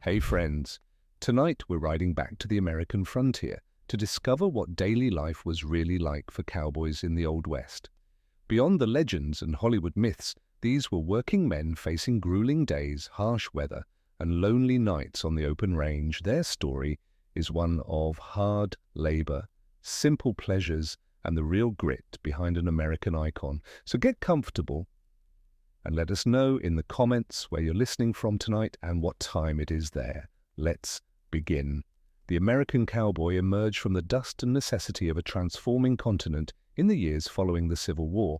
Hey friends, tonight we're riding back to the American frontier to discover what daily life was really like for cowboys in the Old West. Beyond the legends and Hollywood myths, these were working men facing grueling days, harsh weather, and lonely nights on the open range. Their story is one of hard labor, simple pleasures, and the real grit behind an American icon. So get comfortable and let us know in the comments where you're listening from tonight and what time it is there. Let's begin. The American cowboy emerged from the dust and necessity of a transforming continent in the years following the Civil War.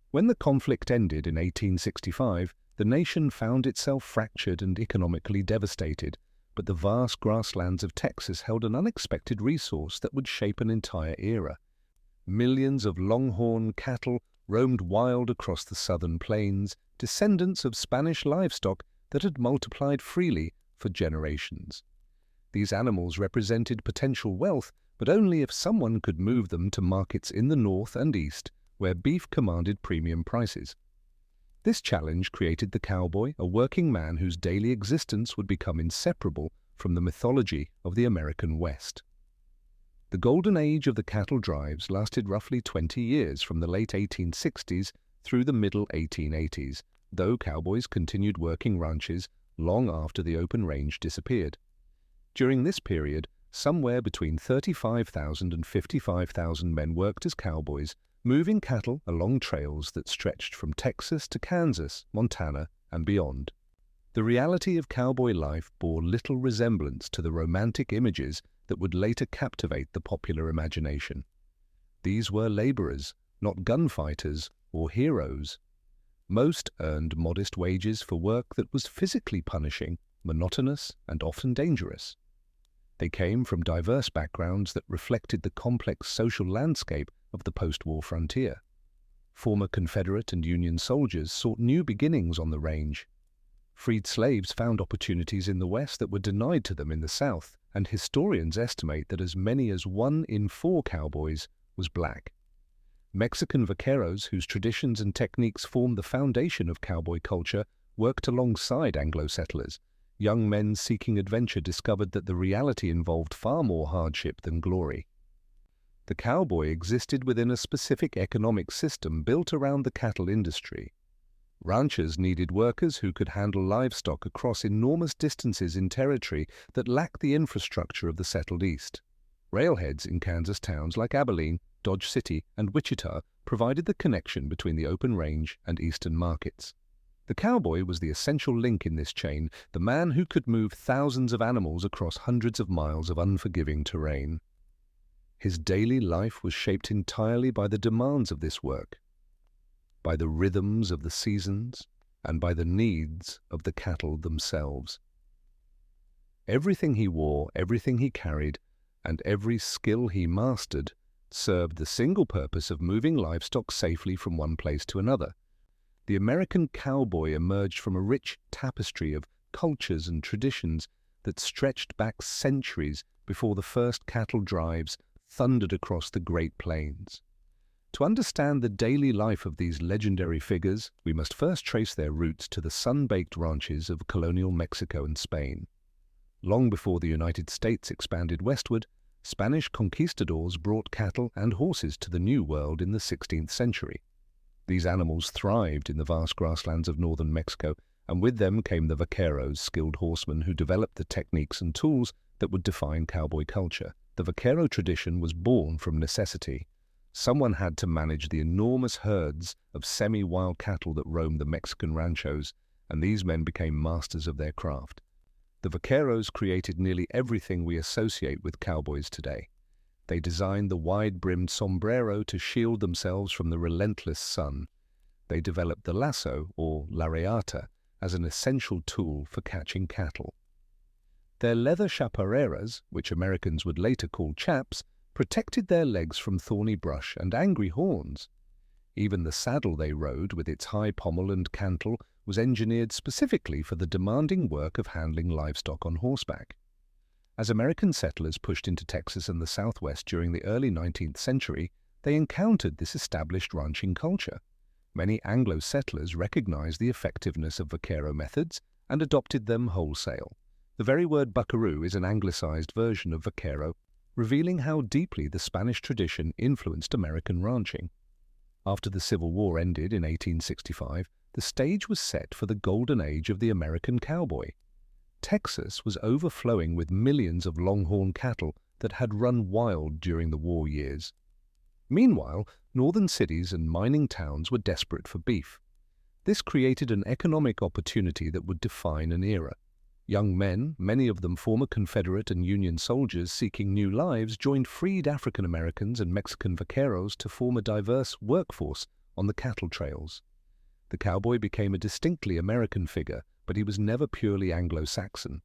When the conflict ended in 1865, the nation found itself fractured and economically devastated, but the vast grasslands of Texas held an unexpected resource that would shape an entire era. Millions of longhorn cattle roamed wild across the southern plains, descendants of Spanish livestock that had multiplied freely for generations. These animals represented potential wealth, but only if someone could move them to markets in the north and east, where beef commanded premium prices. This challenge created the cowboy, a working man whose daily existence would become inseparable from the mythology of the American West. The golden age of the cattle drives lasted roughly 20 years, from the late 1860s through the middle 1880s, though cowboys continued working ranches long after the open range disappeared. During this period, somewhere between 35,000 and 55,000 men worked as cowboys, moving cattle along trails that stretched from Texas to Kansas, Montana, and beyond. The reality of cowboy life bore little resemblance to the romantic images that would later captivate the popular imagination. These were laborers, not gunfighters or heroes. Most earned modest wages for work that was physically punishing, monotonous, and often dangerous. They came from diverse backgrounds that reflected the complex social landscape of the post-war frontier. Former Confederate and Union soldiers sought new beginnings on the range. Freed slaves found opportunities in the West that were denied to them in the South, and historians estimate that as many as 1 in 4 cowboys was black. Mexican vaqueros, whose traditions and techniques formed the foundation of cowboy culture, worked alongside Anglo settlers. Young men seeking adventure discovered that the reality involved far more hardship than glory. The cowboy existed within a specific economic system built around the cattle industry. Ranchers needed workers who could handle livestock across enormous distances in territory that lacked the infrastructure of the settled East. Railheads in Kansas towns like Abilene, Dodge City, and Wichita provided the connection between the open range and eastern markets. The cowboy was the essential link in this chain, the man who could move thousands of animals across hundreds of miles of unforgiving terrain. His daily life was shaped entirely by the demands of this work, by the rhythms of the seasons, and by the needs of the cattle themselves. Everything he wore, everything he carried, and every skill he mastered served the single purpose of moving livestock safely from one place to another. The American cowboy emerged from a rich tapestry of cultures and traditions that stretched back centuries before the first cattle drives thundered across the Great Plains. To understand the daily life of these legendary figures, we must first trace their roots to the sun-baked ranches of colonial Mexico and Spain. Long before the United States expanded westward, Spanish conquistadors brought cattle and horses to the New World in the 16th century. These animals thrived in the vast grasslands of northern Mexico, and with them came the vaqueros, skilled horsemen who developed the techniques and tools that would define cowboy culture. The vaquero tradition was born from necessity. Someone had to manage the enormous herds of semi-wild cattle that roamed the Mexican ranchos, and these men became masters of their craft. The vaqueros created nearly everything we associate with cowboys today. They designed the wide-brimmed sombrero to shield themselves from the relentless sun. They developed the lasso, or lariata, as an essential tool for catching cattle. Their leather chaparreras, which Americans would later call chaps, protected their legs from thorny brush and angry horns. Even the saddle they rode, with its high pommel and cantle, was engineered specifically for the demanding work of handling livestock on horseback. As American settlers pushed into Texas and the Southwest during the early 19th century, they encountered this established ranching culture. Many Anglo settlers recognized the effectiveness of vaquero methods and adopted them wholesale. The very word buckaroo is an anglicized version of vaquero, revealing how deeply the Spanish tradition influenced American ranching. After the Civil War ended in 1865, the stage was set for the golden age of the American cowboy. Texas was overflowing with millions of longhorn cattle that had run wild during the war years. Meanwhile, northern cities and mining towns were desperate for beef. This created an economic opportunity that would define an era. Young men, many of them former Confederate and Union soldiers seeking new lives, joined freed African Americans and Mexican vaqueros to form a diverse workforce on the cattle trails. The cowboy became a distinctly American figure, but he was never purely Anglo-Saxon.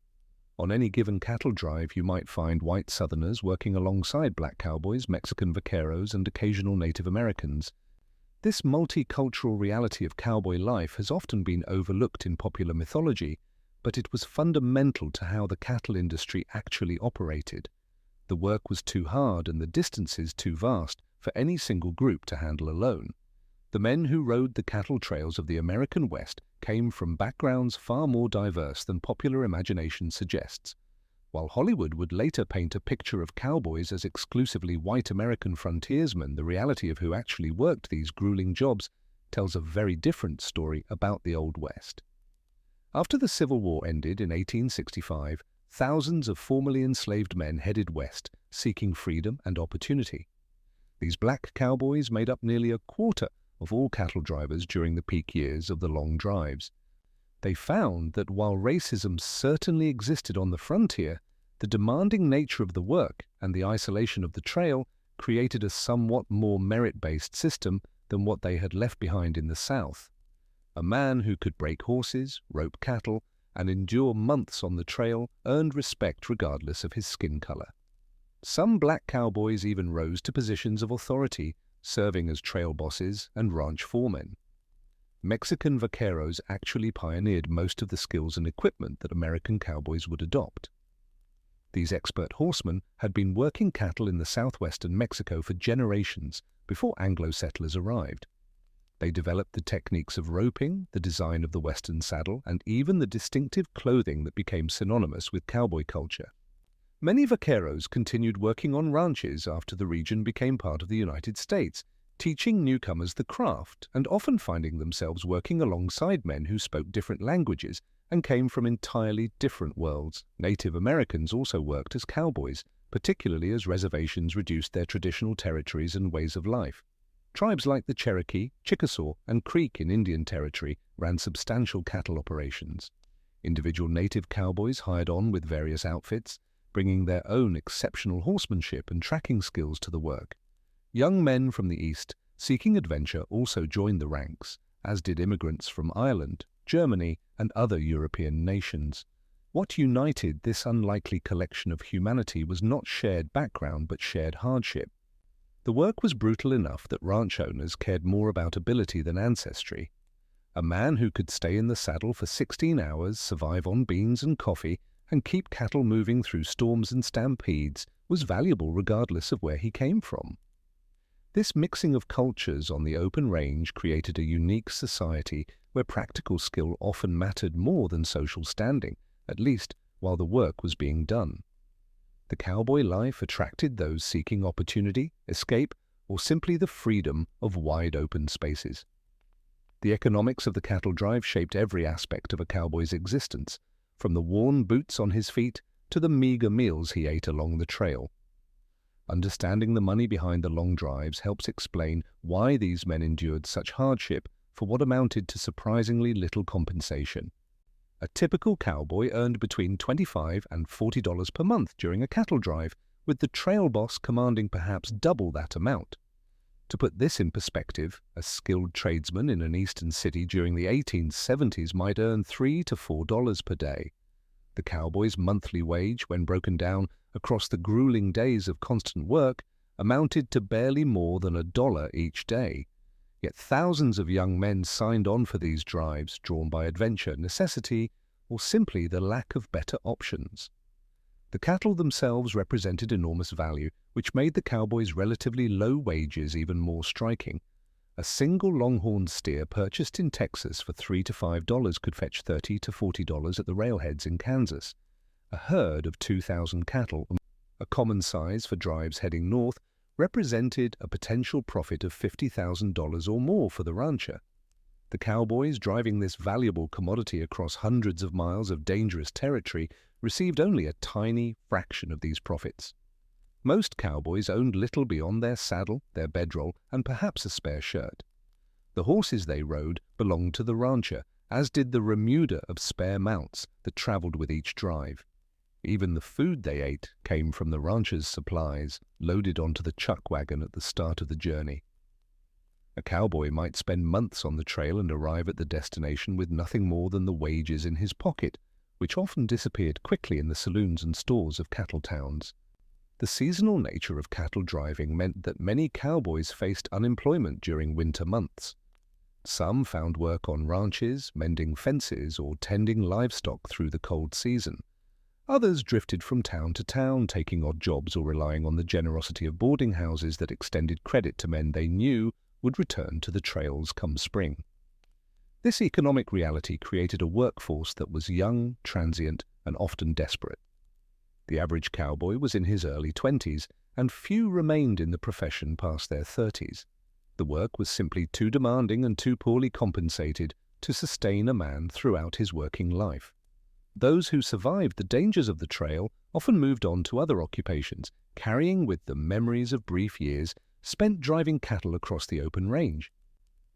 On any given cattle drive, you might find white Southerners working alongside black cowboys, Mexican vaqueros, and occasional Native Americans. This multicultural reality of cowboy life has often been overlooked in popular mythology, but it was fundamental to how the cattle industry actually operated. The work was too hard and the distances too vast for any single group to handle alone. The men who rode the cattle trails of the American West came from backgrounds far more diverse than popular imagination suggests. While Hollywood would later paint a picture of cowboys as exclusively white American frontiersmen, the reality of who actually worked these grueling jobs tells a very different story about the Old West. After the Civil War ended in 1865, thousands of formerly enslaved men headed west, seeking freedom and opportunity. These black cowboys made up nearly a quarter of all cattle drivers during the peak years of the long drives. They found that while racism certainly existed on the frontier, the demanding nature of the work and the isolation of the trail created a somewhat more merit-based system than what they had left behind in the South. A man who could break horses, rope cattle, and endure months on the trail earned respect regardless of his skin color. Some black cowboys even rose to positions of authority, serving as trail bosses and ranch foremen. Mexican vaqueros actually pioneered most of the skills and equipment that American cowboys would adopt. These expert horsemen had been working cattle in the southwestern Mexico for generations before Anglo settlers arrived. They developed the techniques of roping, the design of the western saddle, and even the distinctive clothing that became synonymous with cowboy culture. Many vaqueros continued working on ranches after the region became part of the United States, teaching newcomers the craft and often finding themselves working alongside men who spoke different languages and came from entirely different worlds. Native Americans also worked as cowboys, particularly as reservations reduced their traditional territories and ways of life. Tribes like the Cherokee, Chickasaw, and Creek in Indian Territory ran substantial cattle operations. Individual native cowboys hired on with various outfits, bringing their own exceptional horsemanship and tracking skills to the work. Young men from the East, seeking adventure, also joined the ranks, as did immigrants from Ireland, Germany, and other European nations. What united this unlikely collection of humanity was not shared background but shared hardship. The work was brutal enough that ranch owners cared more about ability than ancestry. A man who could stay in the saddle for 16 hours, survive on beans and coffee, and keep cattle moving through storms and stampedes was valuable regardless of where he came from. This mixing of cultures on the open range created a unique society where practical skill often mattered more than social standing, at least while the work was being done. The cowboy life attracted those seeking opportunity, escape, or simply the freedom of wide open spaces. The economics of the cattle drive shaped every aspect of a cowboy's existence, from the worn boots on his feet to the meager meals he ate along the trail. Understanding the money behind the long drives helps explain why these men endured such hardship for what amounted to surprisingly little compensation. A typical cowboy earned between $25 and $40 per month during a cattle drive, with the trail boss commanding perhaps double that amount. To put this in perspective, a skilled tradesman in an eastern city during the 1870s might earn $3 to $4 per day. The cowboy's monthly wage, when broken down across the grueling days of constant work, amounted to barely more than $1 each day. Yet thousands of young men signed on for these drives, drawn by adventure, necessity, or simply the lack of better options. The cattle themselves represented enormous value, which made the cowboys' relatively low wages even more striking. A single longhorn steer purchased in Texas for $3 to $5 could fetch $30 to $40 at the railheads in Kansas. a herd of 2,000 cattle, a common size for drives heading north, represented a potential profit of $50,000 or more for the rancher. The cowboys driving this valuable commodity across hundreds of miles of dangerous territory received only a tiny fraction of these profits. Most cowboys owned little beyond their saddle, their bedroll, and perhaps a spare shirt. The horses they rode belonged to the rancher, as did the remuda of spare mounts that traveled with each drive. Even the food they ate came from the rancher's supplies, loaded onto the chuck wagon at the start of the journey. A cowboy might spend months on the trail and arrive at the destination with nothing more than the wages in his pocket, which often disappeared quickly in the saloons and stores of cattle towns. The seasonal nature of cattle driving meant that many cowboys faced unemployment during winter months. Some found work on ranches, mending fences, or tending livestock through the cold season. Others drifted from town to town, taking odd jobs or relying on the generosity of boarding houses that extended credit to men they knew would return to the trails come spring. This economic reality created a workforce that was young, transient, and often desperate. The average cowboy was in his early 20s, and few remained in the profession past their 30s. The work was simply too demanding and too poorly compensated to sustain a man throughout his working life. Those who survived the dangers of the trail often moved on to other occupations, carrying with them memories of brief years spent driving cattle across the open range.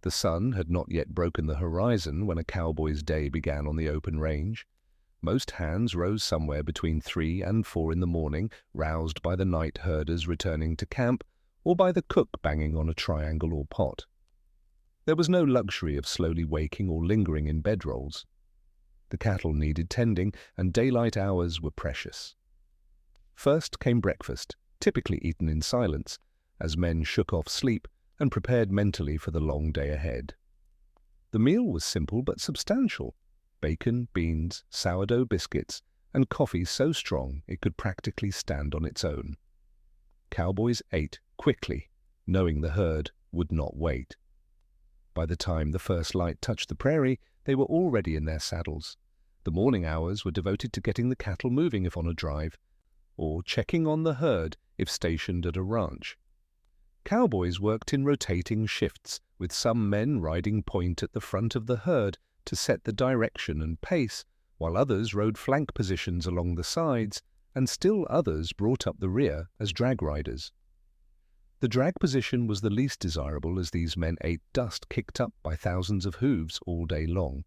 The sun had not yet broken the horizon when a cowboy's day began on the open range. Most hands rose somewhere between 3 and 4 in the morning, roused by the night herders returning to camp or by the cook banging on a triangle or pot. There was no luxury of slowly waking or lingering in bedrolls. The cattle needed tending, and daylight hours were precious. First came breakfast, typically eaten in silence, as men shook off sleep and prepared mentally for the long day ahead. The meal was simple but substantial: bacon, beans, sourdough biscuits, and coffee so strong it could practically stand on its own. Cowboys ate quickly, knowing the herd would not wait. By the time the first light touched the prairie, they were already in their saddles. The morning hours were devoted to getting the cattle moving if on a drive, or checking on the herd if stationed at a ranch. Cowboys worked in rotating shifts, with some men riding point at the front of the herd to set the direction and pace, while others rode flank positions along the sides, and still others brought up the rear as drag riders. The drag position was the least desirable, as these men ate dust kicked up by thousands of hooves all day long.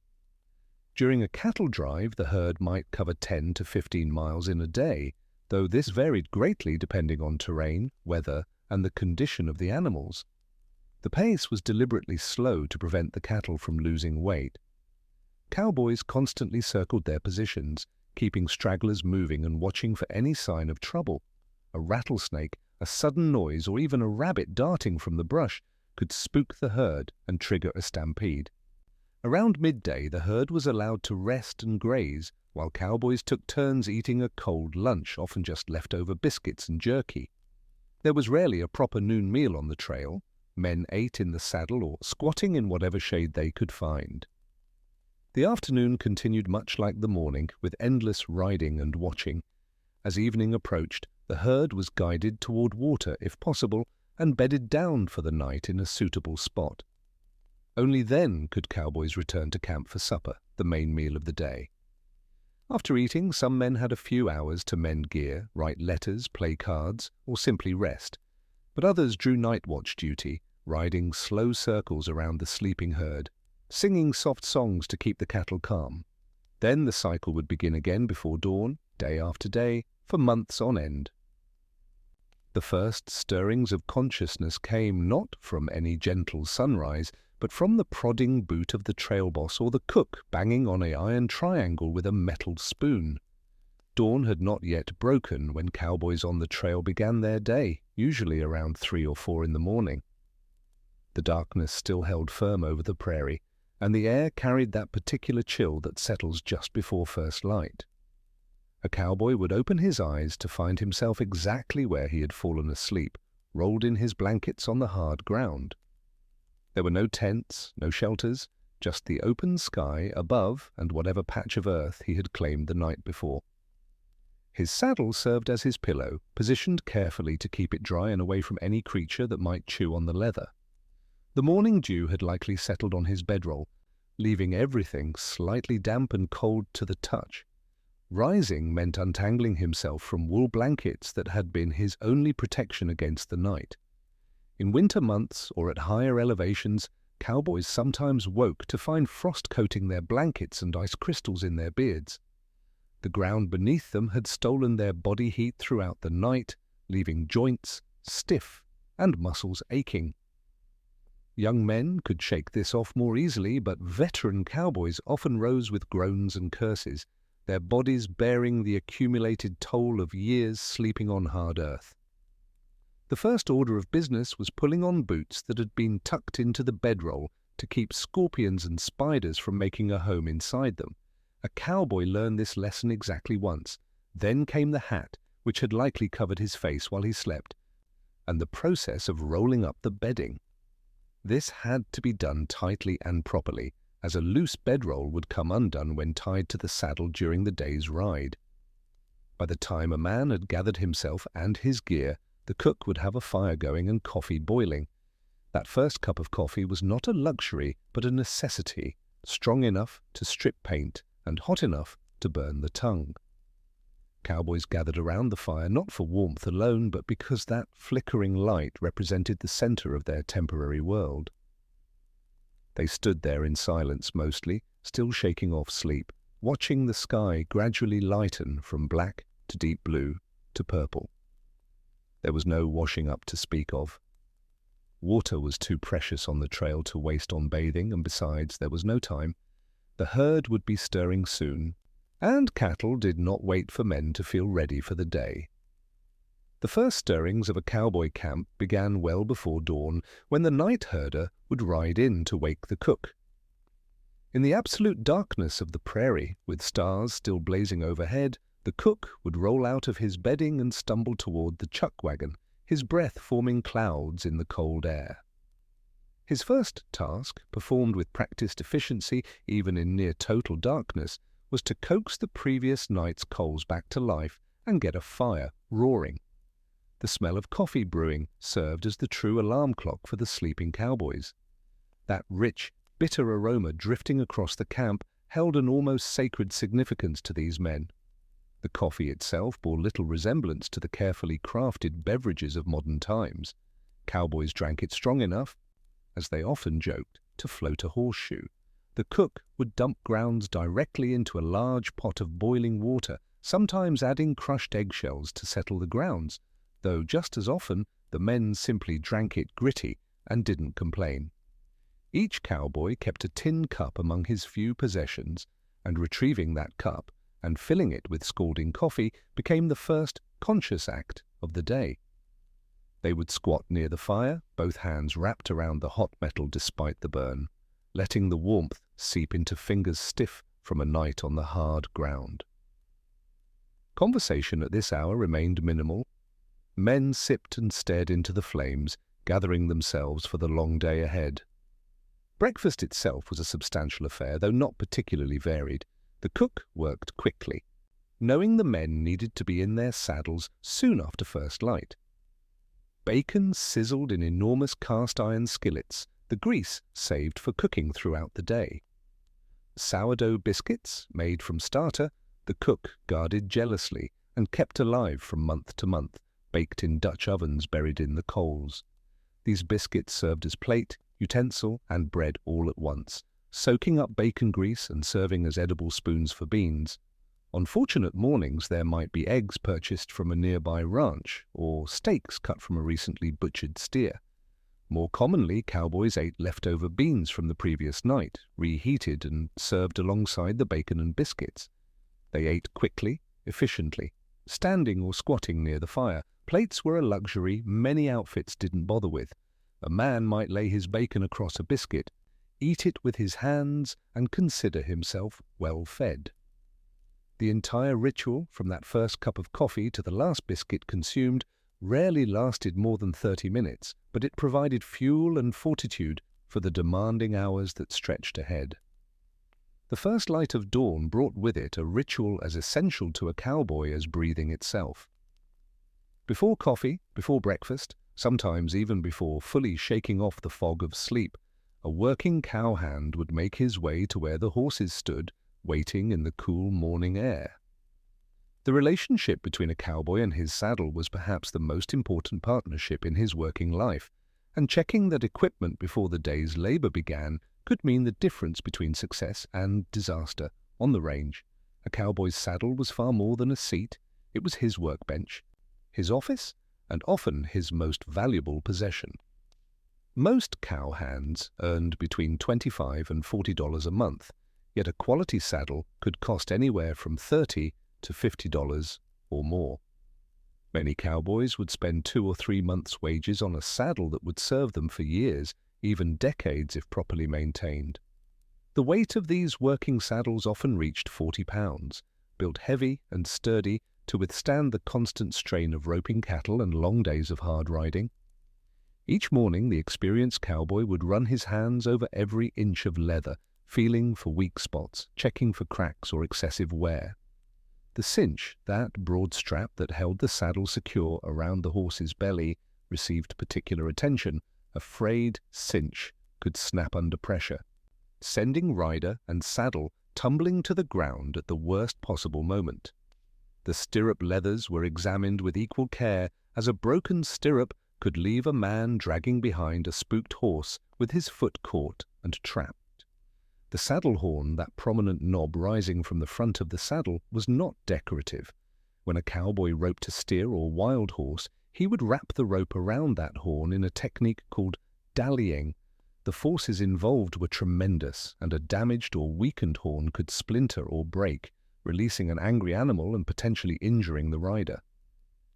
During a cattle drive, the herd might cover 10 to 15 miles in a day, though this varied greatly depending on terrain, weather, and the condition of the animals. The pace was deliberately slow to prevent the cattle from losing weight. Cowboys constantly circled their positions, keeping stragglers moving and watching for any sign of trouble. A rattlesnake, a sudden noise, or even a rabbit darting from the brush could spook the herd and trigger a stampede. Around midday, the herd was allowed to rest and graze, while cowboys took turns eating a cold lunch, often just leftover biscuits and jerky. There was rarely a proper noon meal on the trail. Men ate in the saddle or squatting in whatever shade they could find. The afternoon continued much like the morning, with endless riding and watching. As evening approached, the herd was guided toward water if possible and bedded down for the night in a suitable spot. Only then could cowboys return to camp for supper, the main meal of the day. After eating, some men had a few hours to mend gear, write letters, play cards, or simply rest. But others drew night watch duty, riding slow circles around the sleeping herd, singing soft songs to keep the cattle calm. Then the cycle would begin again before dawn, day after day, for months on end. The first stirrings of consciousness came not from any gentle sunrise, but from the prodding boot of the trail boss or the cook banging on an iron triangle with a metal spoon. Dawn had not yet broken when cowboys on the trail began their day, usually around 3 or 4 in the morning. The darkness still held firm over the prairie, and the air carried that particular chill that settles just before first light. A cowboy would open his eyes to find himself exactly where he had fallen asleep, rolled in his blankets on the hard ground. There were no tents, no shelters, just the open sky above and whatever patch of earth he had claimed the night before. His saddle served as his pillow, positioned carefully to keep it dry and away from any creature that might chew on the leather. The morning dew had likely settled on his bedroll, leaving everything slightly damp and cold to the touch. Rising meant untangling himself from wool blankets that had been his only protection against the night. In winter months or at higher elevations, cowboys sometimes woke to find frost coating their blankets and ice crystals in their beards. The ground beneath them had stolen their body heat throughout the night, leaving joints stiff and muscles aching. Young men could shake this off more easily, but veteran cowboys often rose with groans and curses, their bodies bearing the accumulated toll of years sleeping on hard earth. The first order of business was pulling on boots that had been tucked into the bedroll to keep scorpions and spiders from making a home inside them. A cowboy learned this lesson exactly once. Then came the hat, which had likely covered his face while he slept, and the process of rolling up the bedding. This had to be done tightly and properly, as a loose bedroll would come undone when tied to the saddle during the day's ride. By the time a man had gathered himself and his gear, the cook would have a fire going and coffee boiling. That first cup of coffee was not a luxury, but a necessity, strong enough to strip paint and hot enough to burn the tongue. Cowboys gathered around the fire not for warmth alone, but because that flickering light represented the center of their temporary world. They stood there in silence mostly, still shaking off sleep, watching the sky gradually lighten from black to deep blue to purple. There was no washing up to speak of. Water was too precious on the trail to waste on bathing, and besides, there was no time. The herd would be stirring soon, and cattle did not wait for men to feel ready for the day. The first stirrings of a cowboy camp began well before dawn, when the night herder would ride in to wake the cook. In the absolute darkness of the prairie, with stars still blazing overhead, the cook would roll out of his bedding and stumble toward the chuck wagon, his breath forming clouds in the cold air. His first task, performed with practiced efficiency even in near total darkness, was to coax the previous night's coals back to life and get a fire roaring. The smell of coffee brewing served as the true alarm clock for the sleeping cowboys. That rich, bitter aroma drifting across the camp held an almost sacred significance to these men. The coffee itself bore little resemblance to the carefully crafted beverages of modern times. Cowboys drank it strong enough, as they often joked, to float a horseshoe. The cook would dump grounds directly into a large pot of boiling water, sometimes adding crushed eggshells to settle the grounds, though just as often the men simply drank it gritty and didn't complain. Each cowboy kept a tin cup among his few possessions, and retrieving that cup and filling it with scalding coffee became the first conscious act of the day. They would squat near the fire, both hands wrapped around the hot metal despite the burn, letting the warmth seep into fingers stiff from a night on the hard ground. Conversation at this hour remained minimal. Men sipped and stared into the flames, gathering themselves for the long day ahead. Breakfast itself was a substantial affair, though not particularly varied. The cook worked quickly, knowing the men needed to be in their saddles soon after first light. Bacon sizzled in enormous cast-iron skillets, the grease saved for cooking throughout the day. Sourdough biscuits, made from starter, the cook guarded jealously and kept alive from month to month, baked in Dutch ovens buried in the coals. These biscuits served as plate, utensil, and bread all at once, soaking up bacon grease and serving as edible spoons for beans. On fortunate mornings there might be eggs purchased from a nearby ranch, or steaks cut from a recently butchered steer. More commonly, cowboys ate leftover beans from the previous night, reheated and served alongside the bacon and biscuits. They ate quickly, efficiently, standing or squatting near the fire. Plates were a luxury many outfits didn't bother with. A man might lay his bacon across a biscuit, eat it with his hands, and consider himself well fed. The entire ritual, from that first cup of coffee to the last biscuit consumed, rarely lasted more than 30 minutes, but it provided fuel and fortitude for the demanding hours that stretched ahead. The first light of dawn brought with it a ritual as essential to a cowboy as breathing itself. Before coffee, before breakfast, sometimes even before fully shaking off the fog of sleep, a working cowhand would make his way to where the horses stood, waiting in the cool morning air. The relationship between a cowboy and his saddle was perhaps the most important partnership in his working life, and checking that equipment before the day's labor began could mean the difference between success and disaster on the range. A cowboy's saddle was far more than a seat. It was his workbench, his office, and often his most valuable possession. Most cowhands earned between $25 and $40 a month, yet a quality saddle could cost anywhere from $30 to $50 or more. Many cowboys would spend 2 or 3 months' wages on a saddle that would serve them for years, even decades if properly maintained. The weight of these working saddles often reached 40 pounds, built heavy and sturdy to withstand the constant strain of roping cattle and long days of hard riding. Each morning the experienced cowboy would run his hands over every inch of leather, feeling for weak spots, checking for cracks or excessive wear. The cinch, that broad strap that held the saddle secure around the horse's belly, received particular attention. A frayed cinch could snap under pressure, sending rider and saddle tumbling to the ground at the worst possible moment. The stirrup leathers were examined with equal care, as a broken stirrup could leave a man dragging behind a spooked horse with his foot caught and trapped. The saddle horn, that prominent knob rising from the front of the saddle, was not decorative. When a cowboy roped a steer or wild horse, he would wrap the rope around that horn in a technique called dallying. The forces involved were tremendous, and a damaged or weakened horn could splinter or break, releasing an angry animal and potentially injuring the rider.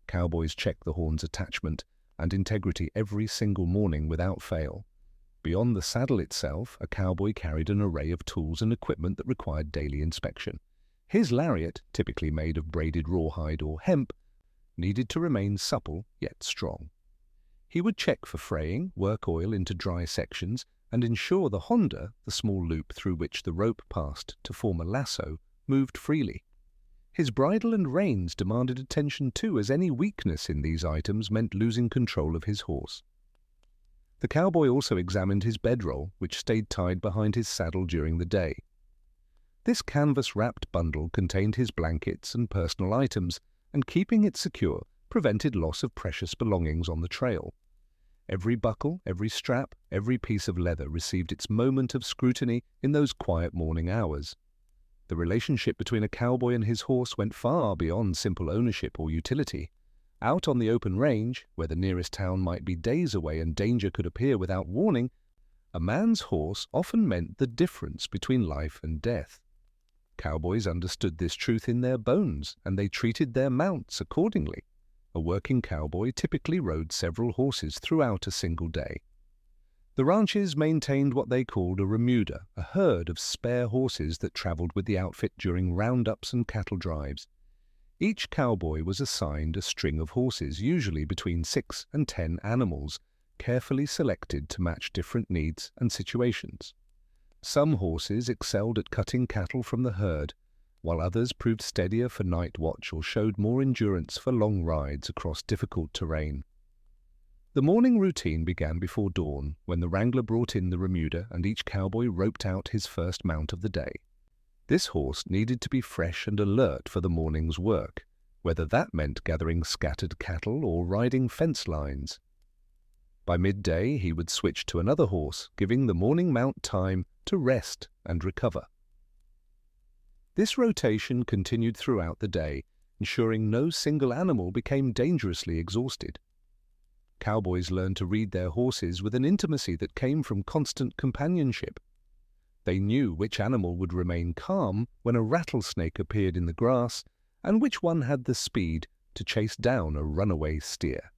Cowboys checked the horn's attachment and integrity every single morning without fail. Beyond the saddle itself, a cowboy carried an array of tools and equipment that required daily inspection. His lariat, typically made of braided rawhide or hemp, needed to remain supple yet strong. He would check for fraying, work oil into dry sections, and ensure the honda, the small loop through which the rope passed to form a lasso, moved freely. His bridle and reins demanded attention too, as any weakness in these items meant losing control of his horse. The cowboy also examined his bedroll, which stayed tied behind his saddle during the day. This canvas-wrapped bundle contained his blankets and personal items, and keeping it secure prevented loss of precious belongings on the trail. Every buckle, every strap, every piece of leather received its moment of scrutiny in those quiet morning hours. The relationship between a cowboy and his horse went far beyond simple ownership or utility. Out on the open range, where the nearest town might be days away and danger could appear without warning, a man's horse often meant the difference between life and death. Cowboys understood this truth in their bones, and they treated their mounts accordingly. A working cowboy typically rode several horses throughout a single day. The ranches maintained what they called a remuda, a herd of spare horses that traveled with the outfit during roundups and cattle drives. Each cowboy was assigned a string of horses, usually between 6 and 10 animals, carefully selected to match different needs and situations. Some horses excelled at cutting cattle from the herd, while others proved steadier for night watch or showed more endurance for long rides across difficult terrain. The morning routine began before dawn, when the wrangler brought in the remuda and each cowboy roped out his first mount of the day. This horse needed to be fresh and alert for the morning's work, whether that meant gathering scattered cattle or riding fence lines. By midday he would switch to another horse, giving the morning mount time to rest and recover. This rotation continued throughout the day, ensuring no single animal became dangerously exhausted. Cowboys learned to read their horses with an intimacy that came from constant companionship. They knew which animal would remain calm when a rattlesnake appeared in the grass, and which one had the speed to chase down a runaway steer.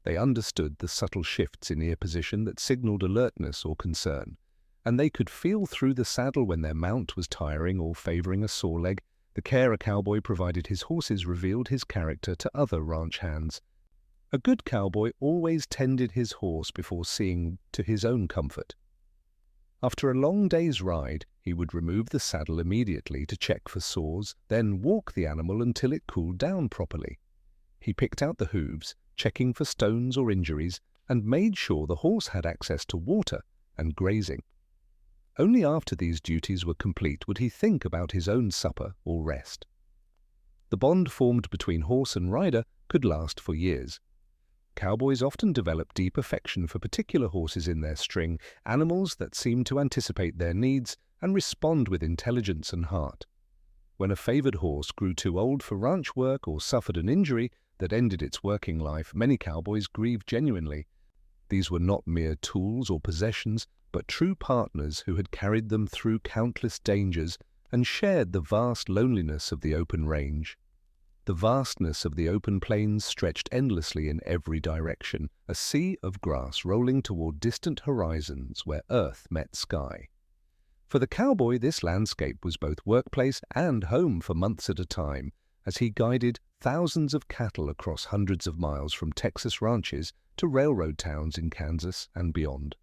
They understood the subtle shifts in ear position that signaled alertness or concern, and they could feel through the saddle when their mount was tiring or favoring a sore leg. The care a cowboy provided his horses revealed his character to other ranch hands. A good cowboy always tended his horse before seeing to his own comfort. After a long day's ride, he would remove the saddle immediately to check for sores, then walk the animal until it cooled down properly. He picked out the hooves, checking for stones or injuries, and made sure the horse had access to water and grazing. Only after these duties were complete would he think about his own supper or rest. The bond formed between horse and rider could last for years. Cowboys often develop deep affection for particular horses in their string, animals that seem to anticipate their needs and respond with intelligence and heart. When a favored horse grew too old for ranch work or suffered an injury that ended its working life, many cowboys grieved genuinely. These were not mere tools or possessions, but true partners who had carried them through countless dangers and shared the vast loneliness of the open range. The vastness of the open plains stretched endlessly in every direction, a sea of grass rolling toward distant horizons where earth met sky. For the cowboy, this landscape was both workplace and home for months at a time, as he guided thousands of cattle across hundreds of miles from Texas ranches to railroad towns in Kansas and beyond.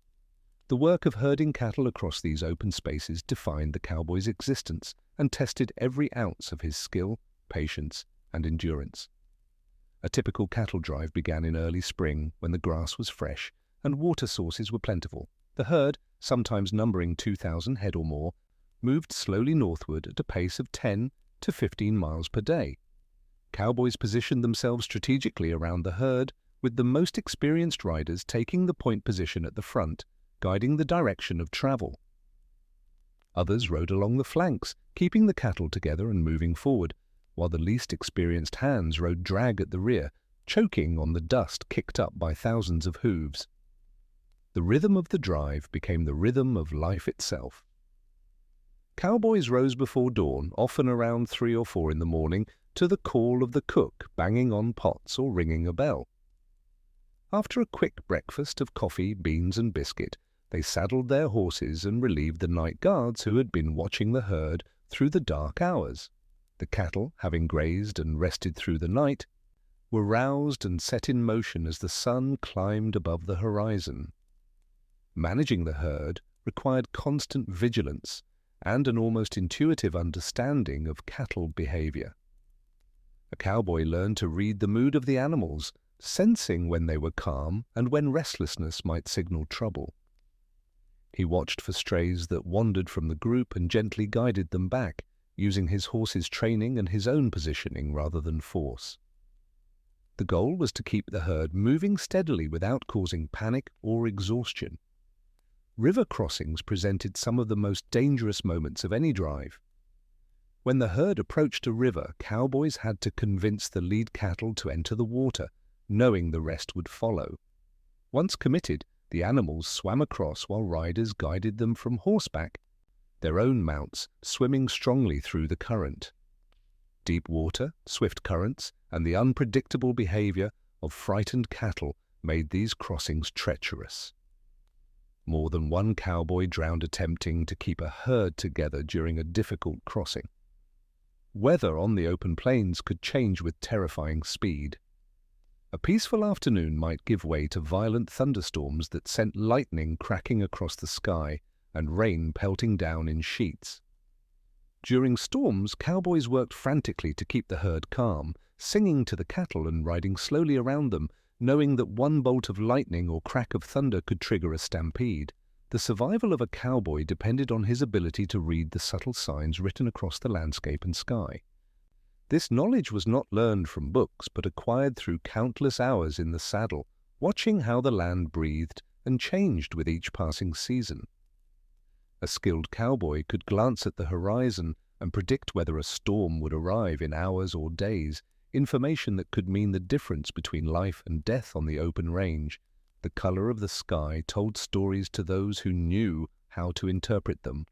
The work of herding cattle across these open spaces defined the cowboy's existence and tested every ounce of his skill, patience, and endurance. A typical cattle drive began in early spring when the grass was fresh and water sources were plentiful. The herd, sometimes numbering 2,000 head or more, moved slowly northward at a pace of 10 to 15 miles per day. Cowboys positioned themselves strategically around the herd, with the most experienced riders taking the point position at the front, guiding the direction of travel. Others rode along the flanks, keeping the cattle together and moving forward, while the least experienced hands rode drag at the rear, choking on the dust kicked up by thousands of hooves. The rhythm of the drive became the rhythm of life itself. Cowboys rose before dawn, often around 3 or 4 in the morning, to the call of the cook banging on pots or ringing a bell. After a quick breakfast of coffee, beans, and biscuit, they saddled their horses and relieved the night guards who had been watching the herd through the dark hours. The cattle, having grazed and rested through the night, were roused and set in motion as the sun climbed above the horizon. Managing the herd required constant vigilance and an almost intuitive understanding of cattle behavior. A cowboy learned to read the mood of the animals, sensing when they were calm and when restlessness might signal trouble. He watched for strays that wandered from the group and gently guided them back, using his horse's training and his own positioning rather than force. The goal was to keep the herd moving steadily without causing panic or exhaustion. River crossings presented some of the most dangerous moments of any drive. When the herd approached a river, cowboys had to convince the lead cattle to enter the water, knowing the rest would follow. Once committed, the animals swam across while riders guided them from horseback, their own mounts swimming strongly through the current. Deep water, swift currents, and the unpredictable behavior of frightened cattle made these crossings treacherous. More than one cowboy drowned attempting to keep a herd together during a difficult crossing. Weather on the open plains could change with terrifying speed. A peaceful afternoon might give way to violent thunderstorms that sent lightning cracking across the sky and rain pelting down in sheets. During storms, cowboys worked frantically to keep the herd calm, singing to the cattle and riding slowly around them, knowing that one bolt of lightning or crack of thunder could trigger a stampede. The survival of a cowboy depended on his ability to read the subtle signs written across the landscape and sky. This knowledge was not learned from books, but acquired through countless hours in the saddle, watching how the land breathed and changed with each passing season. A skilled cowboy could glance at the horizon and predict whether a storm would arrive in hours or days, information that could mean the difference between life and death on the open range. The color of the sky told stories to those who knew how to interpret them.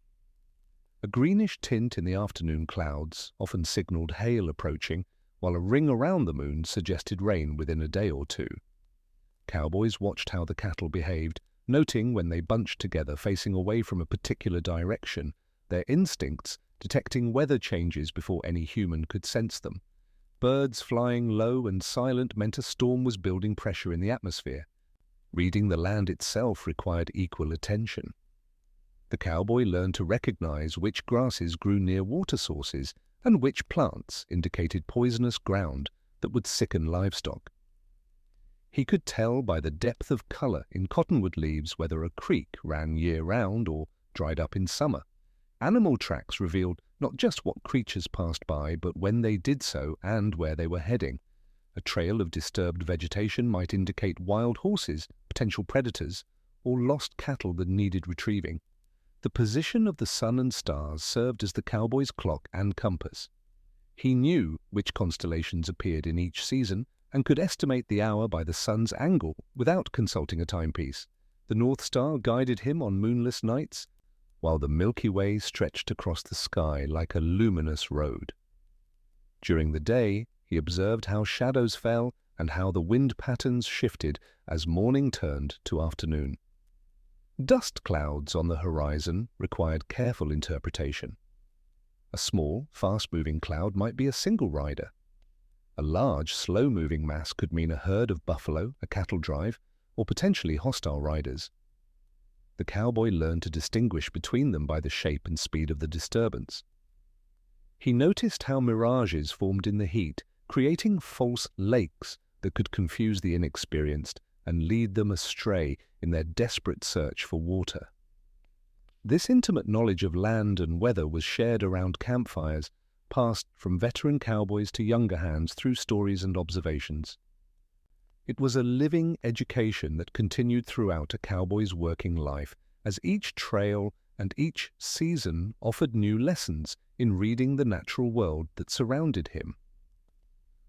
A greenish tint in the afternoon clouds often signaled hail approaching, while a ring around the moon suggested rain within a day or two. Cowboys watched how the cattle behaved, noting when they bunched together facing away from a particular direction, their instincts detecting weather changes before any human could sense them. Birds flying low and silent meant a storm was building pressure in the atmosphere. Reading the land itself required equal attention. The cowboy learned to recognize which grasses grew near water sources and which plants indicated poisonous ground that would sicken livestock. He could tell by the depth of color in cottonwood leaves whether a creek ran year-round or dried up in summer. Animal tracks revealed not just what creatures passed by, but when they did so and where they were heading. A trail of disturbed vegetation might indicate wild horses, potential predators, or lost cattle that needed retrieving. The position of the sun and stars served as the cowboy's clock and compass. He knew which constellations appeared in each season and could estimate the hour by the sun's angle without consulting a timepiece. The North Star guided him on moonless nights, while the Milky Way stretched across the sky like a luminous road. During the day, he observed how shadows fell and how the wind patterns shifted as morning turned to afternoon. Dust clouds on the horizon required careful interpretation. A small, fast-moving cloud might be a single rider. A large, slow-moving mass could mean a herd of buffalo, a cattle drive, or potentially hostile riders. The cowboy learned to distinguish between them by the shape and speed of the disturbance. He noticed how mirages formed in the heat, creating false lakes that could confuse the inexperienced and lead them astray in their desperate search for water. This intimate knowledge of land and weather was shared around campfires, passed from veteran cowboys to younger hands through stories and observations. It was a living education that continued throughout a cowboy's working life, as each trail and each season offered new lessons in reading the natural world that surrounded him.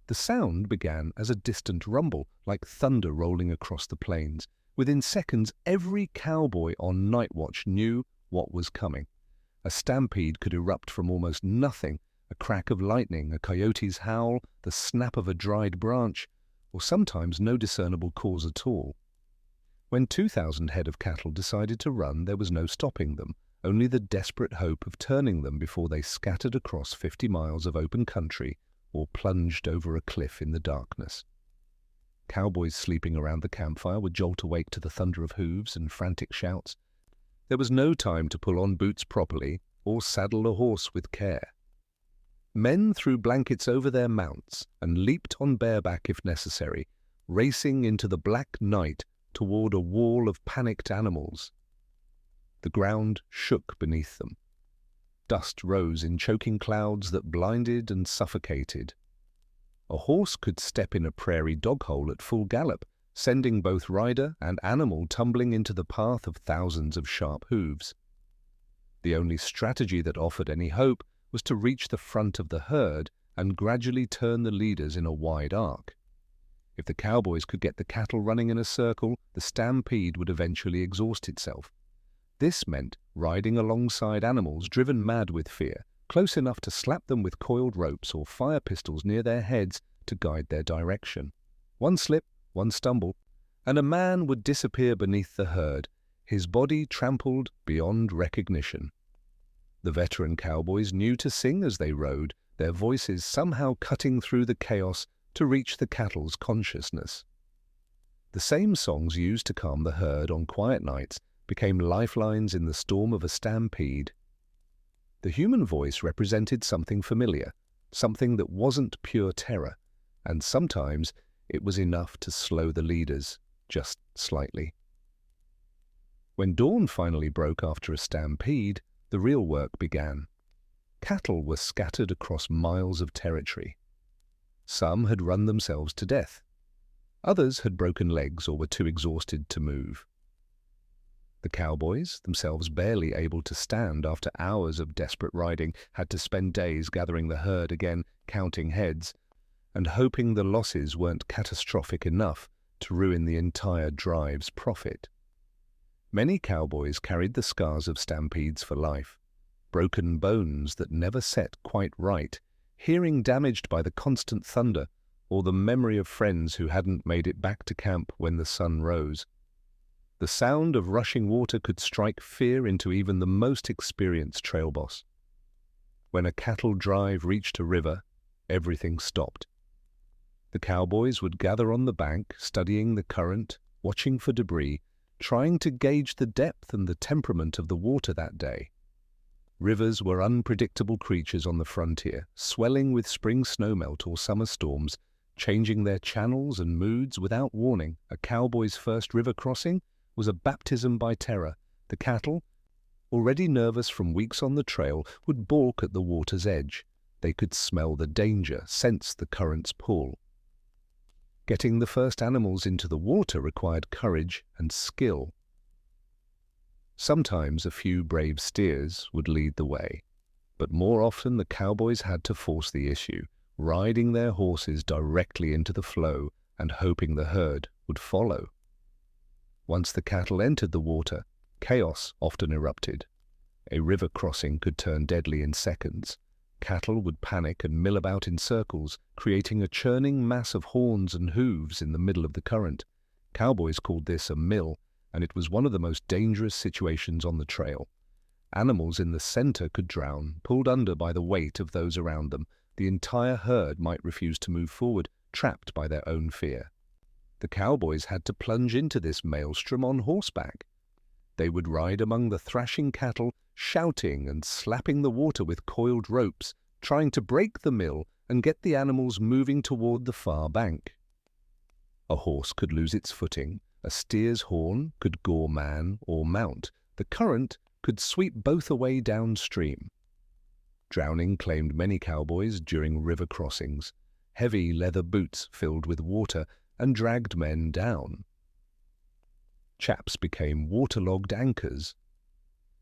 The sound began as a distant rumble, like thunder rolling across the plains. Within seconds, every cowboy on night watch knew what was coming. A stampede could erupt from almost nothing, a crack of lightning, a coyote's howl, the snap of a dried branch, or sometimes no discernible cause at all. When 2,000 head of cattle decided to run, there was no stopping them, only the desperate hope of turning them before they scattered across 50 miles of open country or plunged over a cliff in the darkness. Cowboys sleeping around the campfire would jolt awake to the thunder of hooves and frantic shouts. There was no time to pull on boots properly or saddle a horse with care. Men threw blankets over their mounts and leaped on bareback if necessary, racing into the black night toward a wall of panicked animals. The ground shook beneath them. Dust rose in choking clouds that blinded and suffocated. A horse could step in a prairie dog hole at full gallop, sending both rider and animal tumbling into the path of thousands of sharp hooves. The only strategy that offered any hope was to reach the front of the herd and gradually turn the leaders in a wide arc. If the cowboys could get the cattle running in a circle, the stampede would eventually exhaust itself. This meant riding alongside animals driven mad with fear, close enough to slap them with coiled ropes or fire pistols near their heads to guide their direction. One slip, one stumble, and a man would disappear beneath the herd, his body trampled beyond recognition. The veteran cowboys knew to sing as they rode, their voices somehow cutting through the chaos to reach the cattle's consciousness. The same songs used to calm the herd on quiet nights became lifelines in the storm of a stampede. The human voice represented something familiar, something that wasn't pure terror, and sometimes it was enough to slow the leaders, just slightly. When dawn finally broke after a stampede, the real work began. Cattle were scattered across miles of territory. Some had run themselves to death. Others had broken legs or were too exhausted to move. The cowboys, themselves barely able to stand after hours of desperate riding, had to spend days gathering the herd again, counting heads, and hoping the losses weren't catastrophic enough to ruin the entire drive's profit. Many cowboys carried the scars of stampedes for life, broken bones that never set quite right, hearing damaged by the constant thunder, or the memory of friends who hadn't made it back to camp when the sun rose. The sound of rushing water could strike fear into even the most experienced trail boss. When a cattle drive reached a river, everything stopped. The cowboys would gather on the bank, studying the current, watching for debris, trying to gauge the depth and the temperament of the water that day. Rivers were unpredictable creatures on the frontier, swelling with spring snowmelt or summer storms, changing their channels and moods without warning. A cowboy's first river crossing was a baptism by terror. The cattle, already nervous from weeks on the trail, would balk at the water's edge. They could smell the danger, sense the current's pull. Getting the first animals into the water required courage and skill. Sometimes a few brave steers would lead the way, but more often the cowboys had to force the issue, riding their horses directly into the flow and hoping the herd would follow. Once the cattle entered the water, chaos often erupted. A river crossing could turn deadly in seconds. Cattle would panic and mill about in circles, creating a churning mass of horns and hooves in the middle of the current. Cowboys called this a mill, and it was one of the most dangerous situations on the trail. Animals in the center could drown, pulled under by the weight of those around them. The entire herd might refuse to move forward, trapped by their own fear. The cowboys had to plunge into this maelstrom on horseback. They would ride among the thrashing cattle, shouting and slapping the water with coiled ropes, trying to break the mill and get the animals moving toward the far bank. A horse could lose its footing. A steer's horn could gore man or mount. The current could sweep both away downstream. Drowning claimed many cowboys during river crossings. Heavy leather boots filled with water and dragged men down. Chaps became waterlogged anchors.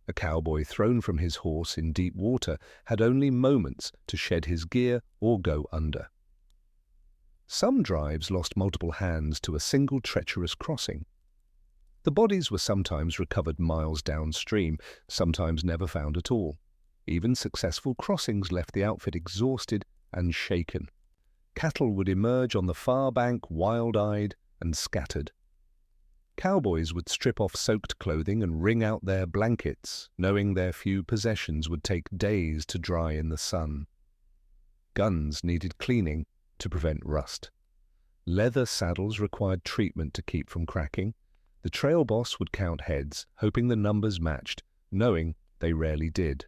A cowboy thrown from his horse in deep water had only moments to shed his gear or go under. Some drives lost multiple hands to a single treacherous crossing. The bodies were sometimes recovered miles downstream, sometimes never found at all. Even successful crossings left the outfit exhausted and shaken. Cattle would emerge on the far bank wild-eyed and scattered. Cowboys would strip off soaked clothing and wring out their blankets, knowing their few possessions would take days to dry in the sun. Guns needed cleaning to prevent rust. Leather saddles required treatment to keep from cracking. The trail boss would count heads, hoping the numbers matched, knowing they rarely did.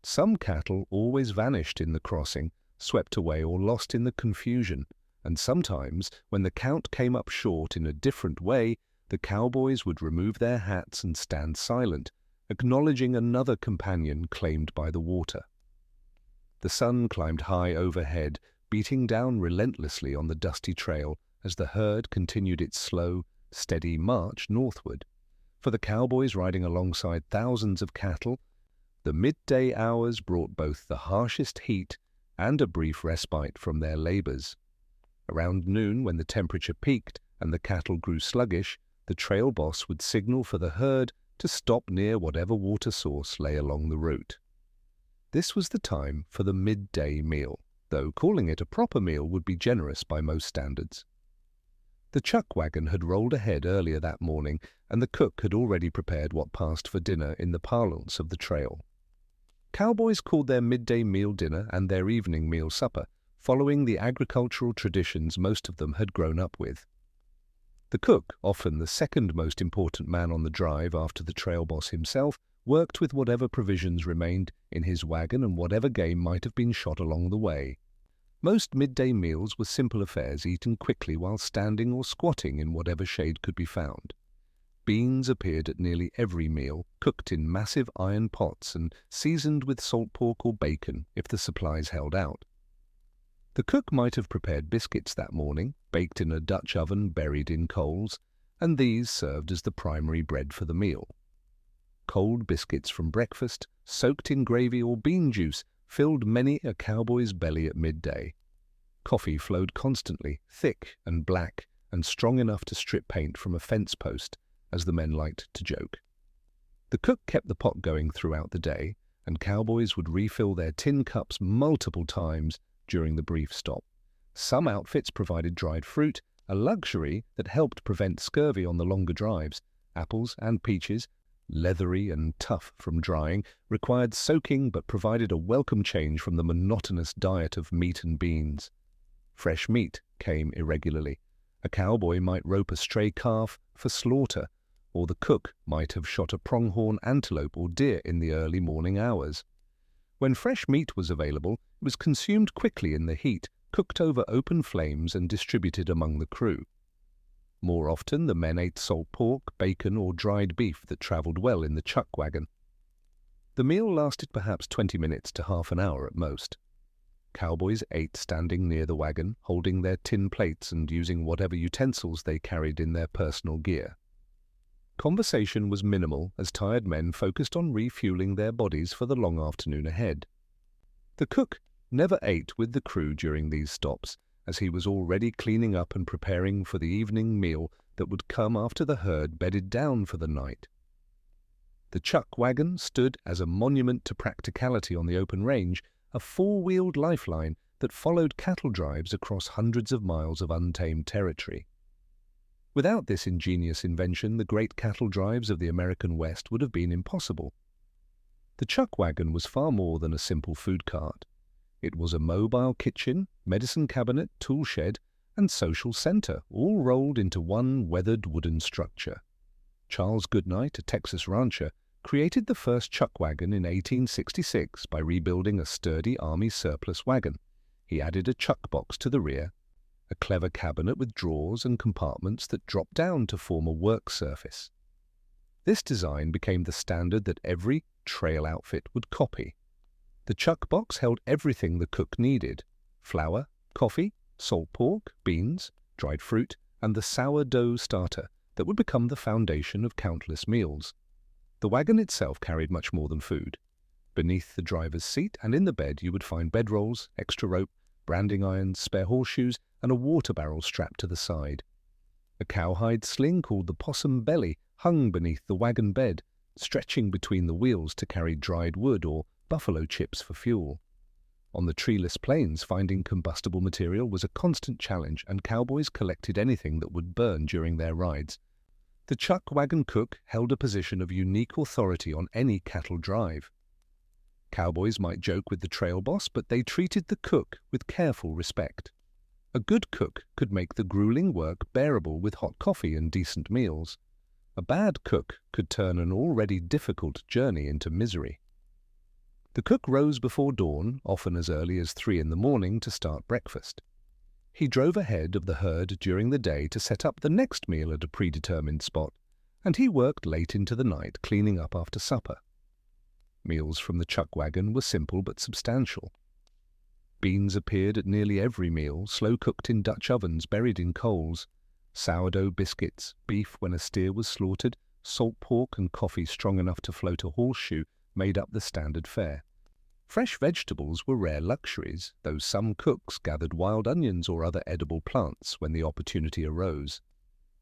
Some cattle always vanished in the crossing, swept away or lost in the confusion, and sometimes, when the count came up short in a different way, the cowboys would remove their hats and stand silent, acknowledging another companion claimed by the water. The sun climbed high overhead, beating down relentlessly on the dusty trail as the herd continued its slow, steady march northward. For the cowboys riding alongside thousands of cattle, the midday hours brought both the harshest heat and a brief respite from their labors. Around noon, when the temperature peaked and the cattle grew sluggish, the trail boss would signal for the herd to stop near whatever water source lay along the route. This was the time for the midday meal, though calling it a proper meal would be generous by most standards. The chuck wagon had rolled ahead earlier that morning, and the cook had already prepared what passed for dinner in the parlance of the trail. Cowboys called their midday meal dinner and their evening meal supper, following the agricultural traditions most of them had grown up with. The cook, often the second most important man on the drive after the trail boss himself, worked with whatever provisions remained in his wagon and whatever game might have been shot along the way. Most midday meals were simple affairs eaten quickly while standing or squatting in whatever shade could be found. Beans appeared at nearly every meal, cooked in massive iron pots and seasoned with salt pork or bacon if the supplies held out. The cook might have prepared biscuits that morning, baked in a Dutch oven buried in coals, and these served as the primary bread for the meal. Cold biscuits from breakfast, soaked in gravy or bean juice, filled many a cowboy's belly at midday. Coffee flowed constantly, thick and black, and strong enough to strip paint from a fence post, as the men liked to joke. The cook kept the pot going throughout the day, and cowboys would refill their tin cups multiple times during the brief stop. Some outfits provided dried fruit, a luxury that helped prevent scurvy on the longer drives. Apples and peaches, leathery and tough from drying, required soaking but provided a welcome change from the monotonous diet of meat and beans. Fresh meat came irregularly. A cowboy might rope a stray calf for slaughter, or the cook might have shot a pronghorn antelope or deer in the early morning hours. When fresh meat was available, it was consumed quickly in the heat, cooked over open flames and distributed among the crew. More often, the men ate salt pork, bacon, or dried beef that travelled well in the chuck wagon. The meal lasted perhaps 20 minutes to half an hour at most. Cowboys ate standing near the wagon, holding their tin plates and using whatever utensils they carried in their personal gear. Conversation was minimal as tired men focused on refueling their bodies for the long afternoon ahead. The cook never ate with the crew during these stops, as he was already cleaning up and preparing for the evening meal that would come after the herd bedded down for the night. The chuck wagon stood as a monument to practicality on the open range, a four-wheeled lifeline that followed cattle drives across hundreds of miles of untamed territory. Without this ingenious invention, the great cattle drives of the American West would have been impossible. The chuck wagon was far more than a simple food cart. It was a mobile kitchen, medicine cabinet, tool shed, and social center, all rolled into one weathered wooden structure. Charles Goodnight, a Texas rancher, created the first chuck wagon in 1866 by rebuilding a sturdy Army surplus wagon. He added a chuck box to the rear, a clever cabinet with drawers and compartments that dropped down to form a work surface. This design became the standard that every trail outfit would copy. The chuck box held everything the cook needed: flour, coffee, salt pork, beans, dried fruit, and the sourdough starter that would become the foundation of countless meals. The wagon itself carried much more than food. Beneath the driver's seat and in the bed you would find bedrolls, extra rope, branding irons, spare horseshoes, and a water barrel strapped to the side. A cowhide sling called the possum belly hung beneath the wagon bed, stretching between the wheels to carry dried wood or buffalo chips for fuel. On the treeless plains, finding combustible material was a constant challenge, and cowboys collected anything that would burn during their rides. The chuck wagon cook held a position of unique authority on any cattle drive. Cowboys might joke with the trail boss, but they treated the cook with careful respect. A good cook could make the grueling work bearable with hot coffee and decent meals. A bad cook could turn an already difficult journey into misery. The cook rose before dawn, often as early as 3 in the morning, to start breakfast. He drove ahead of the herd during the day to set up the next meal at a predetermined spot, and he worked late into the night cleaning up after supper. Meals from the chuck wagon were simple but substantial. Beans appeared at nearly every meal, slow-cooked in Dutch ovens buried in coals. Sourdough biscuits, beef when a steer was slaughtered, salt pork and coffee strong enough to float a horseshoe made up the standard fare. Fresh vegetables were rare luxuries, though some cooks gathered wild onions or other edible plants when the opportunity arose.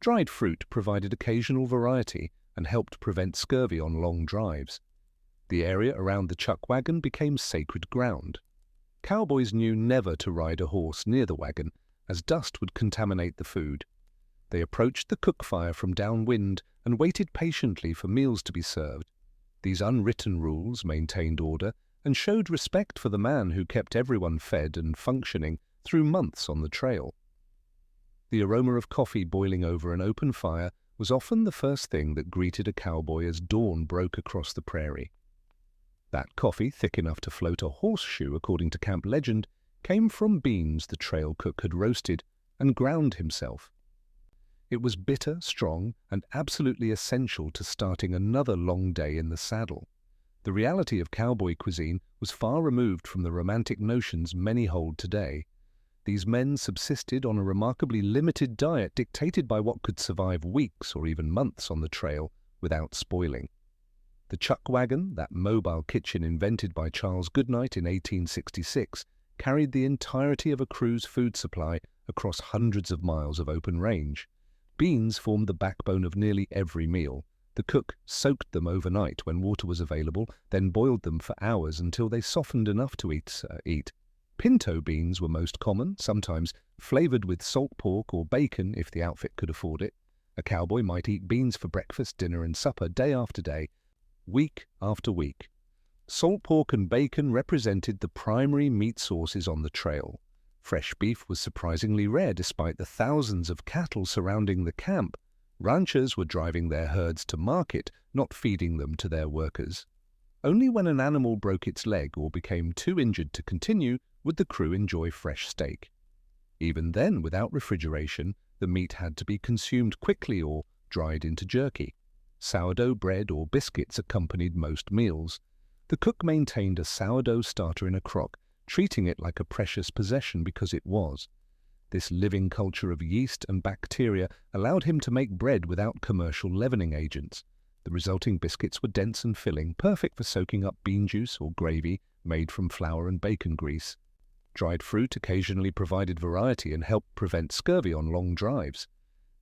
Dried fruit provided occasional variety and helped prevent scurvy on long drives. The area around the chuck wagon became sacred ground. Cowboys knew never to ride a horse near the wagon, as dust would contaminate the food. They approached the cook fire from downwind and waited patiently for meals to be served. These unwritten rules maintained order and showed respect for the man who kept everyone fed and functioning through months on the trail. The aroma of coffee boiling over an open fire was often the first thing that greeted a cowboy as dawn broke across the prairie. That coffee, thick enough to float a horseshoe according to camp legend, came from beans the trail cook had roasted and ground himself. It was bitter, strong, and absolutely essential to starting another long day in the saddle. The reality of cowboy cuisine was far removed from the romantic notions many hold today. These men subsisted on a remarkably limited diet dictated by what could survive weeks or even months on the trail without spoiling. The chuck wagon, that mobile kitchen invented by Charles Goodnight in 1866, carried the entirety of a crew's food supply across hundreds of miles of open range. Beans formed the backbone of nearly every meal. The cook soaked them overnight when water was available, then boiled them for hours until they softened enough to eat. Pinto beans were most common, sometimes flavored with salt pork or bacon if the outfit could afford it. A cowboy might eat beans for breakfast, dinner, and supper day after day, week after week. Salt pork and bacon represented the primary meat sources on the trail. Fresh beef was surprisingly rare despite the thousands of cattle surrounding the camp. Ranchers were driving their herds to market, not feeding them to their workers. Only when an animal broke its leg or became too injured to continue would the crew enjoy fresh steak. Even then, without refrigeration, the meat had to be consumed quickly or dried into jerky. Sourdough bread or biscuits accompanied most meals. The cook maintained a sourdough starter in a crock, treating it like a precious possession because it was. This living culture of yeast and bacteria allowed him to make bread without commercial leavening agents. The resulting biscuits were dense and filling, perfect for soaking up bean juice or gravy made from flour and bacon grease. Dried fruit occasionally provided variety and helped prevent scurvy on long drives.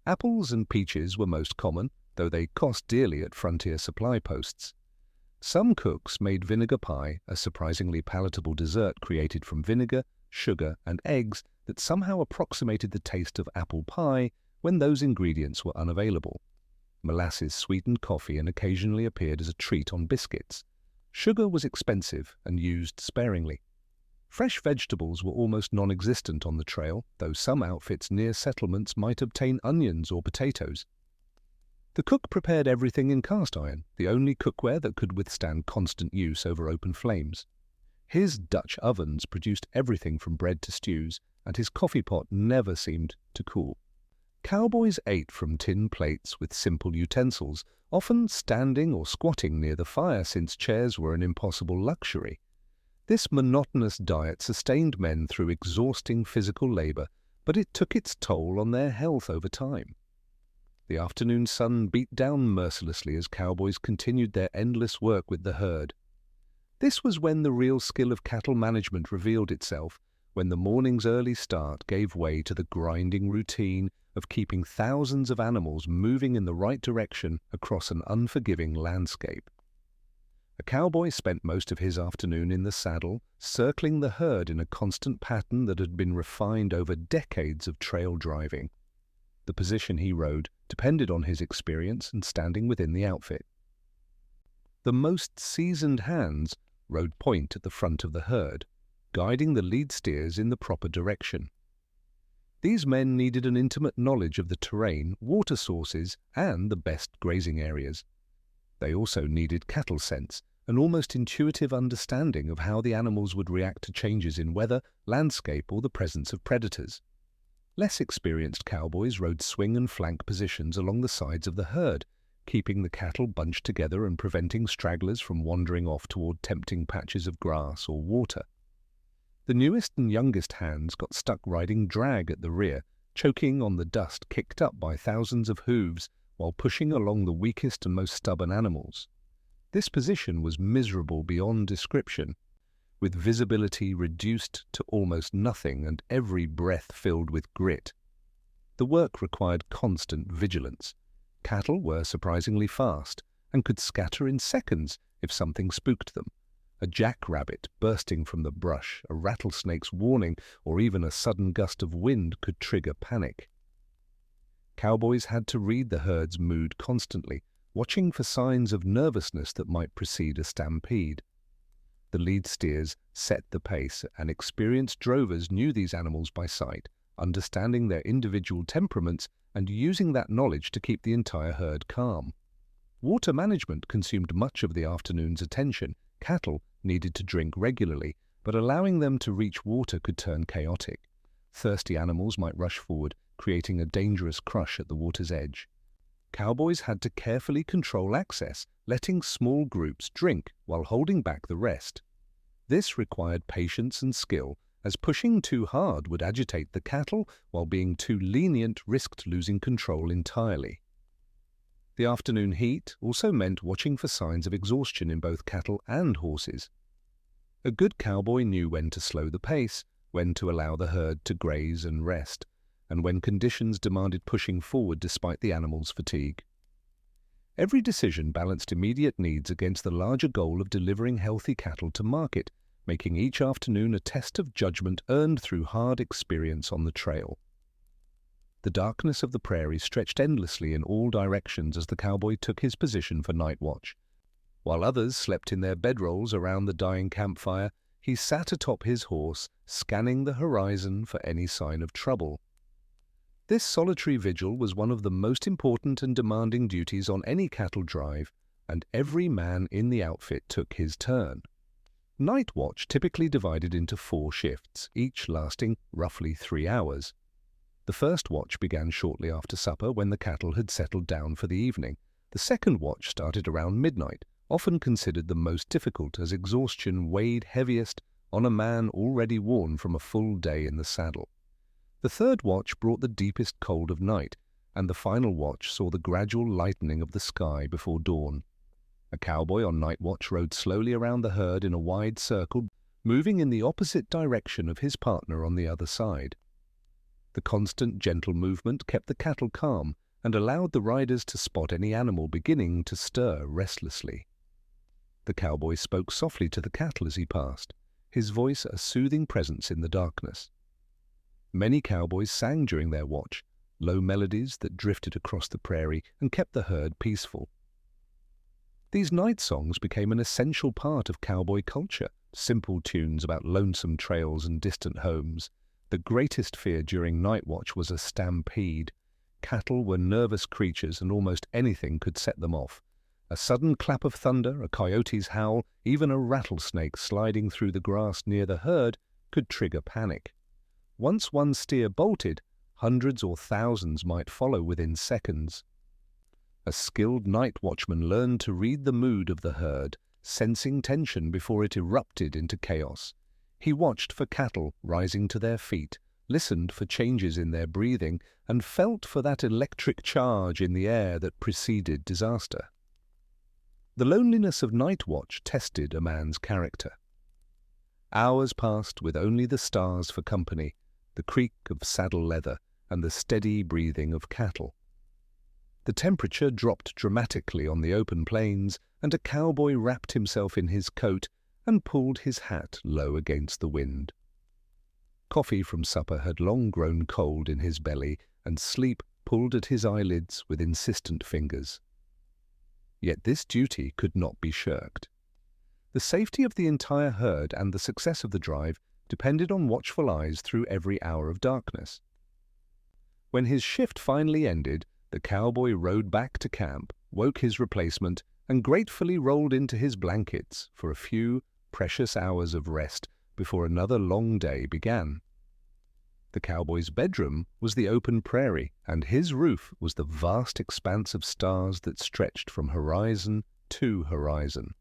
Apples and peaches were most common, though they cost dearly at frontier supply posts. Some cooks made vinegar pie, a surprisingly palatable dessert created from vinegar, sugar, and eggs that somehow approximated the taste of apple pie when those ingredients were unavailable. Molasses sweetened coffee and occasionally appeared as a treat on biscuits. Sugar was expensive and used sparingly. Fresh vegetables were almost non-existent on the trail, though some outfits near settlements might obtain onions or potatoes. The cook prepared everything in cast iron, the only cookware that could withstand constant use over open flames. His Dutch ovens produced everything from bread to stews, and his coffee pot never seemed to cool. Cowboys ate from tin plates with simple utensils, often standing or squatting near the fire since chairs were an impossible luxury. This monotonous diet sustained men through exhausting physical labor, but it took its toll on their health over time. The afternoon sun beat down mercilessly as cowboys continued their endless work with the herd. This was when the real skill of cattle management revealed itself, when the morning's early start gave way to the grinding routine of keeping thousands of animals moving in the right direction across an unforgiving landscape. A cowboy spent most of his afternoon in the saddle, circling the herd in a constant pattern that had been refined over decades of trail driving. The position he rode depended on his experience and standing within the outfit. The most seasoned hands rode point at the front of the herd, guiding the lead steers in the proper direction. These men needed an intimate knowledge of the terrain, water sources, and the best grazing areas. They also needed cattle sense, an almost intuitive understanding of how the animals would react to changes in weather, landscape, or the presence of predators. Less experienced cowboys rode swing and flank positions along the sides of the herd, keeping the cattle bunched together and preventing stragglers from wandering off toward tempting patches of grass or water. The newest and youngest hands got stuck riding drag at the rear, choking on the dust kicked up by thousands of hooves while pushing along the weakest and most stubborn animals. This position was miserable beyond description, with visibility reduced to almost nothing and every breath filled with grit. The work required constant vigilance. Cattle were surprisingly fast and could scatter in seconds if something spooked them. A jackrabbit bursting from the brush, a rattlesnake's warning, or even a sudden gust of wind could trigger panic. Cowboys had to read the herd's mood constantly, watching for signs of nervousness that might precede a stampede. The lead steers set the pace, and experienced drovers knew these animals by sight, understanding their individual temperaments and using that knowledge to keep the entire herd calm. Water management consumed much of the afternoon's attention. Cattle needed to drink regularly, but allowing them to reach water could turn chaotic. Thirsty animals might rush forward, creating a dangerous crush at the water's edge. Cowboys had to carefully control access, letting small groups drink while holding back the rest. This required patience and skill, as pushing too hard would agitate the cattle, while being too lenient risked losing control entirely. The afternoon heat also meant watching for signs of exhaustion in both cattle and horses. A good cowboy knew when to slow the pace, when to allow the herd to graze and rest, and when conditions demanded pushing forward despite the animal's fatigue. Every decision balanced immediate needs against the larger goal of delivering healthy cattle to market, making each afternoon a test of judgment earned through hard experience on the trail. The darkness of the prairie stretched endlessly in all directions as the cowboy took his position for night watch. While others slept in their bedrolls around the dying campfire, he sat atop his horse, scanning the horizon for any sign of trouble. This solitary vigil was one of the most important and demanding duties on any cattle drive, and every man in the outfit took his turn. Night watch typically divided into 4 shifts, each lasting roughly 3 hours. The first watch began shortly after supper when the cattle had settled down for the evening. The second watch started around midnight, often considered the most difficult as exhaustion weighed heaviest on a man already worn from a full day in the saddle. The third watch brought the deepest cold of night, and the final watch saw the gradual lightening of the sky before dawn. A cowboy on night watch rode slowly around the herd in a wide circle, moving in the opposite direction of his partner on the other side. The constant, gentle movement kept the cattle calm and allowed the riders to spot any animal beginning to stir restlessly. The cowboy spoke softly to the cattle as he passed, his voice a soothing presence in the darkness. Many cowboys sang during their watch, low melodies that drifted across the prairie and kept the herd peaceful. These night songs became an essential part of cowboy culture, simple tunes about lonesome trails and distant homes. The greatest fear during night watch was a stampede. Cattle were nervous creatures and almost anything could set them off. A sudden clap of thunder, a coyote's howl, even a rattlesnake sliding through the grass near the herd could trigger panic. Once one steer bolted, hundreds or thousands might follow within seconds. A skilled night watchman learned to read the mood of the herd, sensing tension before it erupted into chaos. He watched for cattle rising to their feet, listened for changes in their breathing, and felt for that electric charge in the air that preceded disaster. The loneliness of night watch tested a man's character. Hours passed with only the stars for company, the creak of saddle leather, and the steady breathing of cattle. The temperature dropped dramatically on the open plains, and a cowboy wrapped himself in his coat and pulled his hat low against the wind. Coffee from supper had long grown cold in his belly, and sleep pulled at his eyelids with insistent fingers. Yet this duty could not be shirked. The safety of the entire herd and the success of the drive depended on watchful eyes through every hour of darkness. When his shift finally ended, the cowboy rode back to camp, woke his replacement, and gratefully rolled into his blankets for a few precious hours of rest before another long day began. The cowboy's bedroom was the open prairie, and his roof was the vast expanse of stars that stretched from horizon to horizon.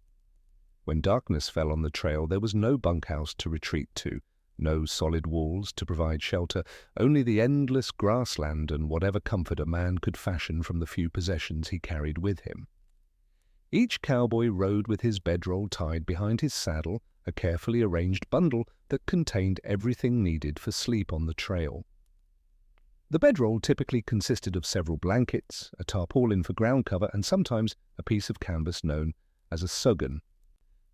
When darkness fell on the trail, there was no bunkhouse to retreat to, no solid walls to provide shelter, only the endless grassland and whatever comfort a man could fashion from the few possessions he carried with him. Each cowboy rode with his bedroll tied behind his saddle, a carefully arranged bundle that contained everything needed for sleep on the trail. The bedroll typically consisted of several blankets, a tarpaulin for ground cover, and sometimes a piece of canvas known as a sugan.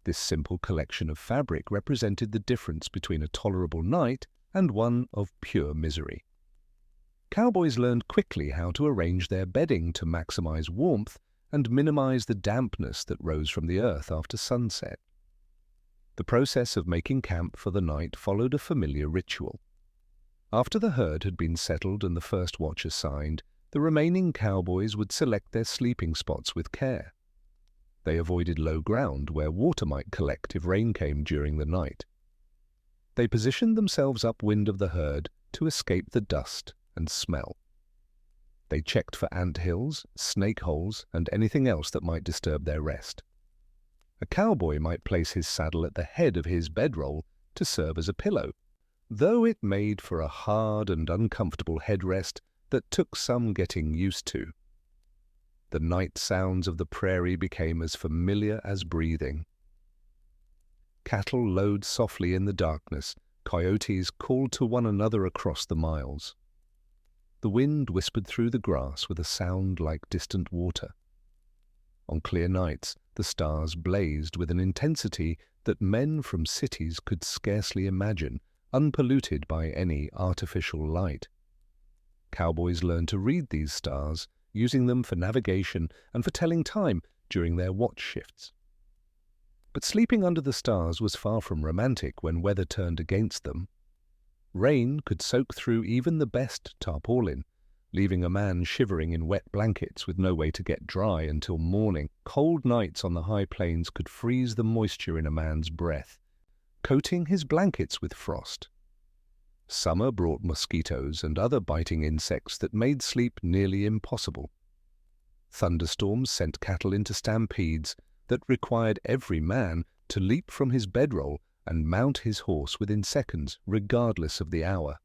This simple collection of fabric represented the difference between a tolerable night and one of pure misery. Cowboys learned quickly how to arrange their bedding to maximize warmth and minimize the dampness that rose from the earth after sunset. The process of making camp for the night followed a familiar ritual. After the herd had been settled and the first watch assigned, the remaining cowboys would select their sleeping spots with care. They avoided low ground where water might collect if rain came during the night. They positioned themselves upwind of the herd to escape the dust and smell. They checked for ant hills, snake holes, and anything else that might disturb their rest. A cowboy might place his saddle at the head of his bedroll to serve as a pillow, though it made for a hard and uncomfortable headrest that took some getting used to. The night sounds of the prairie became as familiar as breathing. Cattle lowed softly in the darkness, coyotes called to one another across the miles. The wind whispered through the grass with a sound like distant water. On clear nights, the stars blazed with an intensity that men from cities could scarcely imagine, unpolluted by any artificial light. Cowboys learned to read these stars, using them for navigation and for telling time during their watch shifts. But sleeping under the stars was far from romantic when weather turned against them. Rain could soak through even the best tarpaulin, leaving a man shivering in wet blankets with no way to get dry until morning. Cold nights on the high plains could freeze the moisture in a man's breath, coating his blankets with frost. Summer brought mosquitoes and other biting insects that made sleep nearly impossible. Thunderstorms sent cattle into stampedes that required every man to leap from his bedroll and mount his horse within seconds, regardless of the hour.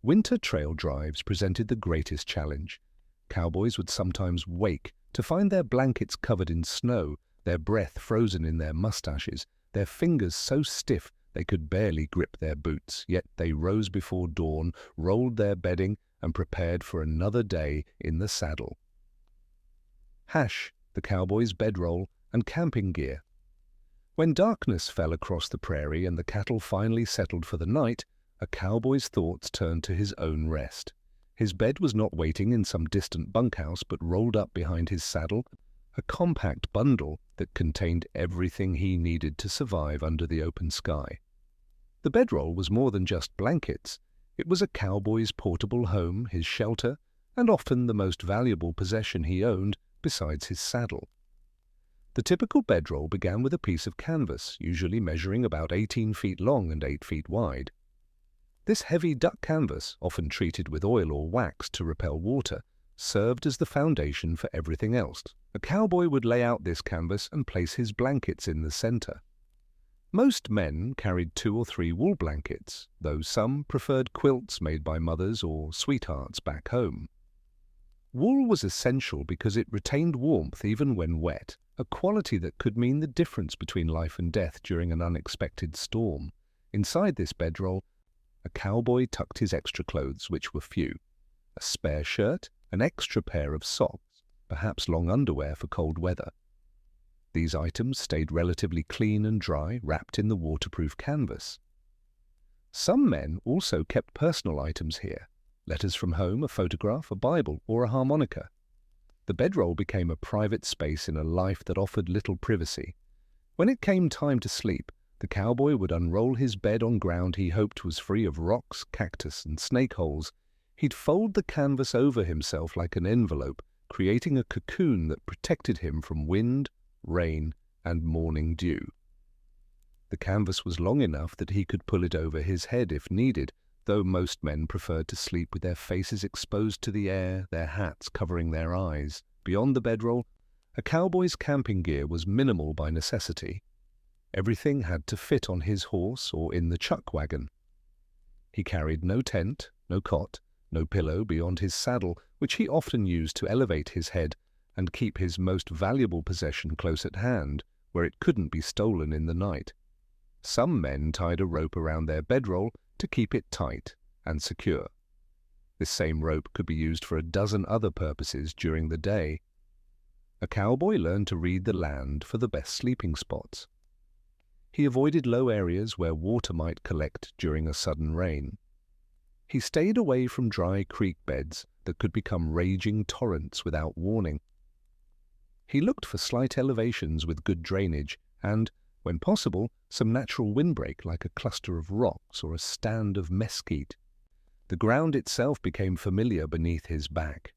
Winter trail drives presented the greatest challenge. Cowboys would sometimes wake to find their blankets covered in snow, their breath frozen in their mustaches, their fingers so stiff they could barely grip their boots, yet they rose before dawn, rolled their bedding, and prepared for another day in the saddle. Hash, the cowboy's bedroll, and camping gear. When darkness fell across the prairie and the cattle finally settled for the night, a cowboy's thoughts turned to his own rest. His bed was not waiting in some distant bunkhouse, but rolled up behind his saddle, a compact bundle that contained everything he needed to survive under the open sky. The bedroll was more than just blankets. It was a cowboy's portable home, his shelter, and often the most valuable possession he owned besides his saddle. The typical bedroll began with a piece of canvas, usually measuring about 18 feet long and 8 feet wide. This heavy duck canvas, often treated with oil or wax to repel water, served as the foundation for everything else. A cowboy would lay out this canvas and place his blankets in the center. Most men carried 2 or 3 wool blankets, though some preferred quilts made by mothers or sweethearts back home. Wool was essential because it retained warmth even when wet, a quality that could mean the difference between life and death during an unexpected storm. Inside this bedroll, a cowboy tucked his extra clothes, which were few: a spare shirt, an extra pair of socks, perhaps long underwear for cold weather. These items stayed relatively clean and dry, wrapped in the waterproof canvas. Some men also kept personal items here: letters from home, a photograph, a Bible, or a harmonica. The bedroll became a private space in a life that offered little privacy. When it came time to sleep, the cowboy would unroll his bed on ground he hoped was free of rocks, cactus, and snake holes. He'd fold the canvas over himself like an envelope, creating a cocoon that protected him from wind, rain, and morning dew. The canvas was long enough that he could pull it over his head if needed, though most men preferred to sleep with their faces exposed to the air, their hats covering their eyes. Beyond the bedroll, a cowboy's camping gear was minimal by necessity. Everything had to fit on his horse or in the chuck wagon. He carried no tent, no cot, no pillow beyond his saddle, which he often used to elevate his head and keep his most valuable possession close at hand, where it couldn't be stolen in the night. Some men tied a rope around their bedroll to keep it tight and secure. This same rope could be used for a dozen other purposes during the day. A cowboy learned to read the land for the best sleeping spots. He avoided low areas where water might collect during a sudden rain. He stayed away from dry creek beds that could become raging torrents without warning. He looked for slight elevations with good drainage and, when possible, some natural windbreak like a cluster of rocks or a stand of mesquite. The ground itself became familiar beneath his back.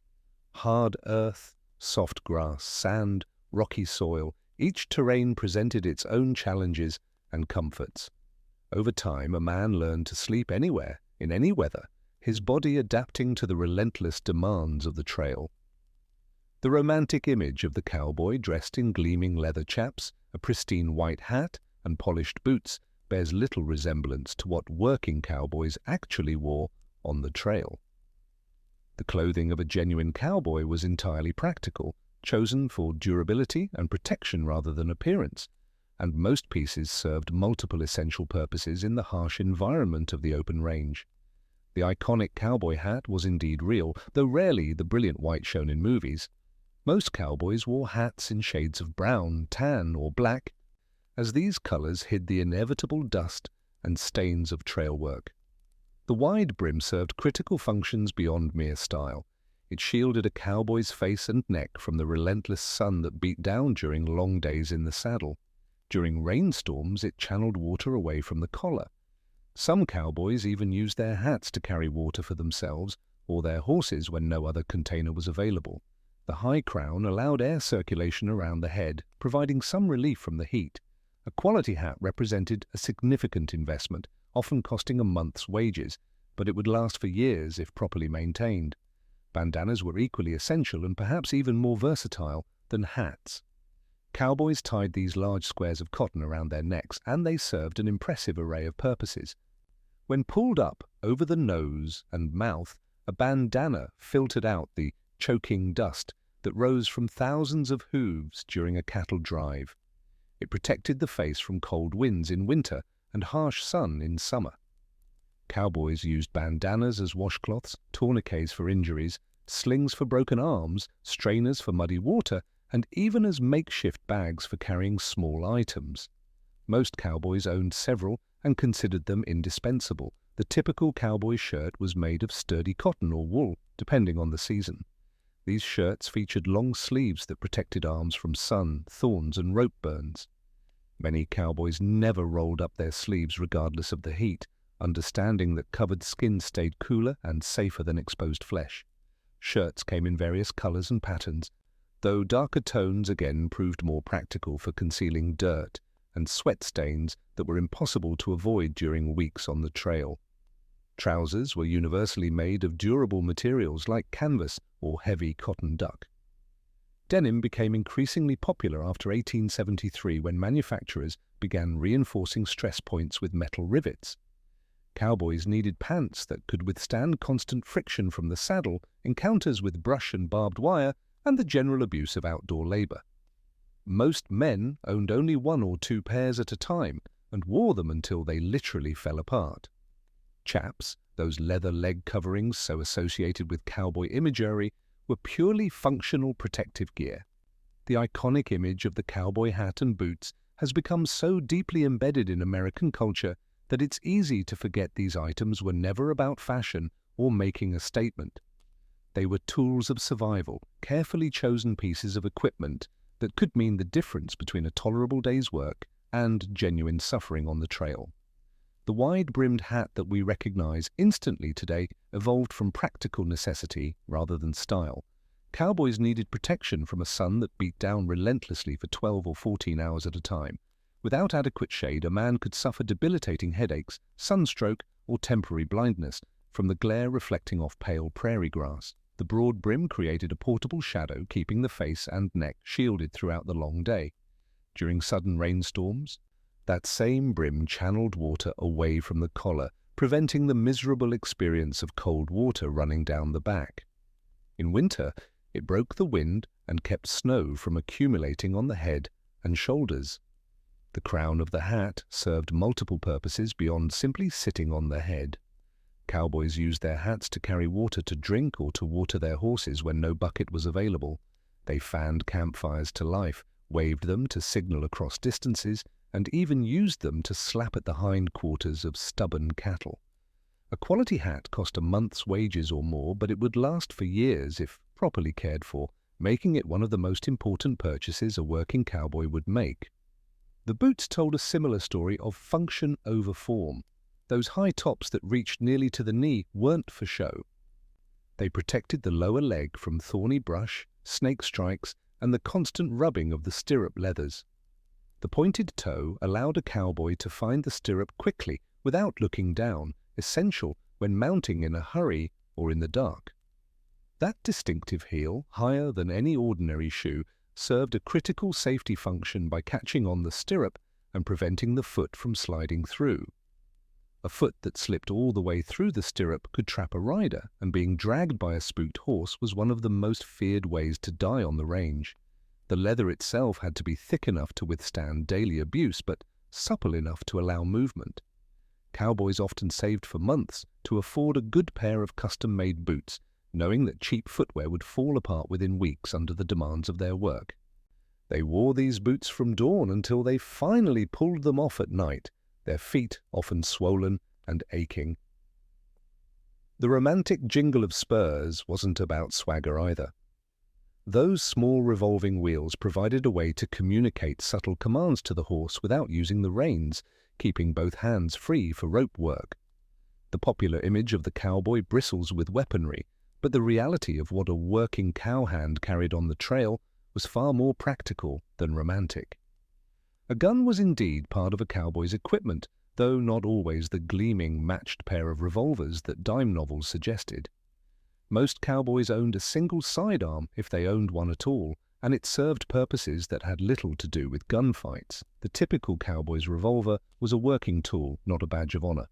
Hard earth, soft grass, sand, rocky soil, each terrain presented its own challenges and comforts. Over time, a man learned to sleep anywhere, in any weather, his body adapting to the relentless demands of the trail. The romantic image of the cowboy dressed in gleaming leather chaps, a pristine white hat, and polished boots bears little resemblance to what working cowboys actually wore on the trail. The clothing of a genuine cowboy was entirely practical, chosen for durability and protection rather than appearance, and most pieces served multiple essential purposes in the harsh environment of the open range. The iconic cowboy hat was indeed real, though rarely the brilliant white shown in movies. Most cowboys wore hats in shades of brown, tan, or black, as these colors hid the inevitable dust and stains of trail work. The wide brim served critical functions beyond mere style. It shielded a cowboy's face and neck from the relentless sun that beat down during long days in the saddle. During rainstorms, it channeled water away from the collar. Some cowboys even used their hats to carry water for themselves or their horses when no other container was available. The high crown allowed air circulation around the head, providing some relief from the heat. A quality hat represented a significant investment, often costing a month's wages, but it would last for years if properly maintained. Bandanas were equally essential and perhaps even more versatile than hats. Cowboys tied these large squares of cotton around their necks, and they served an impressive array of purposes. When pulled up over the nose and mouth, a bandana filtered out the choking dust that rose from thousands of hooves during a cattle drive. It protected the face from cold winds in winter and harsh sun in summer. Cowboys used bandanas as washcloths, tourniquets for injuries, slings for broken arms, strainers for muddy water, and even as makeshift bags for carrying small items. Most cowboys owned several and considered them indispensable. The typical cowboy shirt was made of sturdy cotton or wool, depending on the season. These shirts featured long sleeves that protected arms from sun, thorns, and rope burns. Many cowboys never rolled up their sleeves regardless of the heat, understanding that covered skin stayed cooler and safer than exposed flesh. Shirts came in various colors and patterns, though darker tones again proved more practical for concealing dirt and sweat stains that were impossible to avoid during weeks on the trail. Trousers were universally made of durable materials like canvas or heavy cotton duck. Denim became increasingly popular after 1873 when manufacturers began reinforcing stress points with metal rivets. Cowboys needed pants that could withstand constant friction from the saddle, encounters with brush and barbed wire, and the general abuse of outdoor labor. Most men owned only one or two pairs at a time and wore them until they literally fell apart. Chaps, those leather leg coverings so associated with cowboy imagery, were purely functional protective gear. The iconic image of the cowboy hat and boots has become so deeply embedded in American culture that it's easy to forget these items were never about fashion or making a statement. They were tools of survival, carefully chosen pieces of equipment that could mean the difference between a tolerable day's work and genuine suffering on the trail. The wide-brimmed hat that we recognize instantly today evolved from practical necessity rather than style. Cowboys needed protection from a sun that beat down relentlessly for 12 or 14 hours at a time. Without adequate shade, a man could suffer debilitating headaches, sunstroke, or temporary blindness from the glare reflecting off pale prairie grass. The broad brim created a portable shadow, keeping the face and neck shielded throughout the long day. During sudden rainstorms, that same brim channeled water away from the collar, preventing the miserable experience of cold water running down the back. In winter, it broke the wind and kept snow from accumulating on the head and shoulders. The crown of the hat served multiple purposes beyond simply sitting on the head. Cowboys used their hats to carry water to drink or to water their horses when no bucket was available. They fanned campfires to life, waved them to signal across distances, and even used them to slap at the hindquarters of stubborn cattle. A quality hat cost a month's wages or more, but it would last for years if properly cared for, making it one of the most important purchases a working cowboy would make. The boots told a similar story of function over form. Those high tops that reached nearly to the knee weren't for show. They protected the lower leg from thorny brush, snake strikes, and the constant rubbing of the stirrup leathers. The pointed toe allowed a cowboy to find the stirrup quickly without looking down, essential when mounting in a hurry or in the dark. That distinctive heel, higher than any ordinary shoe, served a critical safety function by catching on the stirrup and preventing the foot from sliding through. A foot that slipped all the way through the stirrup could trap a rider, and being dragged by a spooked horse was one of the most feared ways to die on the range. The leather itself had to be thick enough to withstand daily abuse, but supple enough to allow movement. Cowboys often saved for months to afford a good pair of custom-made boots, knowing that cheap footwear would fall apart within weeks under the demands of their work. They wore these boots from dawn until they finally pulled them off at night, their feet often swollen and aching. The romantic jingle of spurs wasn't about swagger either. Those small revolving wheels provided a way to communicate subtle commands to the horse without using the reins, keeping both hands free for rope work. The popular image of the cowboy bristles with weaponry, but the reality of what a working cowhand carried on the trail was far more practical than romantic. A gun was indeed part of a cowboy's equipment, though not always the gleaming, matched pair of revolvers that dime novels suggested. Most cowboys owned a single sidearm, if they owned one at all, and it served purposes that had little to do with gunfights. The typical cowboy's revolver was a working tool, not a badge of honor.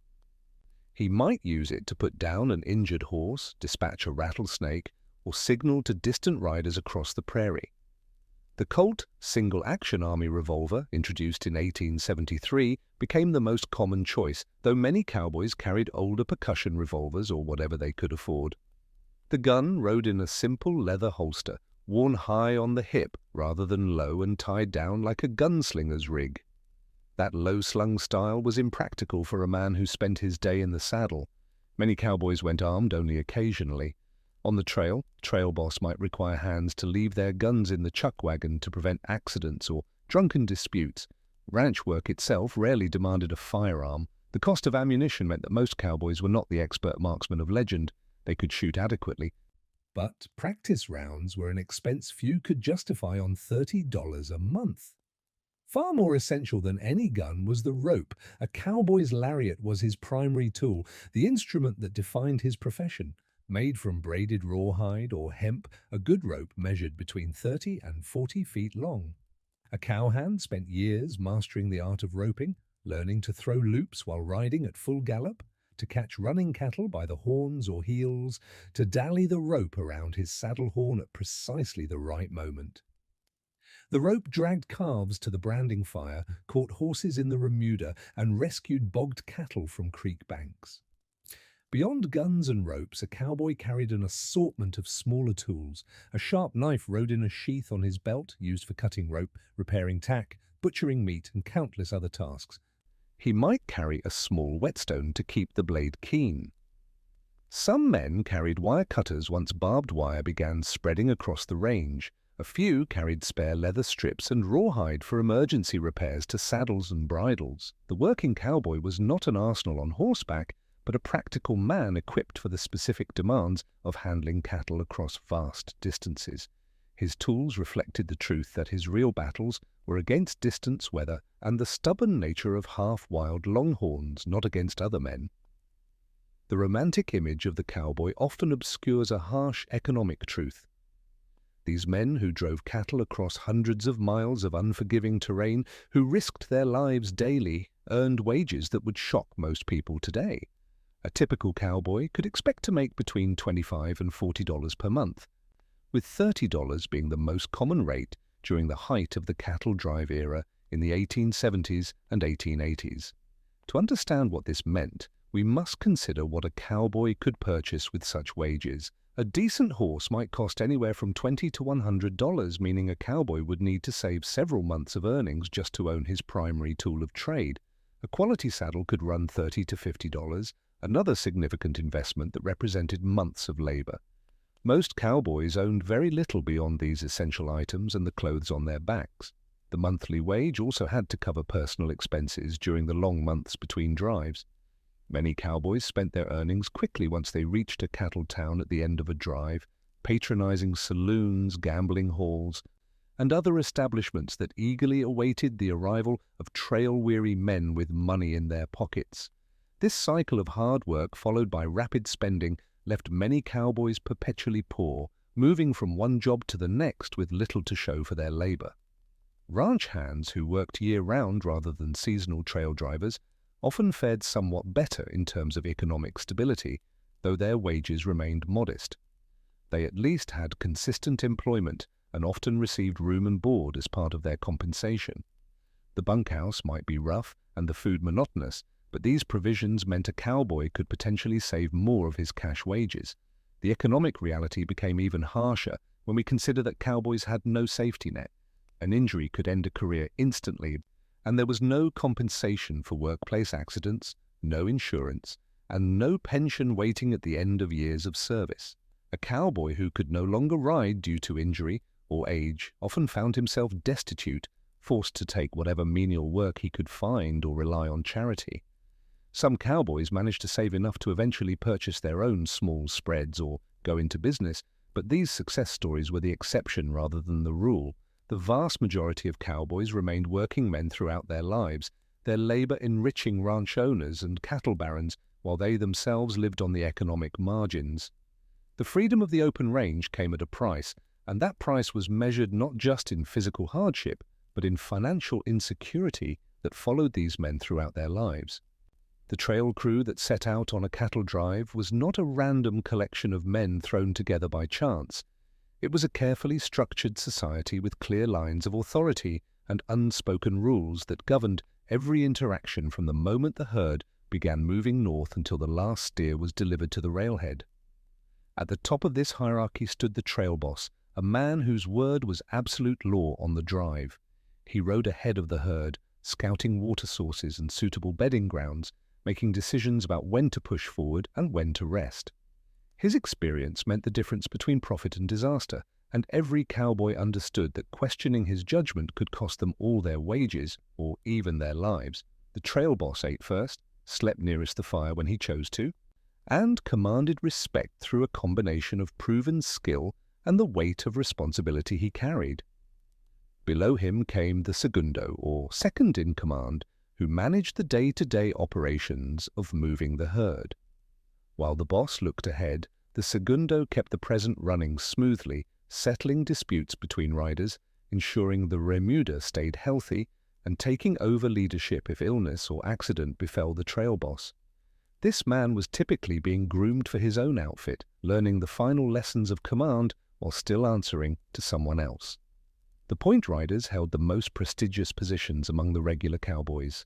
He might use it to put down an injured horse, dispatch a rattlesnake, or signal to distant riders across the prairie. The Colt single-action army revolver, introduced in 1873, became the most common choice, though many cowboys carried older percussion revolvers or whatever they could afford. The gun rode in a simple leather holster, worn high on the hip rather than low and tied down like a gunslinger's rig. That low-slung style was impractical for a man who spent his day in the saddle. Many cowboys went armed only occasionally. On the trail boss might require hands to leave their guns in the chuck wagon to prevent accidents or drunken disputes. Ranch work itself rarely demanded a firearm. The cost of ammunition meant that most cowboys were not the expert marksmen of legend. They could shoot adequately, but practice rounds were an expense few could justify on $30 a month. Far more essential than any gun was the rope. A cowboy's lariat was his primary tool, the instrument that defined his profession. Made from braided rawhide or hemp, a good rope measured between 30 and 40 feet long. A cowhand spent years mastering the art of roping, learning to throw loops while riding at full gallop, to catch running cattle by the horns or heels, to dally the rope around his saddle horn at precisely the right moment. The rope dragged calves to the branding fire, caught horses in the remuda, and rescued bogged cattle from creek banks. Beyond guns and ropes, a cowboy carried an assortment of smaller tools. A sharp knife rode in a sheath on his belt, used for cutting rope, repairing tack, butchering meat, and countless other tasks. He might carry a small whetstone to keep the blade keen. Some men carried wire cutters once barbed wire began spreading across the range. A few carried spare leather strips and rawhide for emergency repairs to saddles and bridles. The working cowboy was not an arsenal on horseback, but a practical man equipped for the specific demands of handling cattle across vast distances. His tools reflected the truth that his real battles were against distance, weather, and the stubborn nature of half-wild longhorns, not against other men. The romantic image of the cowboy often obscures a harsh economic truth. These men who drove cattle across hundreds of miles of unforgiving terrain, who risked their lives daily, earned wages that would shock most people today. A typical cowboy could expect to make between $25 and $40 per month, with $30 being the most common rate during the height of the cattle drive era in the 1870s and 1880s. To understand what this meant, we must consider what a cowboy could purchase with such wages. A decent horse might cost anywhere from $20 to $100, meaning a cowboy would need to save several months of earnings just to own his primary tool of trade. A quality saddle could run $30 to $50, another significant investment that represented months of labor. Most cowboys owned very little beyond these essential items and the clothes on their backs. The monthly wage also had to cover personal expenses during the long months between drives. Many cowboys spent their earnings quickly once they reached a cattle town at the end of a drive, patronizing saloons, gambling halls, and other establishments that eagerly awaited the arrival of trail-weary men with money in their pockets. This cycle of hard work, followed by rapid spending, left many cowboys perpetually poor, moving from one job to the next with little to show for their labor. Ranch hands who worked year-round rather than seasonal trail drivers often fared somewhat better in terms of economic stability, though their wages remained modest. They at least had consistent employment and often received room and board as part of their compensation. The bunkhouse might be rough and the food monotonous, but these provisions meant a cowboy could potentially save more of his cash wages. The economic reality became even harsher when we consider that cowboys had no safety net. An injury could end a career instantly, and there was no compensation for workplace accidents, no insurance, and no pension waiting at the end of years of service. A cowboy who could no longer ride due to injury or age often found himself destitute, forced to take whatever menial work he could find or rely on charity. Some cowboys managed to save enough to eventually purchase their own small spreads or go into business, but these success stories were the exception rather than the rule. The vast majority of cowboys remained working men throughout their lives, their labor enriching ranch owners and cattle barons while they themselves lived on the economic margins. The freedom of the open range came at a price, and that price was measured not just in physical hardship, but in financial insecurity that followed these men throughout their lives. The trail crew that set out on a cattle drive was not a random collection of men thrown together by chance. It was a carefully structured society with clear lines of authority and unspoken rules that governed every interaction from the moment the herd began moving north until the last steer was delivered to the railhead. At the top of this hierarchy stood the trail boss, a man whose word was absolute law on the drive. He rode ahead of the herd, scouting water sources and suitable bedding grounds, making decisions about when to push forward and when to rest. His experience meant the difference between profit and disaster, and every cowboy understood that questioning his judgment could cost them all their wages or even their lives. The trail boss ate first, slept nearest the fire when he chose to, and commanded respect through a combination of proven skill and the weight of responsibility he carried. Below him came the segundo, or second in command, who managed the day-to-day operations of moving the herd. While the boss looked ahead, the segundo kept the present running smoothly, settling disputes between riders, ensuring the remuda stayed healthy, and taking over leadership if illness or accident befell the trail boss. This man was typically being groomed for his own outfit, learning the final lessons of command while still answering to someone else. The point riders held the most prestigious positions among the regular cowboys.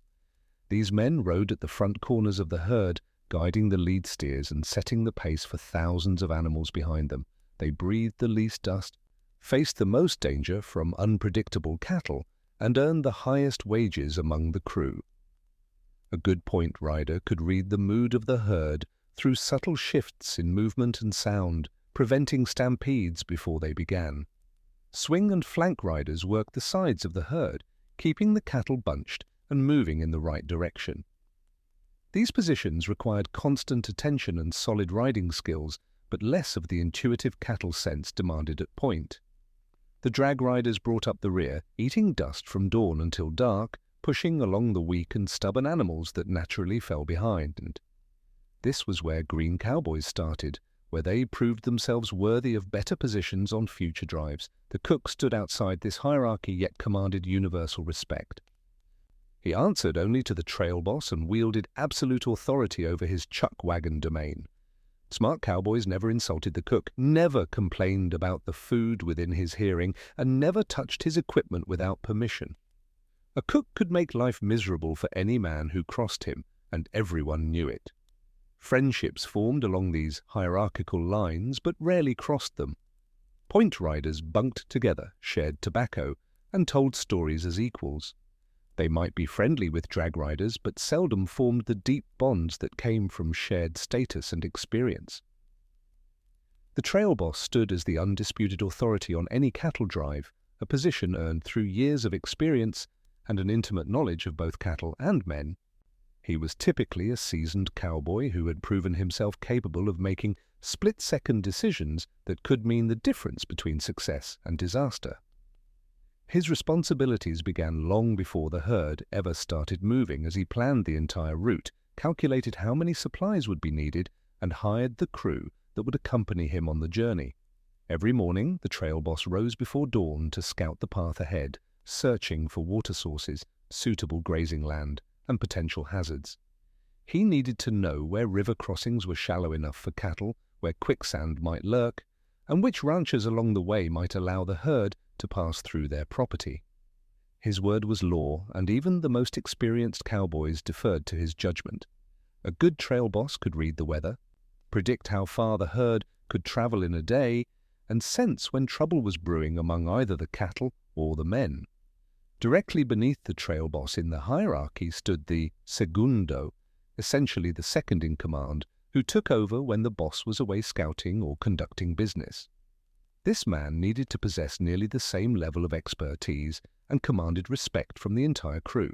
These men rode at the front corners of the herd, guiding the lead steers and setting the pace for thousands of animals behind them. They breathed the least dust, faced the most danger from unpredictable cattle, and earned the highest wages among the crew. A good point rider could read the mood of the herd through subtle shifts in movement and sound, preventing stampedes before they began. Swing and flank riders worked the sides of the herd, keeping the cattle bunched and moving in the right direction. These positions required constant attention and solid riding skills, but less of the intuitive cattle sense demanded at point. The drag riders brought up the rear, eating dust from dawn until dark, pushing along the weak and stubborn animals that naturally fell behind. This was where green cowboys started, where they proved themselves worthy of better positions on future drives. The cook stood outside this hierarchy yet commanded universal respect. He answered only to the trail boss and wielded absolute authority over his chuck wagon domain. Smart cowboys never insulted the cook, never complained about the food within his hearing, and never touched his equipment without permission. A cook could make life miserable for any man who crossed him, and everyone knew it. Friendships formed along these hierarchical lines, but rarely crossed them. Point riders bunked together, shared tobacco, and told stories as equals. They might be friendly with drag riders, but seldom formed the deep bonds that came from shared status and experience. The trail boss stood as the undisputed authority on any cattle drive, a position earned through years of experience and an intimate knowledge of both cattle and men. He was typically a seasoned cowboy who had proven himself capable of making split-second decisions that could mean the difference between success and disaster. His responsibilities began long before the herd ever started moving, as he planned the entire route, calculated how many supplies would be needed, and hired the crew that would accompany him on the journey. Every morning, the trail boss rose before dawn to scout the path ahead, searching for water sources, suitable grazing land, and potential hazards. He needed to know where river crossings were shallow enough for cattle, where quicksand might lurk, and which ranches along the way might allow the herd to pass through their property. His word was law, and even the most experienced cowboys deferred to his judgment. A good trail boss could read the weather, predict how far the herd could travel in a day, and sense when trouble was brewing among either the cattle or the men. Directly beneath the trail boss in the hierarchy stood the segundo, essentially the second in command, who took over when the boss was away scouting or conducting business. This man needed to possess nearly the same level of expertise and commanded respect from the entire crew.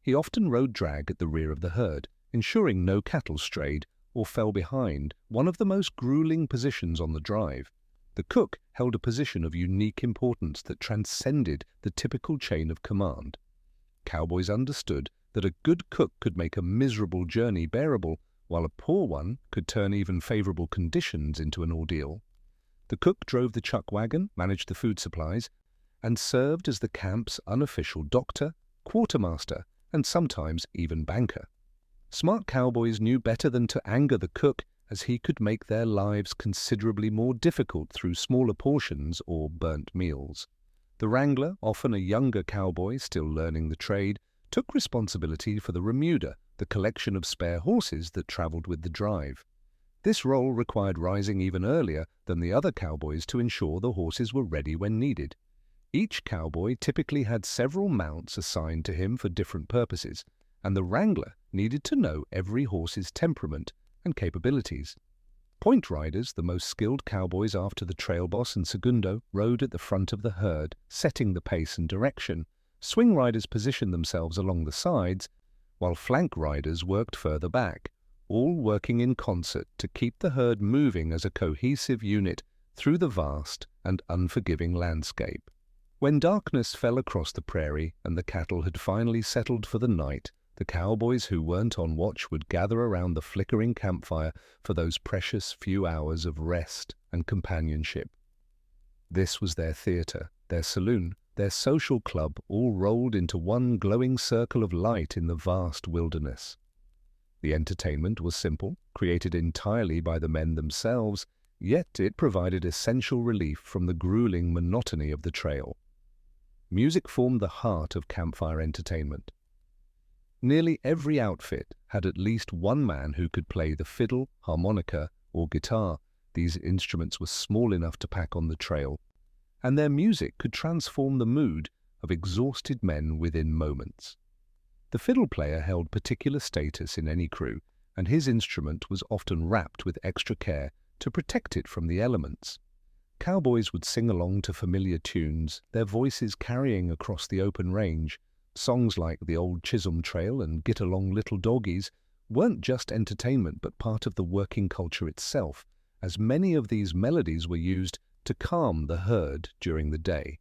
He often rode drag at the rear of the herd, ensuring no cattle strayed or fell behind, one of the most grueling positions on the drive. The cook held a position of unique importance that transcended the typical chain of command. Cowboys understood that a good cook could make a miserable journey bearable, while a poor one could turn even favorable conditions into an ordeal. The cook drove the chuck wagon, managed the food supplies, and served as the camp's unofficial doctor, quartermaster, and sometimes even banker. Smart cowboys knew better than to anger the cook, as he could make their lives considerably more difficult through smaller portions or burnt meals. The wrangler, often a younger cowboy still learning the trade, took responsibility for the remuda, the collection of spare horses that traveled with the drive. This role required rising even earlier than the other cowboys to ensure the horses were ready when needed. Each cowboy typically had several mounts assigned to him for different purposes, and the wrangler needed to know every horse's temperament and capabilities. Point riders, the most skilled cowboys after the trail boss and segundo, rode at the front of the herd, setting the pace and direction. Swing riders positioned themselves along the sides, while flank riders worked further back, all working in concert to keep the herd moving as a cohesive unit through the vast and unforgiving landscape. When darkness fell across the prairie and the cattle had finally settled for the night, the cowboys who weren't on watch would gather around the flickering campfire for those precious few hours of rest and companionship. This was their theater, their saloon, their social club, all rolled into one glowing circle of light in the vast wilderness. The entertainment was simple, created entirely by the men themselves, yet it provided essential relief from the grueling monotony of the trail. Music formed the heart of campfire entertainment. Nearly every outfit had at least one man who could play the fiddle, harmonica, or guitar. These instruments were small enough to pack on the trail, and their music could transform the mood of exhausted men within moments. The fiddle player held particular status in any crew, and his instrument was often wrapped with extra care to protect it from the elements. Cowboys would sing along to familiar tunes, their voices carrying across the open range. Songs like The Old Chisholm Trail and Git Along Little Doggies weren't just entertainment but part of the working culture itself, as many of these melodies were used to calm the herd during the day.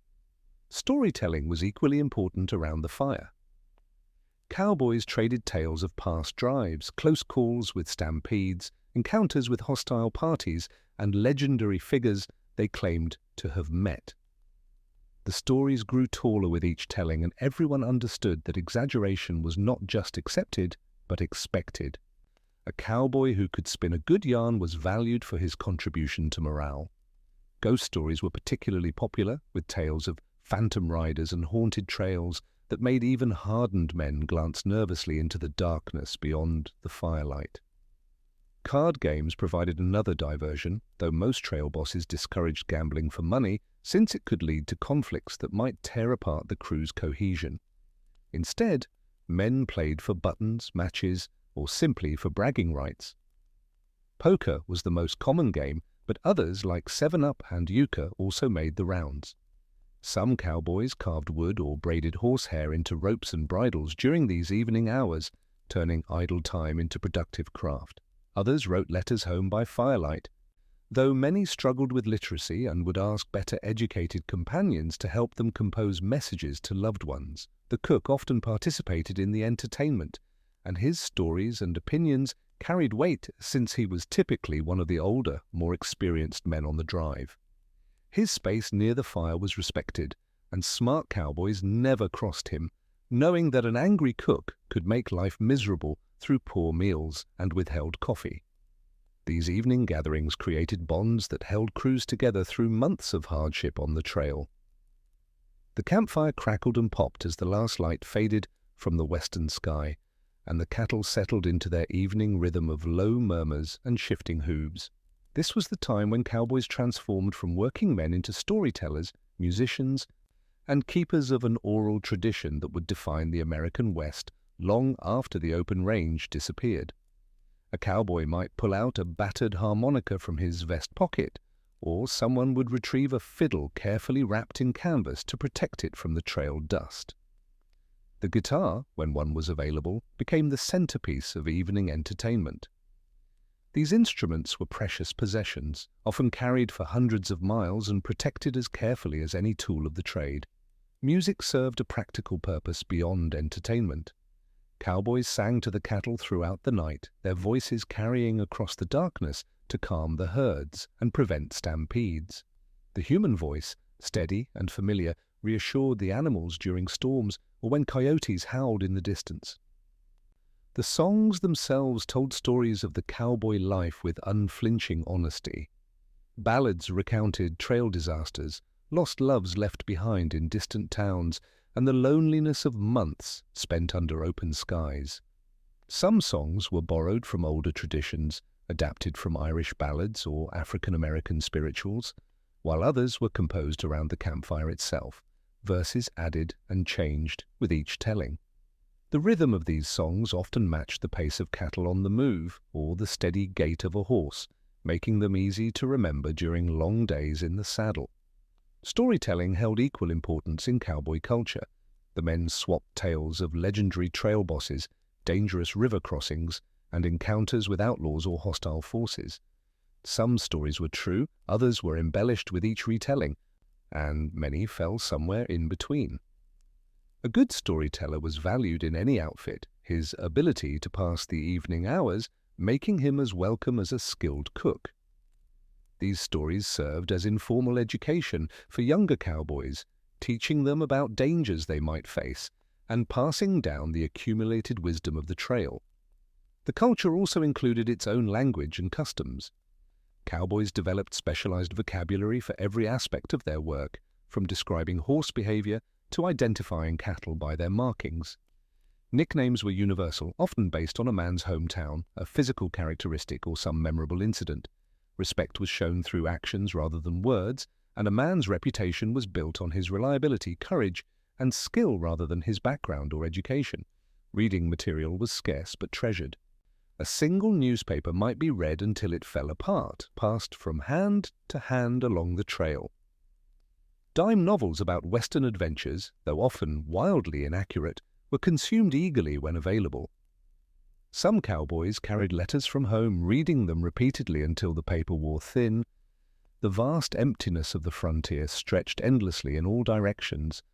Storytelling was equally important around the fire. Cowboys traded tales of past drives, close calls with stampedes, encounters with hostile parties, and legendary figures they claimed to have met. The stories grew taller with each telling, and everyone understood that exaggeration was not just accepted, but expected. A cowboy who could spin a good yarn was valued for his contribution to morale. Ghost stories were particularly popular, with tales of phantom riders and haunted trails that made even hardened men glance nervously into the darkness beyond the firelight. Card games provided another diversion, though most trail bosses discouraged gambling for money since it could lead to conflicts that might tear apart the crew's cohesion. Instead, men played for buttons, matches, or simply for bragging rights. Poker was the most common game, but others like 7-Up and euchre also made the rounds. Some cowboys carved wood or braided horsehair into ropes and bridles during these evening hours, turning idle time into productive craft. Others wrote letters home by firelight, though many struggled with literacy and would ask better educated companions to help them compose messages to loved ones. The cook often participated in the entertainment, and his stories and opinions carried weight since he was typically one of the older, more experienced men on the drive. His space near the fire was respected, and smart cowboys never crossed him, knowing that an angry cook could make life miserable through poor meals and withheld coffee. These evening gatherings created bonds that held crews together through months of hardship on the trail. The campfire crackled and popped as the last light faded from the western sky, and the cattle settled into their evening rhythm of low murmurs and shifting hooves. This was the time when cowboys transformed from working men into storytellers, musicians, and keepers of an oral tradition that would define the American West long after the open range disappeared. A cowboy might pull out a battered harmonica from his vest pocket, or someone would retrieve a fiddle carefully wrapped in canvas to protect it from the trail dust. The guitar, when one was available, became the centerpiece of evening entertainment. These instruments were precious possessions, often carried for hundreds of miles and protected as carefully as any tool of the trade. Music served a practical purpose beyond entertainment. Cowboys sang to the cattle throughout the night, their voices carrying across the darkness to calm the herds and prevent stampedes. The human voice, steady and familiar, reassured the animals during storms or when coyotes howled in the distance. The songs themselves told stories of the cowboy life with unflinching honesty. Ballads recounted trail disasters, lost loves left behind in distant towns, and the loneliness of months spent under open skies. Some songs were borrowed from older traditions, adapted from Irish ballads or African American spirituals, while others were composed around the campfire itself, verses added and changed with each telling. The rhythm of these songs often matched the pace of cattle on the move or the steady gait of a horse, making them easy to remember during long days in the saddle. Storytelling held equal importance in cowboy culture. The men swapped tales of legendary trail bosses, dangerous river crossings, and encounters with outlaws or hostile forces. Some stories were true, others were embellished with each retelling, and many fell somewhere in between. A good storyteller was valued in any outfit, his ability to pass the evening hours making him as welcome as a skilled cook. These stories served as informal education for younger cowboys, teaching them about dangers they might face and passing down the accumulated wisdom of the trail. The culture also included its own language and customs. Cowboys developed specialized vocabulary for every aspect of their work, from describing horse behavior to identifying cattle by their markings. Nicknames were universal, often based on a man's hometown, a physical characteristic, or some memorable incident. Respect was shown through actions rather than words, and a man's reputation was built on his reliability, courage, and skill rather than his background or education. Reading material was scarce but treasured. A single newspaper might be read until it fell apart, passed from hand to hand along the trail. Dime novels about Western adventures, though often wildly inaccurate, were consumed eagerly when available. Some cowboys carried letters from home, reading them repeatedly until the paper wore thin. The vast emptiness of the frontier stretched endlessly in all directions,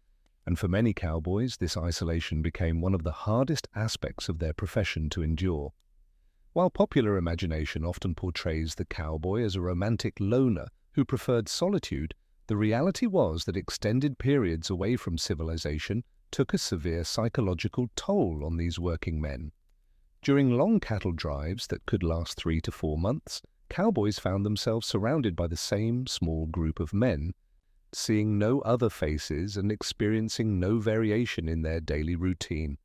and for many cowboys this isolation became one of the hardest aspects of their profession to endure. While popular imagination often portrays the cowboy as a romantic loner who preferred solitude, the reality was that extended periods away from civilization took a severe psychological toll on these working men. During long cattle drives that could last 3 to 4 months, cowboys found themselves surrounded by the same small group of men, seeing no other faces and experiencing no variation in their daily routine.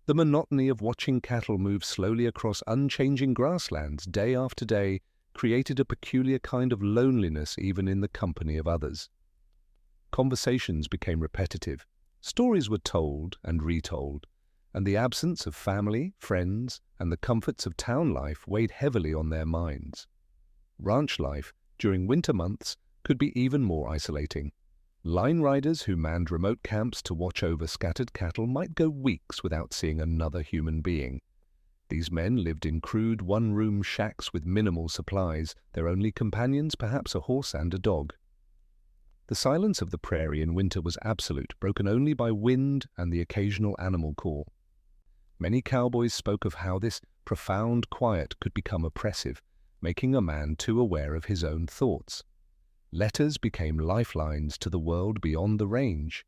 The monotony of watching cattle move slowly across unchanging grasslands day after day created a peculiar kind of loneliness even in the company of others. Conversations became repetitive, stories were told and retold, and the absence of family, friends, and the comforts of town life weighed heavily on their minds. Ranch life during winter months could be even more isolating. Line riders who manned remote camps to watch over scattered cattle might go weeks without seeing another human being. These men lived in crude one-room shacks with minimal supplies, their only companions perhaps a horse and a dog. The silence of the prairie in winter was absolute, broken only by wind and the occasional animal call. Many cowboys spoke of how this profound quiet could become oppressive, making a man too aware of his own thoughts. Letters became lifelines to the world beyond the range.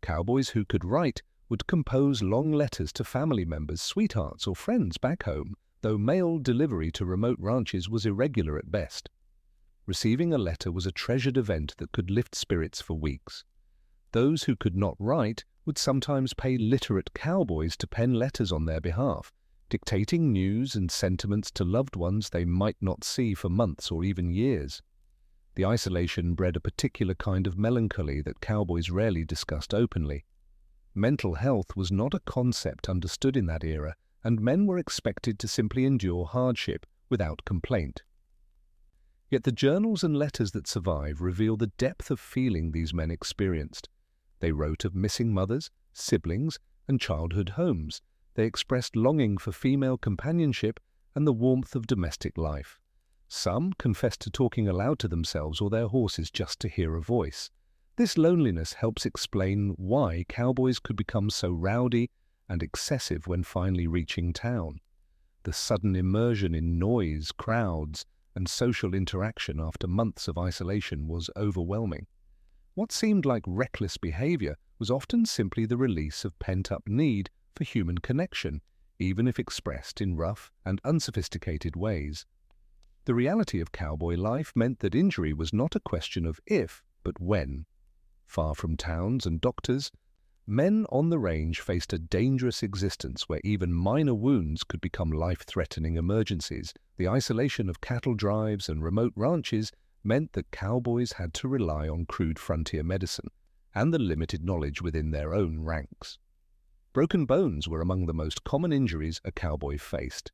Cowboys who could write would compose long letters to family members, sweethearts, or friends back home, though mail delivery to remote ranches was irregular at best. Receiving a letter was a treasured event that could lift spirits for weeks. Those who could not write would sometimes pay literate cowboys to pen letters on their behalf, dictating news and sentiments to loved ones they might not see for months or even years. The isolation bred a particular kind of melancholy that cowboys rarely discussed openly. Mental health was not a concept understood in that era, and men were expected to simply endure hardship without complaint. Yet the journals and letters that survive reveal the depth of feeling these men experienced. They wrote of missing mothers, siblings, and childhood homes. They expressed longing for female companionship and the warmth of domestic life. Some confess to talking aloud to themselves or their horses just to hear a voice. This loneliness helps explain why cowboys could become so rowdy and excessive when finally reaching town. The sudden immersion in noise, crowds, and social interaction after months of isolation was overwhelming. What seemed like reckless behavior was often simply the release of pent-up need for human connection, even if expressed in rough and unsophisticated ways. The reality of cowboy life meant that injury was not a question of if, but when. Far from towns and doctors, men on the range faced a dangerous existence where even minor wounds could become life-threatening emergencies. The isolation of cattle drives and remote ranches meant that cowboys had to rely on crude frontier medicine and the limited knowledge within their own ranks. Broken bones were among the most common injuries a cowboy faced.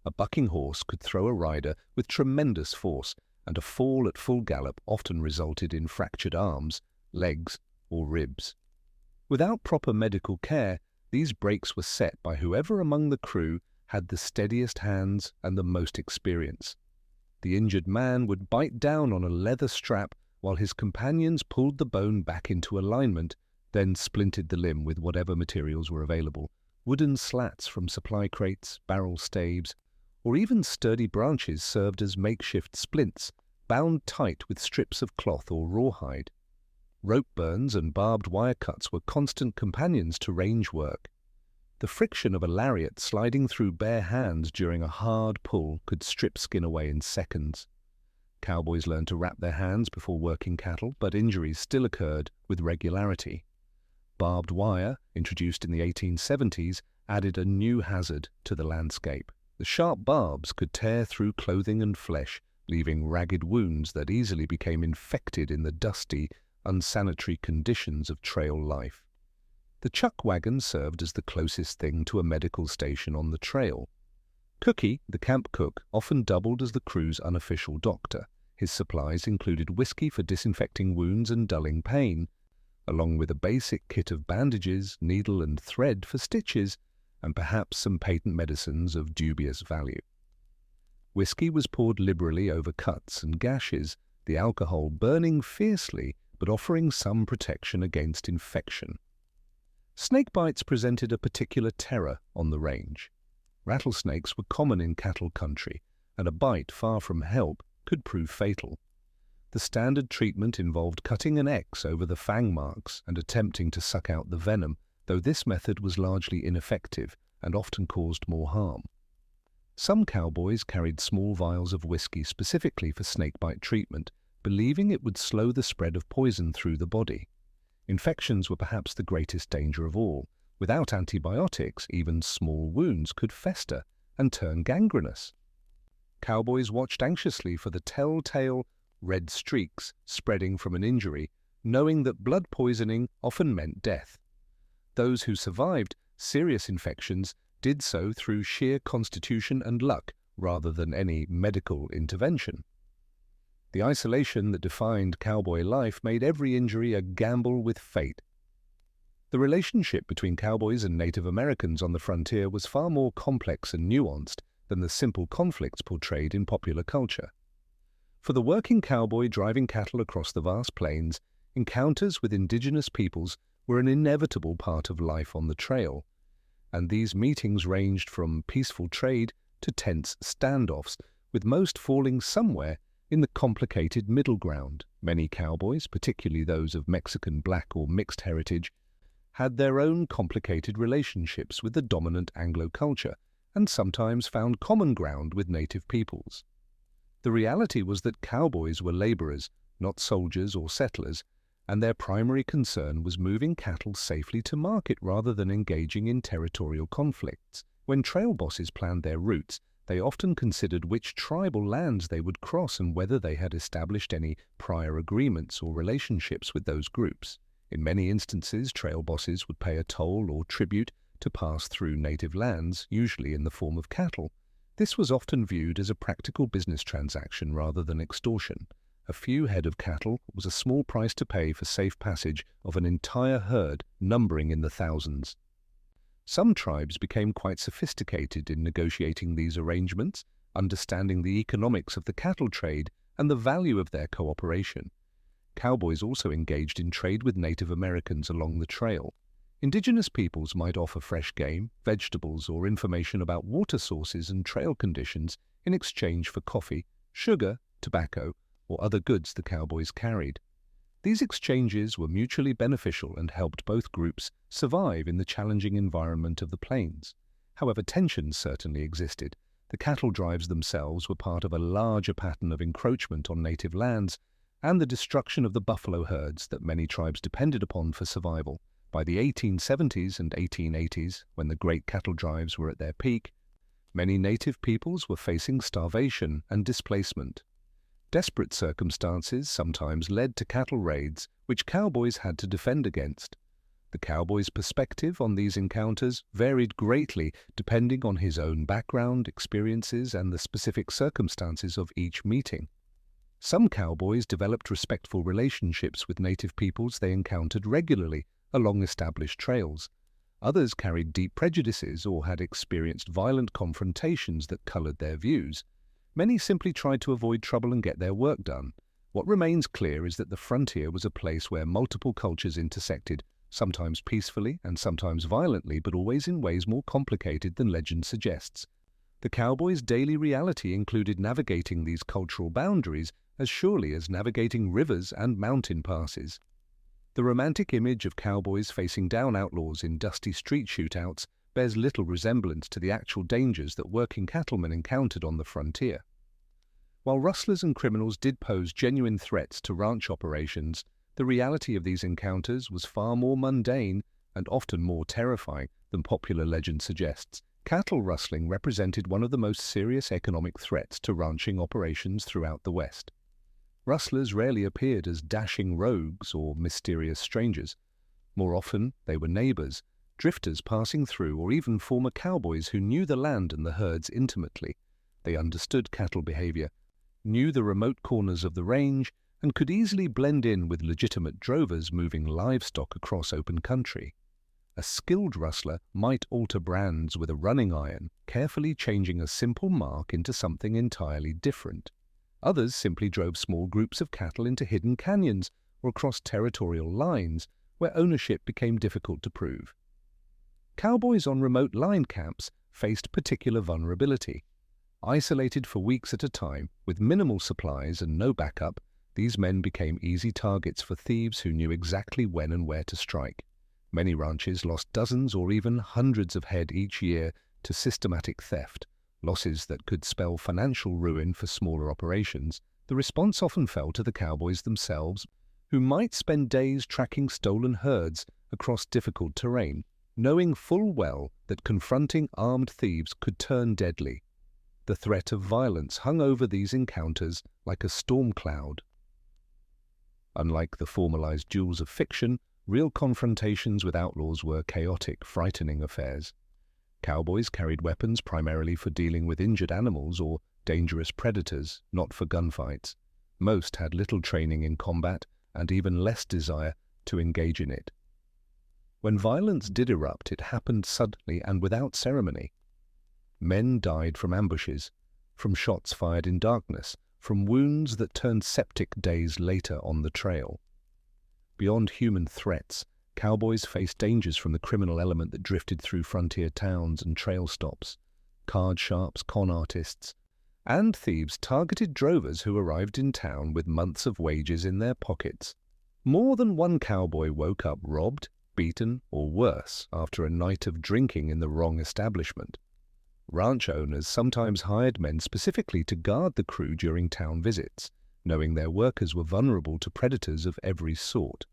A bucking horse could throw a rider with tremendous force, and a fall at full gallop often resulted in fractured arms, legs, or ribs. Without proper medical care, these breaks were set by whoever among the crew had the steadiest hands and the most experience. The injured man would bite down on a leather strap while his companions pulled the bone back into alignment, then splintered the limb with whatever materials were available. Wooden slats from supply crates, barrel staves, or even sturdy branches served as makeshift splints, bound tight with strips of cloth or rawhide. Rope burns and barbed wire cuts were constant companions to range work. The friction of a lariat sliding through bare hands during a hard pull could strip skin away in seconds. Cowboys learned to wrap their hands before working cattle, but injuries still occurred with regularity. Barbed wire, introduced in the 1870s, added a new hazard to the landscape. The sharp barbs could tear through clothing and flesh, leaving ragged wounds that easily became infected in the dusty, unsanitary conditions of trail life. The chuck wagon served as the closest thing to a medical station on the trail. Cookie, the camp cook, often doubled as the crew's unofficial doctor. His supplies included whiskey for disinfecting wounds and dulling pain, along with a basic kit of bandages, needle and thread for stitches, and perhaps some patent medicines of dubious value. Whiskey was poured liberally over cuts and gashes, the alcohol burning fiercely but offering some protection against infection. Snake bites presented a particular terror on the range. Rattlesnakes were common in cattle country, and a bite far from help could prove fatal. The standard treatment involved cutting an X over the fang marks and attempting to suck out the venom, though this method was largely ineffective and often caused more harm. Some cowboys carried small vials of whiskey specifically for snakebite treatment, believing it would slow the spread of poison through the body. Infections were perhaps the greatest danger of all. Without antibiotics, even small wounds could fester and turn gangrenous. Cowboys watched anxiously for the telltale red streaks spreading from an injury, knowing that blood poisoning often meant death. Those who survived serious infections did so through sheer constitution and luck rather than any medical intervention. The isolation that defined cowboy life made every injury a gamble with fate. The relationship between cowboys and Native Americans on the frontier was far more complex and nuanced than the simple conflicts portrayed in popular culture. For the working cowboy driving cattle across the vast plains, encounters with indigenous peoples were an inevitable part of life on the trail, and these meetings ranged from peaceful trade to tense standoffs, with most falling somewhere in the complicated middle ground. Many cowboys, particularly those of Mexican, black, or mixed heritage, had their own complicated relationships with the dominant Anglo culture, and sometimes found common ground with native peoples. The reality was that cowboys were laborers, not soldiers or settlers, and their primary concern was moving cattle safely to market rather than engaging in territorial conflicts. When trail bosses planned their routes, they often considered which tribal lands they would cross and whether they had established any prior agreements or relationships with those groups. In many instances, trail bosses would pay a toll or tribute to pass through native lands, usually in the form of cattle. This was often viewed as a practical business transaction rather than extortion. A few head of cattle was a small price to pay for safe passage of an entire herd numbering in the thousands. Some tribes became quite sophisticated in negotiating these arrangements, understanding the economics of the cattle trade and the value of their cooperation. Cowboys also engaged in trade with Native Americans along the trail. Indigenous peoples might offer fresh game, vegetables, or information about water sources and trail conditions in exchange for coffee, sugar, tobacco, or other goods the cowboys carried. These exchanges were mutually beneficial and helped both groups survive in the challenging environment of the plains. However, tensions certainly existed. The cattle drives themselves were part of a larger pattern of encroachment on native lands and the destruction of the buffalo herds that many tribes depended upon for survival. By the 1870s and 1880s, when the great cattle drives were at their peak, many native peoples were facing starvation and displacement. Desperate circumstances sometimes led to cattle raids, which cowboys had to defend against. The cowboy's perspective on these encounters varied greatly depending on his own background, experiences, and the specific circumstances of each meeting. Some cowboys developed respectful relationships with native peoples they encountered regularly along established trails. Others carried deep prejudices or had experienced violent confrontations that colored their views. Many simply tried to avoid trouble and get their work done. What remains clear is that the frontier was a place where multiple cultures intersected, sometimes peacefully and sometimes violently, but always in ways more complicated than legend suggests. The cowboys' daily reality included navigating these cultural boundaries as surely as navigating rivers and mountain passes. The romantic image of cowboys facing down outlaws in dusty street shootouts bears little resemblance to the actual dangers that working cattlemen encountered on the frontier. While rustlers and criminals did pose genuine threats to ranch operations, the reality of these encounters was far more mundane and often more terrifying than popular legend suggests. Cattle rustling represented one of the most serious economic threats to ranching operations throughout the West. Rustlers rarely appeared as dashing rogues or mysterious strangers. More often, they were neighbors, drifters passing through, or even former cowboys who knew the land and the herds intimately. They understood cattle behavior, knew the remote corners of the range, and could easily blend in with legitimate drovers moving livestock across open country. A skilled rustler might alter brands with a running iron, carefully changing a simple mark into something entirely different. Others simply drove small groups of cattle into hidden canyons or across territorial lines where ownership became difficult to prove. Cowboys on remote line camps faced particular vulnerability. Isolated for weeks at a time, with minimal supplies and no backup, these men became easy targets for thieves who knew exactly when and where to strike. Many ranches lost dozens or even hundreds of head each year to systematic theft, losses that could spell financial ruin for smaller operations. The response often fell to the cowboys themselves, who might spend days tracking stolen herds across difficult terrain, knowing full well that confronting armed thieves could turn deadly. The threat of violence hung over these encounters like a storm cloud. Unlike the formalized duels of fiction, real confrontations with outlaws were chaotic, frightening affairs. Cowboys carried weapons primarily for dealing with injured animals or dangerous predators, not for gunfights. Most had little training in combat and even less desire to engage in it. When violence did erupt, it happened suddenly and without ceremony. Men died from ambushes, from shots fired in darkness, from wounds that turned septic days later on the trail. Beyond human threats, cowboys faced dangers from the criminal element that drifted through frontier towns and trail stops. Card sharps, con artists, and thieves targeted drovers who arrived in town with months of wages in their pockets. More than one cowboy woke up robbed, beaten, or worse after a night of drinking in the wrong establishment. Ranch owners sometimes hired men specifically to guard the crew during town visits, knowing their workers were vulnerable to predators of every sort.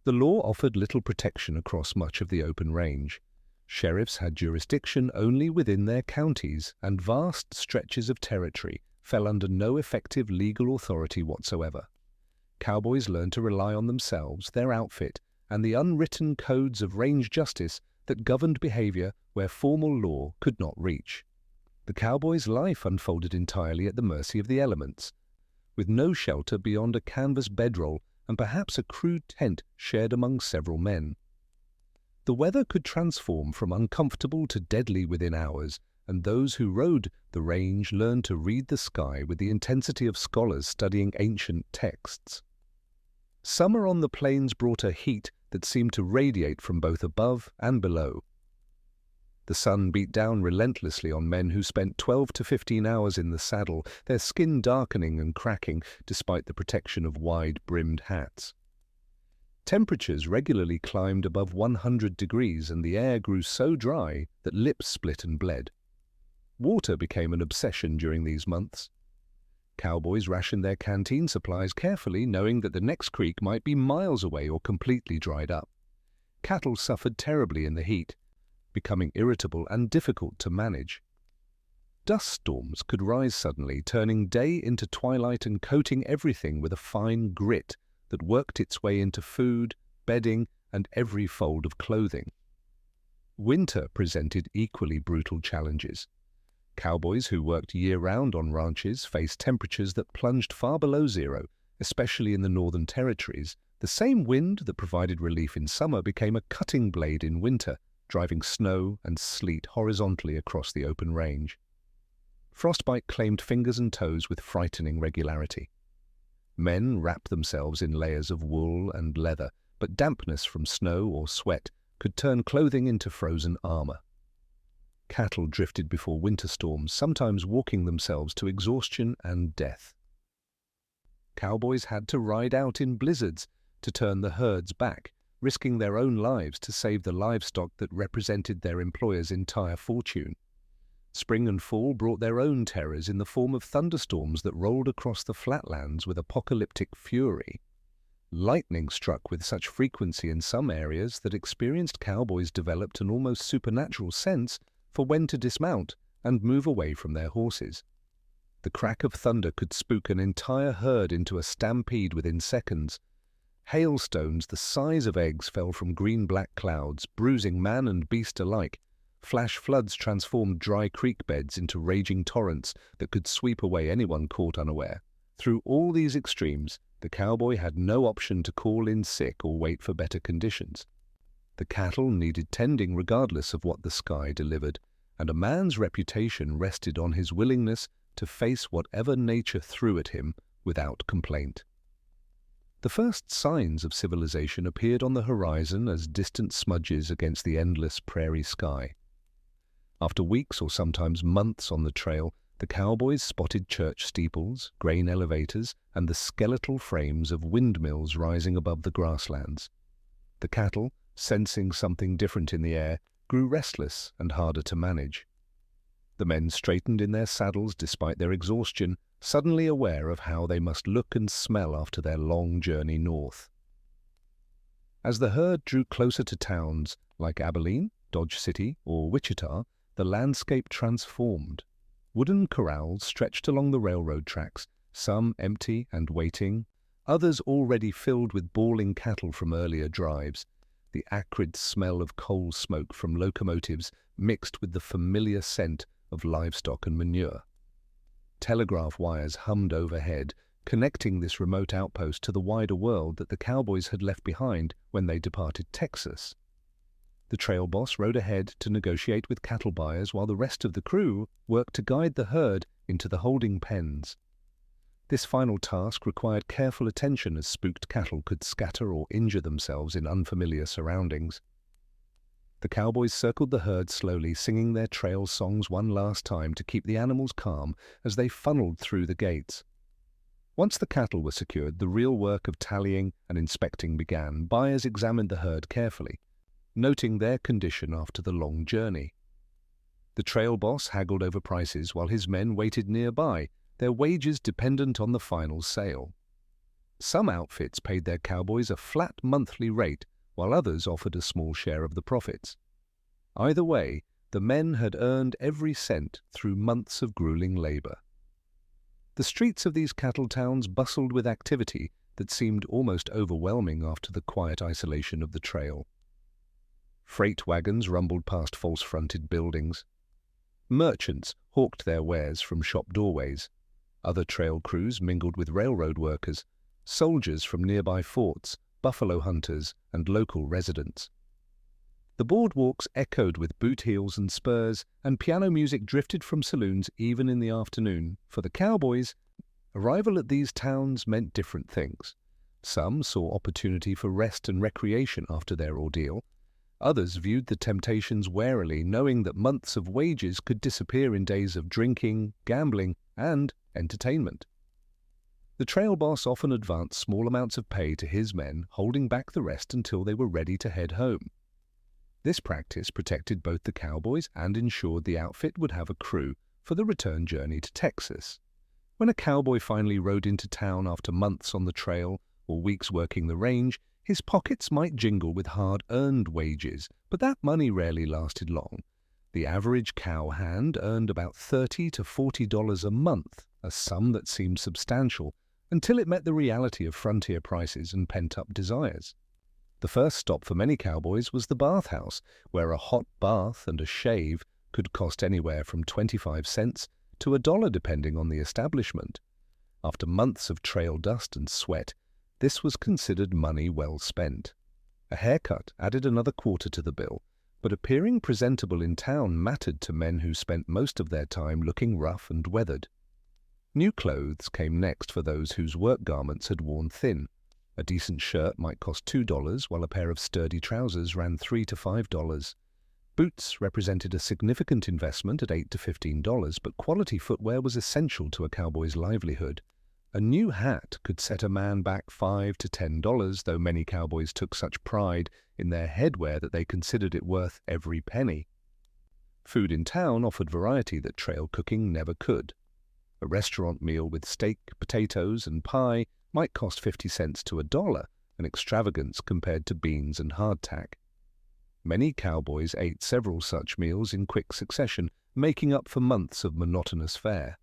The law offered little protection across much of the open range. Sheriffs had jurisdiction only within their counties, and vast stretches of territory fell under no effective legal authority whatsoever. Cowboys learned to rely on themselves, their outfit, and the unwritten codes of range justice that governed behavior where formal law could not reach. The cowboy's life unfolded entirely at the mercy of the elements, with no shelter beyond a canvas bedroll and perhaps a crude tent shared among several men. The weather could transform from uncomfortable to deadly within hours, and those who rode the range learned to read the sky with the intensity of scholars studying ancient texts. Summer on the plains brought a heat that seemed to radiate from both above and below. The sun beat down relentlessly on men who spent 12 to 15 hours in the saddle, their skin darkening and cracking despite the protection of wide-brimmed hats. Temperatures regularly climbed above 100 degrees and the air grew so dry that lips split and bled. Water became an obsession during these months. Cowboys rationed their canteen supplies carefully, knowing that the next creek might be miles away or completely dried up. Cattle suffered terribly in the heat, becoming irritable and difficult to manage. Dust storms could rise suddenly, turning day into twilight and coating everything with a fine grit that worked its way into food, bedding, and every fold of clothing. Winter presented equally brutal challenges. Cowboys who worked year-round on ranches faced temperatures that plunged far below zero, especially in the northern territories. The same wind that provided relief in summer became a cutting blade in winter, driving snow and sleet horizontally across the open range. Frostbite claimed fingers and toes with frightening regularity. Men wrapped themselves in layers of wool and leather, but dampness from snow or sweat could turn clothing into frozen armor. Cattle drifted before winter storms, sometimes walking themselves to exhaustion and death. Cowboys had to ride out in blizzards to turn the herds back, risking their own lives to save the livestock that represented their employer's entire fortune. Spring and fall brought their own terrors in the form of thunderstorms that rolled across the flatlands with apocalyptic fury. Lightning struck with such frequency in some areas that experienced cowboys developed an almost supernatural sense for when to dismount and move away from their horses. The crack of thunder could spook an entire herd into a stampede within seconds. Hailstones the size of eggs fell from green-black clouds, bruising man and beast alike. Flash floods transformed dry creek beds into raging torrents that could sweep away anyone caught unaware. Through all these extremes, the cowboy had no option to call in sick or wait for better conditions. The cattle needed tending regardless of what the sky delivered, and a man's reputation rested on his willingness to face whatever nature threw at him without complaint. The first signs of civilization appeared on the horizon as distant smudges against the endless prairie sky. After weeks or sometimes months on the trail, the cowboys spotted church steeples, grain elevators, and the skeletal frames of windmills rising above the grasslands. The cattle, sensing something different in the air, grew restless and harder to manage. The men straightened in their saddles despite their exhaustion, suddenly aware of how they must look and smell after their long journey north. As the herd drew closer to towns like Abilene, Dodge City, or Wichita, the landscape transformed. Wooden corrals stretched along the railroad tracks, some empty and waiting, others already filled with bawling cattle from earlier drives. The acrid smell of coal smoke from locomotives mixed with the familiar scent of livestock and manure. Telegraph wires hummed overhead, connecting this remote outpost to the wider world that the cowboys had left behind when they departed Texas. The trail boss rode ahead to negotiate with cattle buyers while the rest of the crew worked to guide the herd into the holding pens. This final task required careful attention as spooked cattle could scatter or injure themselves in unfamiliar surroundings. The cowboys circled the herd slowly, singing their trail songs one last time to keep the animals calm as they funneled through the gates. Once the cattle were secured, the real work of tallying and inspecting began. Buyers examined the herd carefully, noting their condition after the long journey. The trail boss haggled over prices while his men waited nearby, their wages dependent on the final sale. Some outfits paid their cowboys a flat monthly rate, while others offered a small share of the profits. Either way, the men had earned every cent through months of grueling labor. The streets of these cattle towns bustled with activity that seemed almost overwhelming after the quiet isolation of the trail. Freight wagons rumbled past false-fronted buildings. Merchants hawked their wares from shop doorways. Other trail crews mingled with railroad workers, soldiers from nearby forts, buffalo hunters, and local residents. The boardwalks echoed with boot heels and spurs, and piano music drifted from saloons even in the afternoon. For the cowboys, arrival at these towns meant different things. Some saw opportunity for rest and recreation after their ordeal. Others viewed the temptations warily, knowing that months of wages could disappear in days of drinking, gambling, and entertainment. The trail boss often advanced small amounts of pay to his men, holding back the rest until they were ready to head home. This practice protected both the cowboys and ensured the outfit would have a crew for the return journey to Texas. When a cowboy finally rode into town after months on the trail or weeks working the range, his pockets might jingle with hard-earned wages, but that money rarely lasted long. The average cowhand earned about $30 to $40 a month, a sum that seemed substantial, until it met the reality of frontier prices and pent-up desires. The first stop for many cowboys was the bathhouse, where a hot bath and a shave could cost anywhere from 25 cents to $1 depending on the establishment. After months of trail dust and sweat, this was considered money well spent. A haircut added another quarter to the bill, but appearing presentable in town mattered to men who spent most of their time looking rough and weathered. New clothes came next for those whose work garments had worn thin. A decent shirt might cost $2, while a pair of sturdy trousers ran $3 to $5. Boots represented a significant investment at $8 to $15, but quality footwear was essential to a cowboy's livelihood. A new hat could set a man back $5 to $10, though many cowboys took such pride in their headwear that they considered it worth every penny. Food in town offered variety that trail cooking never could. A restaurant meal with steak, potatoes, and pie might cost 50 cents to $1, an extravagance compared to beans and hardtack. Many cowboys ate several such meals in quick succession, making up for months of monotonous fare.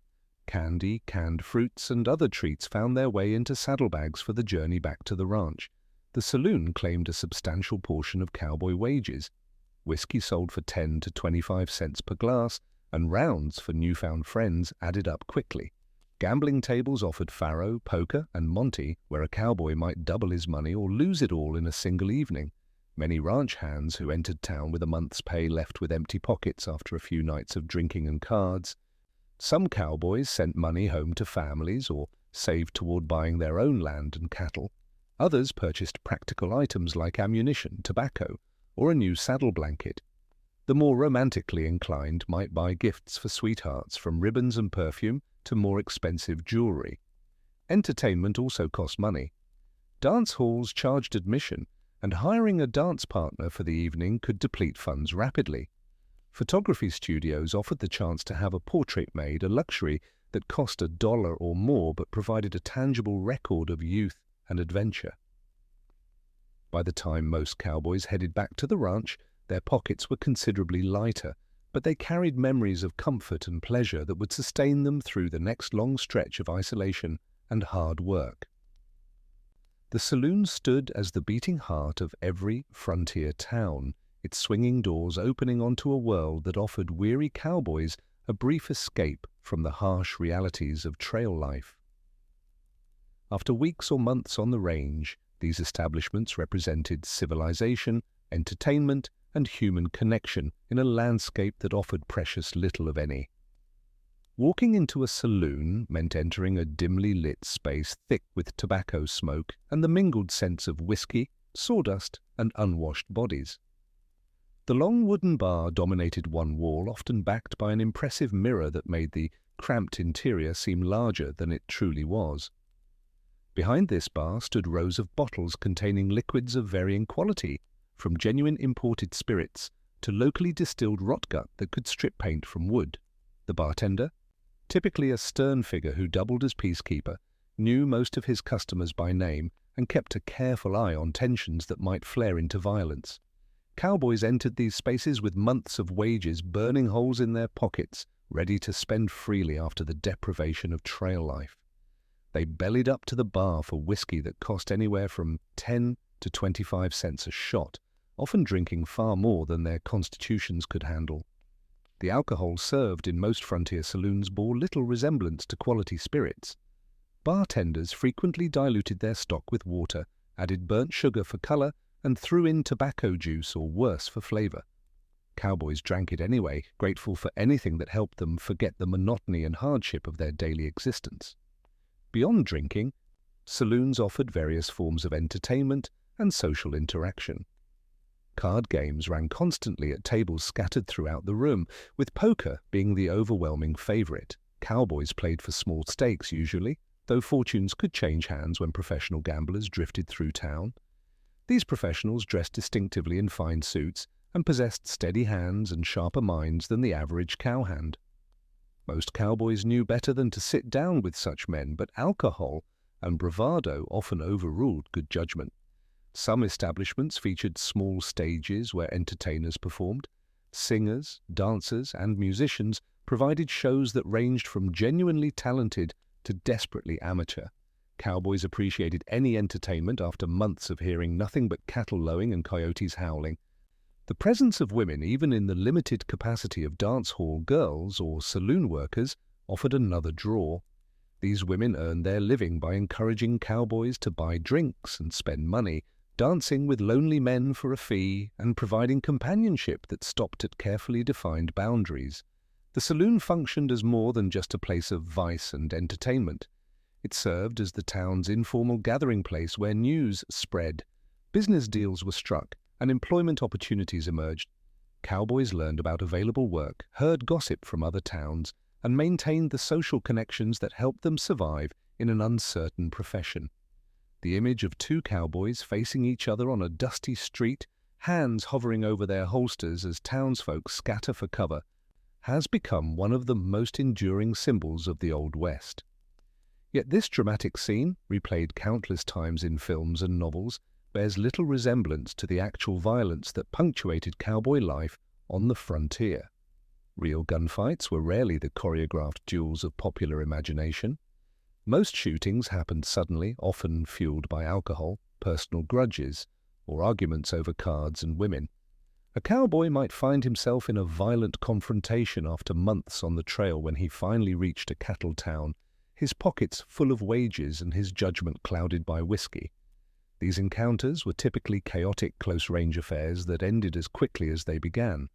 Candy, canned fruits, and other treats found their way into saddlebags for the journey back to the ranch. The saloon claimed a substantial portion of cowboy wages. Whiskey sold for 10 to 25 cents per glass, and rounds for newfound friends added up quickly. Gambling tables offered faro, poker, and monte, where a cowboy might double his money or lose it all in a single evening. Many ranch hands who entered town with a month's pay left with empty pockets after a few nights of drinking and cards. Some cowboys sent money home to families or saved toward buying their own land and cattle. Others purchased practical items like ammunition, tobacco, or a new saddle blanket. The more romantically inclined might buy gifts for sweethearts, from ribbons and perfume to more expensive jewelry. Entertainment also cost money. Dance halls charged admission, and hiring a dance partner for the evening could deplete funds rapidly. Photography studios offered the chance to have a portrait made, a luxury that cost $1 or more but provided a tangible record of youth and adventure. By the time most cowboys headed back to the ranch, their pockets were considerably lighter, but they carried memories of comfort and pleasure that would sustain them through the next long stretch of isolation and hard work. The saloon stood as the beating heart of every frontier town, its swinging doors opening onto a world that offered weary cowboys a brief escape from the harsh realities of trail life. After weeks or months on the range, these establishments represented civilization, entertainment, and human connection in a landscape that offered precious little of any. Walking into a saloon meant entering a dimly lit space thick with tobacco smoke and the mingled scents of whiskey, sawdust, and unwashed bodies. The long wooden bar dominated one wall, often backed by an impressive mirror that made the cramped interior seem larger than it truly was. Behind this bar stood rows of bottles containing liquids of varying quality, from genuine imported spirits to locally distilled rotgut that could strip paint from wood. The bartender, typically a stern figure who doubled as peacekeeper, knew most of his customers by name and kept a careful eye on tensions that might flare into violence. Cowboys entered these spaces with months of wages burning holes in their pockets, ready to spend freely after the deprivation of trail life. They bellied up to the bar for whiskey that cost anywhere from 10 to 25 cents a shot, often drinking far more than their constitutions could handle. The alcohol served in most frontier saloons bore little resemblance to quality spirits. Bartenders frequently diluted their stock with water, added burnt sugar for color, and threw in tobacco juice or worse for flavor. Cowboys drank it anyway, grateful for anything that helped them forget the monotony and hardship of their daily existence. Beyond drinking, saloons offered various forms of entertainment and social interaction. Card games ran constantly at tables scattered throughout the room, with poker being the overwhelming favorite. Cowboys played for small stakes usually, though fortunes could change hands when professional gamblers drifted through town. These professionals dressed distinctively in fine suits and possessed steady hands and sharper minds than the average cowhand. Most cowboys knew better than to sit down with such men, but alcohol and bravado often overruled good judgment. Some establishments featured small stages where entertainers performed. Singers, dancers, and musicians provided shows that ranged from genuinely talented to desperately amateur. Cowboys appreciated any entertainment after months of hearing nothing but cattle lowing and coyotes howling. The presence of women, even in the limited capacity of dance hall girls or saloon workers, offered another draw. These women earned their living by encouraging cowboys to buy drinks and spend money, dancing with lonely men for a fee, and providing companionship that stopped at carefully defined boundaries. The saloon functioned as more than just a place of vice and entertainment. It served as the town's informal gathering place where news spread, business deals were struck, and employment opportunities emerged. Cowboys learned about available work, heard gossip from other towns, and maintained the social connections that helped them survive in an uncertain profession. The image of two cowboys facing each other on a dusty street, hands hovering over their holsters as townsfolk scatter for cover, has become one of the most enduring symbols of the Old West. Yet this dramatic scene, replayed countless times in films and novels, bears little resemblance to the actual violence that punctuated cowboy life on the frontier. Real gunfights were rarely the choreographed duels of popular imagination. Most shootings happened suddenly, often fueled by alcohol, personal grudges, or arguments over cards and women. A cowboy might find himself in a violent confrontation after months on the trail when he finally reached a cattle town, his pockets full of wages and his judgment clouded by whiskey. These encounters were typically chaotic close-range affairs that ended as quickly as they began.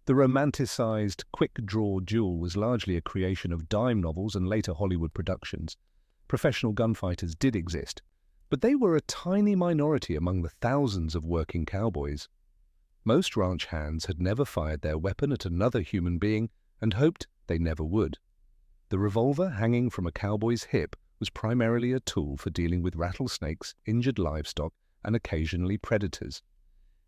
The romanticized, quick-draw duel was largely a creation of dime novels and later Hollywood productions. Professional gunfighters did exist, but they were a tiny minority among the thousands of working cowboys. Most ranch hands had never fired their weapon at another human being and hoped they never would. The revolver hanging from a cowboy's hip was primarily a tool for dealing with rattlesnakes, injured livestock, and occasionally predators.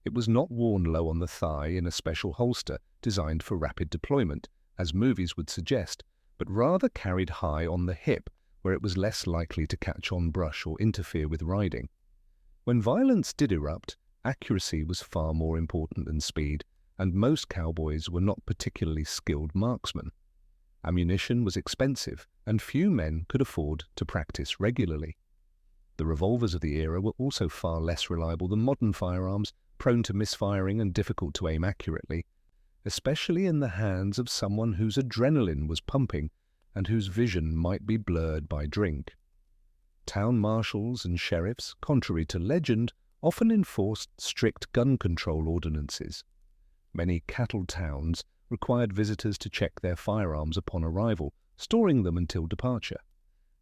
It was not worn low on the thigh in a special holster designed for rapid deployment, as movies would suggest, but rather carried high on the hip, where it was less likely to catch on brush or interfere with riding. When violence did erupt, accuracy was far more important than speed, and most cowboys were not particularly skilled marksmen. Ammunition was expensive, and few men could afford to practice regularly. The revolvers of the era were also far less reliable than modern firearms, prone to misfiring and difficult to aim accurately, especially in the hands of someone whose adrenaline was pumping and whose vision might be blurred by drink. Town marshals and sheriffs, contrary to legend, often enforced strict gun control ordinances. Many cattle towns required visitors to check their firearms upon arrival, storing them until departure.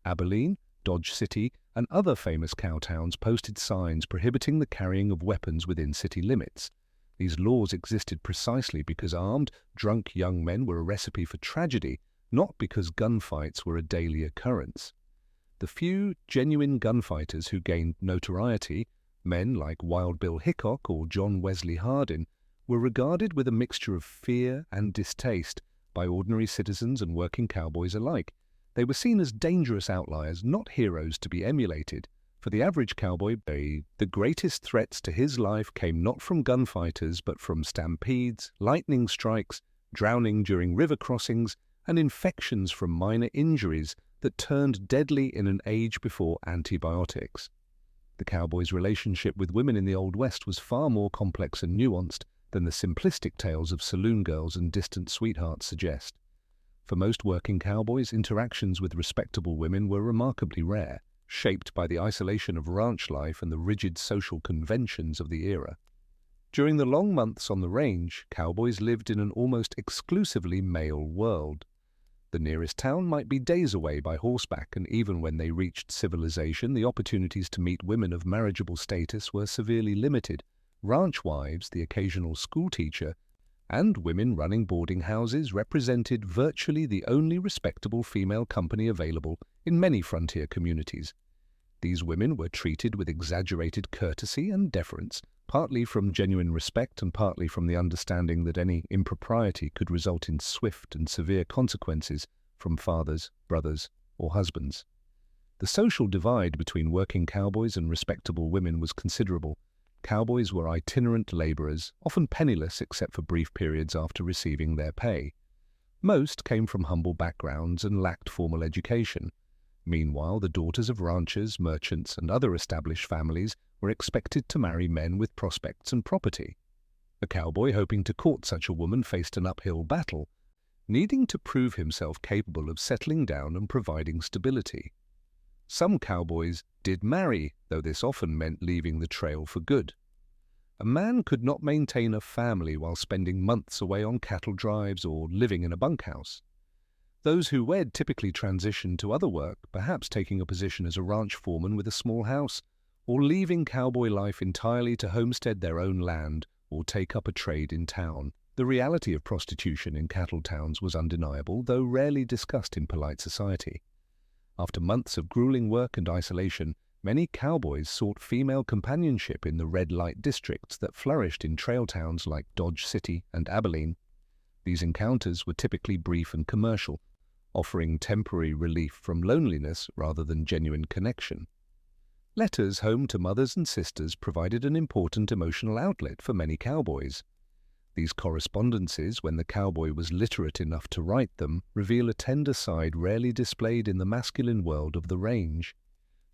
Abilene, Dodge City, and other famous cow towns posted signs prohibiting the carrying of weapons within city limits. These laws existed precisely because armed, drunk young men were a recipe for tragedy, not because gunfights were a daily occurrence. The few genuine gunfighters who gained notoriety, men like Wild Bill Hickok or John Wesley Hardin, were regarded with a mixture of fear and distaste by ordinary citizens and working cowboys alike. They were seen as dangerous outliers, not heroes to be emulated. For the average cowboy, the greatest threats to his life came not from gunfighters but from stampedes, lightning strikes, drowning during river crossings, and infections from minor injuries that turned deadly in an age before antibiotics. The cowboy's relationship with women in the Old West was far more complex and nuanced than the simplistic tales of saloon girls and distant sweethearts suggest. For most working cowboys, interactions with respectable women were remarkably rare. shaped by the isolation of ranch life and the rigid social conventions of the era. During the long months on the range, cowboys lived in an almost exclusively male world. The nearest town might be days away by horseback, and even when they reached civilization, the opportunities to meet women of marriageable status were severely limited. Ranch wives, the occasional schoolteacher, and women running boarding houses represented virtually the only respectable female company available in many frontier communities. These women were treated with exaggerated courtesy and deference, partly from genuine respect and partly from the understanding that any impropriety could result in swift and severe consequences from fathers, brothers, or husbands. The social divide between working cowboys and respectable women was considerable. Cowboys were itinerant laborers, often penniless except for brief periods after receiving their pay. Most came from humble backgrounds and lacked formal education. Meanwhile, the daughters of ranchers, merchants, and other established families were expected to marry men with prospects and property. A cowboy hoping to court such a woman faced an uphill battle, needing to prove himself capable of settling down and providing stability. Some cowboys did marry, though this often meant leaving the trail for good. A man could not maintain a family while spending months away on cattle drives or living in a bunkhouse. Those who wed typically transitioned to other work, perhaps taking a position as a ranch foreman with a small house, or leaving cowboy life entirely to homestead their own land or take up a trade in town. The reality of prostitution in cattle towns was undeniable, though rarely discussed in polite society. After months of grueling work and isolation, many cowboys sought female companionship in the red light districts that flourished in trail towns like Dodge City and Abilene. These encounters were typically brief and commercial, offering temporary relief from loneliness rather than genuine connection. Letters home to mothers and sisters provided an important emotional outlet for many cowboys. These correspondences, when the cowboy was literate enough to write them, reveal a tender side rarely displayed in the masculine world of the range.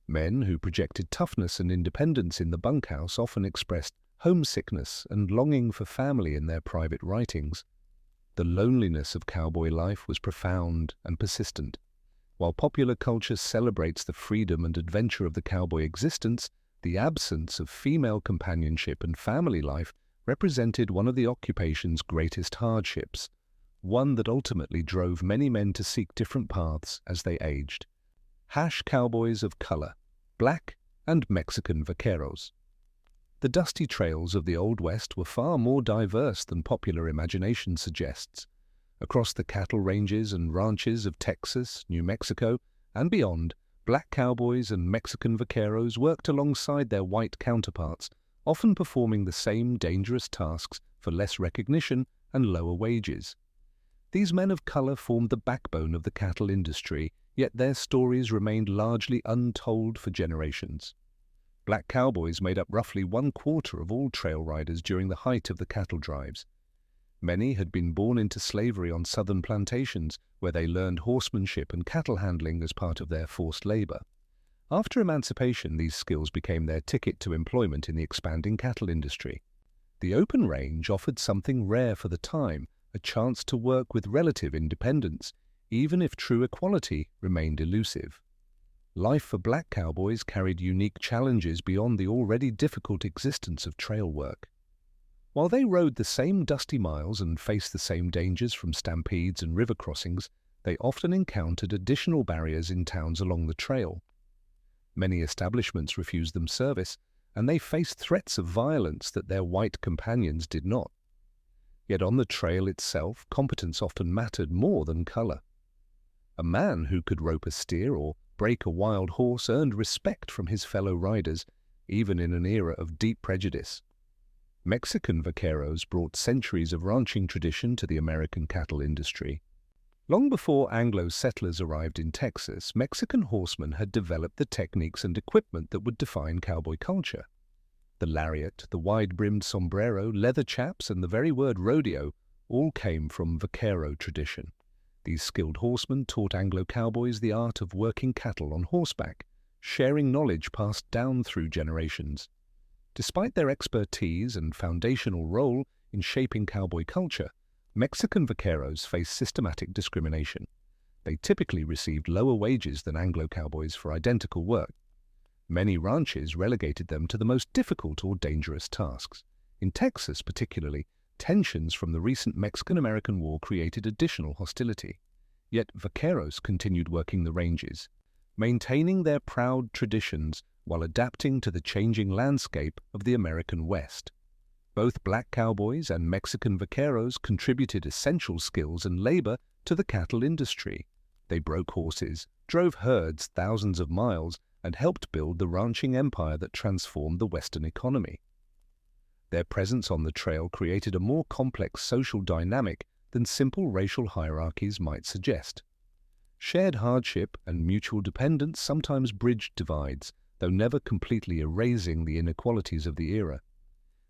Men who projected toughness and independence in the bunkhouse often expressed homesickness and longing for family in their private writings. The loneliness of cowboy life was profound and persistent. While popular culture celebrates the freedom and adventure of the cowboy existence, the absence of female companionship and family life represented one of the occupation's greatest hardships, one that ultimately drove many men to seek different paths as they aged. Hash cowboys of color, black and Mexican vaqueros. The dusty trails of the Old West were far more diverse than popular imagination suggests. Across the cattle ranges and ranches of Texas, New Mexico, and beyond, black cowboys and Mexican vaqueros worked alongside their white counterparts, often performing the same dangerous tasks for less recognition and lower wages. These men of color formed the backbone of the cattle industry, yet their stories remained largely untold for generations. Black cowboys made up roughly 1/4 of all trail riders during the height of the cattle drives. Many had been born into slavery on southern plantations, where they learned horsemanship and cattle handling as part of their forced labor. After emancipation, these skills became their ticket to employment in the expanding cattle industry. The open range offered something rare for the time, a chance to work with relative independence, even if true equality remained elusive. Life for black cowboys carried unique challenges beyond the already difficult existence of trail work. While they rode the same dusty miles and faced the same dangers from stampedes and river crossings, they often encountered additional barriers in towns along the trail. Many establishments refused them service, and they faced threats of violence that their white companions did not. Yet on the trail itself, competence often mattered more than color. A man who could rope a steer or break a wild horse earned respect from his fellow riders, even in an era of deep prejudice. Mexican vaqueros brought centuries of ranching tradition to the American cattle industry. Long before Anglo settlers arrived in Texas, Mexican horsemen had developed the techniques and equipment that would define cowboy culture. The lariat, the wide-brimmed sombrero, leather chaps, and the very word rodeo all came from vaquero tradition. These skilled horsemen taught Anglo cowboys the art of working cattle on horseback, sharing knowledge passed down through generations. Despite their expertise and foundational role in shaping cowboy culture, Mexican vaqueros faced systematic discrimination. They typically received lower wages than Anglo cowboys for identical work, Many ranches relegated them to the most difficult or dangerous tasks. In Texas particularly, tensions from the recent Mexican-American War created additional hostility. Yet vaqueros continued working the ranges, maintaining their proud traditions while adapting to the changing landscape of the American West. Both black cowboys and Mexican vaqueros contributed essential skills and labor to the cattle industry. They broke horses, drove herds thousands of miles, and helped build the ranching empire that transformed the Western economy. Their presence on the trail created a more complex social dynamic than simple racial hierarchies might suggest. Shared hardship and mutual dependence sometimes bridged divides, though never completely erasing the inequalities of the era.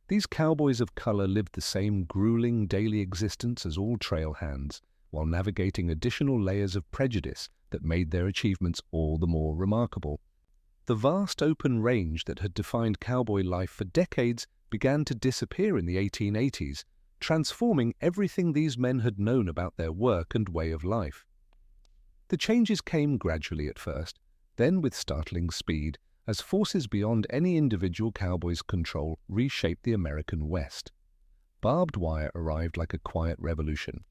These cowboys of color lived the same grueling daily existence as all trail hands, while navigating additional layers of prejudice that made their achievements all the more remarkable. The vast open range that had defined cowboy life for decades began to disappear in the 1880s, transforming everything these men had known about their work and way of life. The changes came gradually at first, then with startling speed, as forces beyond any individual cowboy's control reshaped the American West. Barbed wire arrived like a quiet revolution.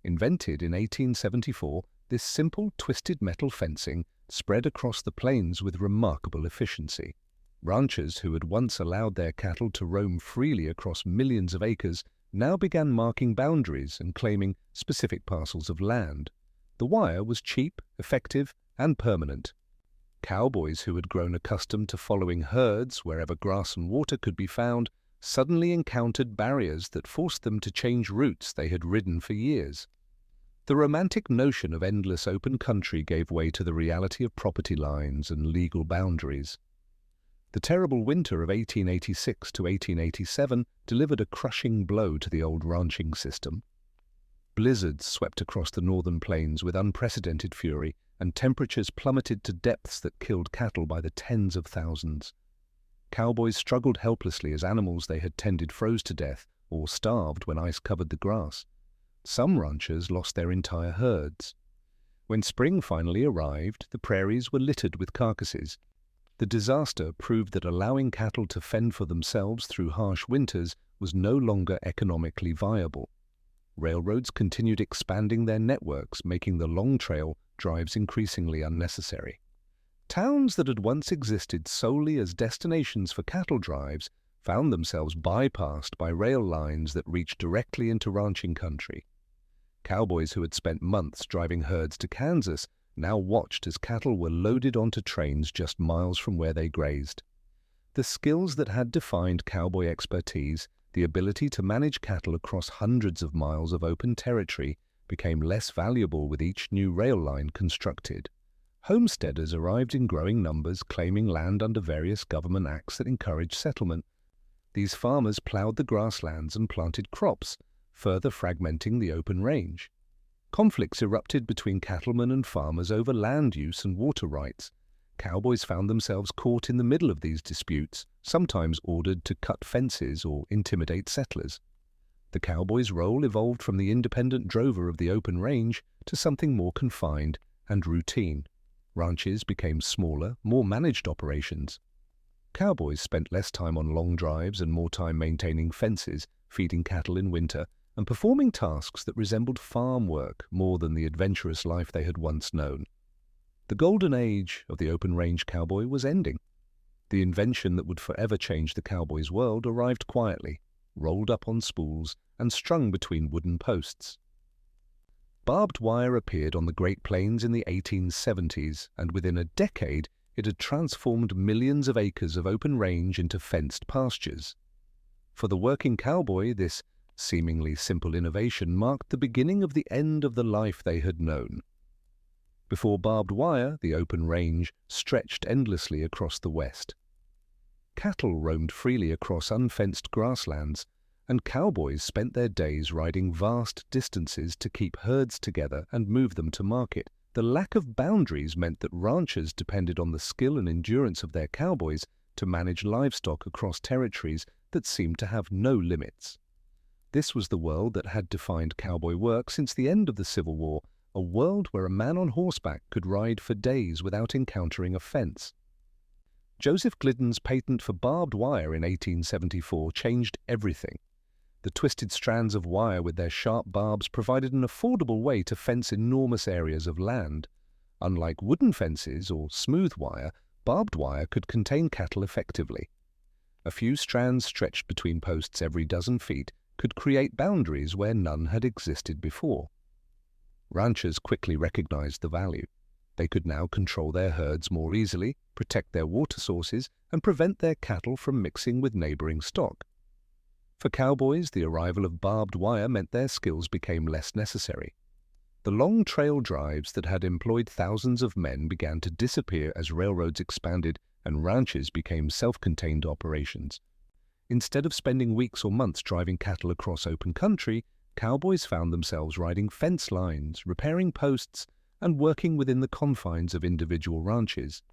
Invented in 1874, this simple, twisted metal fencing spread across the plains with remarkable efficiency. Ranchers who had once allowed their cattle to roam freely across millions of acres now began marking boundaries and claiming specific parcels of land. The wire was cheap, effective, and permanent. Cowboys who had grown accustomed to following herds wherever grass and water could be found suddenly encountered barriers that forced them to change routes they had ridden for years. The romantic notion of endless open country gave way to the reality of property lines and legal boundaries. The terrible winter of 1886 to 1887 delivered a crushing blow to the old ranching system. Blizzards swept across the northern plains with unprecedented fury, and temperatures plummeted to depths that killed cattle by the tens of thousands. Cowboys struggled helplessly as animals they had tended froze to death or starved when ice covered the grass. Some ranchers lost their entire herds. When spring finally arrived, the prairies were littered with carcasses. The disaster proved that allowing cattle to fend for themselves through harsh winters was no longer economically viable. Railroads continued expanding their networks, making the long trail drives increasingly unnecessary. Towns that had once existed solely as destinations for cattle drives found themselves bypassed by rail lines that reached directly into ranching country. Cowboys who had spent months driving herds to Kansas now watched as cattle were loaded onto trains just miles from where they grazed. The skills that had defined cowboy expertise, the ability to manage cattle across hundreds of miles of open territory, became less valuable with each new rail line constructed. Homesteaders arrived in growing numbers, claiming land under various government acts that encouraged settlement. These farmers plowed the grasslands and planted crops, further fragmenting the open range. Conflicts erupted between cattlemen and farmers over land use and water rights. Cowboys found themselves caught in the middle of these disputes, sometimes ordered to cut fences or intimidate settlers. The cowboy's role evolved from the independent drover of the open range to something more confined and routine. Ranches became smaller, more managed operations. Cowboys spent less time on long drives and more time maintaining fences, feeding cattle in winter, and performing tasks that resembled farm work more than the adventurous life they had once known. The golden age of the open-range cowboy was ending. The invention that would forever change the cowboy's world arrived quietly, rolled up on spools, and strung between wooden posts. Barbed wire appeared on the Great Plains in the 1870s, and within a decade it had transformed millions of acres of open range into fenced pastures. For the working cowboy, this seemingly simple innovation marked the beginning of the end of the life they had known. Before barbed wire, the open range stretched endlessly across the West. Cattle roamed freely across unfenced grasslands, and cowboys spent their days riding vast distances to keep herds together and move them to market. The lack of boundaries meant that ranchers depended on the skill and endurance of their cowboys to manage livestock across territories that seemed to have no limits. This was the world that had defined cowboy work since the end of the Civil War, a world where a man on horseback could ride for days without encountering a fence. Joseph Glidden's patent for barbed wire in 1874 changed everything. The twisted strands of wire with their sharp barbs provided an affordable way to fence enormous areas of land. Unlike wooden fences or smooth wire, barbed wire could contain cattle effectively. A few strands stretched between posts every dozen feet could create boundaries where none had existed before. Ranchers quickly recognized the value. They could now control their herds more easily, protect their water sources, and prevent their cattle from mixing with neighboring stock. For cowboys, the arrival of barbed wire meant their skills became less necessary. The long trail drives that had employed thousands of men began to disappear as railroads expanded and ranches became self-contained operations. Instead of spending weeks or months driving cattle across open country, cowboys found themselves riding fence lines, repairing posts, and working within the confines of individual ranches.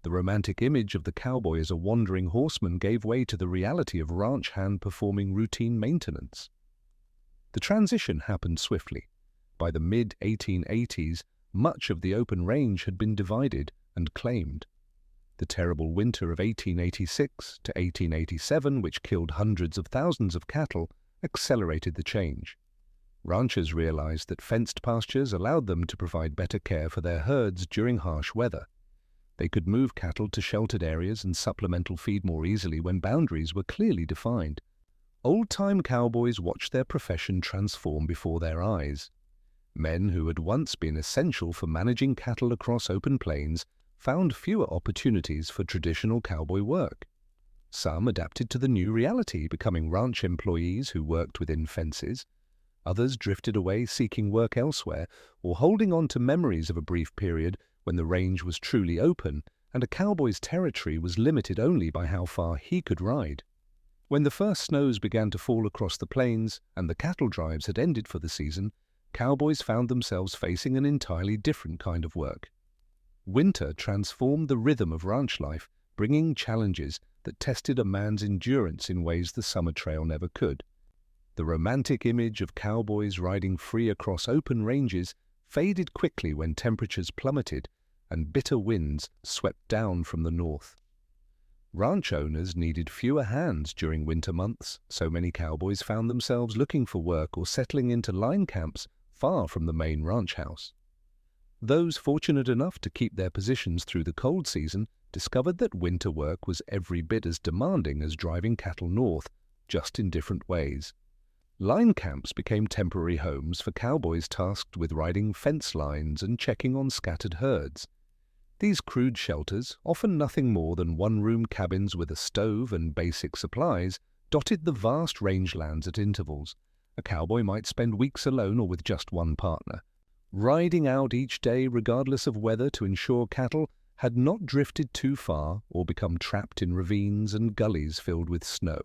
The romantic image of the cowboy as a wandering horseman gave way to the reality of ranch hand performing routine maintenance. The transition happened swiftly. By the mid-1880s, much of the open range had been divided and claimed. The terrible winter of 1886 to 1887, which killed hundreds of thousands of cattle, accelerated the change. Ranchers realized that fenced pastures allowed them to provide better care for their herds during harsh weather. They could move cattle to sheltered areas and supplemental feed more easily when boundaries were clearly defined. Old-time cowboys watched their profession transform before their eyes. Men who had once been essential for managing cattle across open plains found fewer opportunities for traditional cowboy work. Some adapted to the new reality, becoming ranch employees who worked within fences. Others drifted away seeking work elsewhere or holding on to memories of a brief period when the range was truly open and a cowboy's territory was limited only by how far he could ride. When the first snows began to fall across the plains and the cattle drives had ended for the season, cowboys found themselves facing an entirely different kind of work. Winter transformed the rhythm of ranch life, bringing challenges that tested a man's endurance in ways the summer trail never could. The romantic image of cowboys riding free across open ranges faded quickly when temperatures plummeted and bitter winds swept down from the north. Ranch owners needed fewer hands during winter months, so many cowboys found themselves looking for work or settling into line camps far from the main ranch house. Those fortunate enough to keep their positions through the cold season discovered that winter work was every bit as demanding as driving cattle north, just in different ways. Line camps became temporary homes for cowboys tasked with riding fence lines and checking on scattered herds. These crude shelters, often nothing more than one-room cabins with a stove and basic supplies, dotted the vast rangelands at intervals. A cowboy might spend weeks alone or with just one partner, riding out each day regardless of weather to ensure cattle had not drifted too far or become trapped in ravines and gullies filled with snow.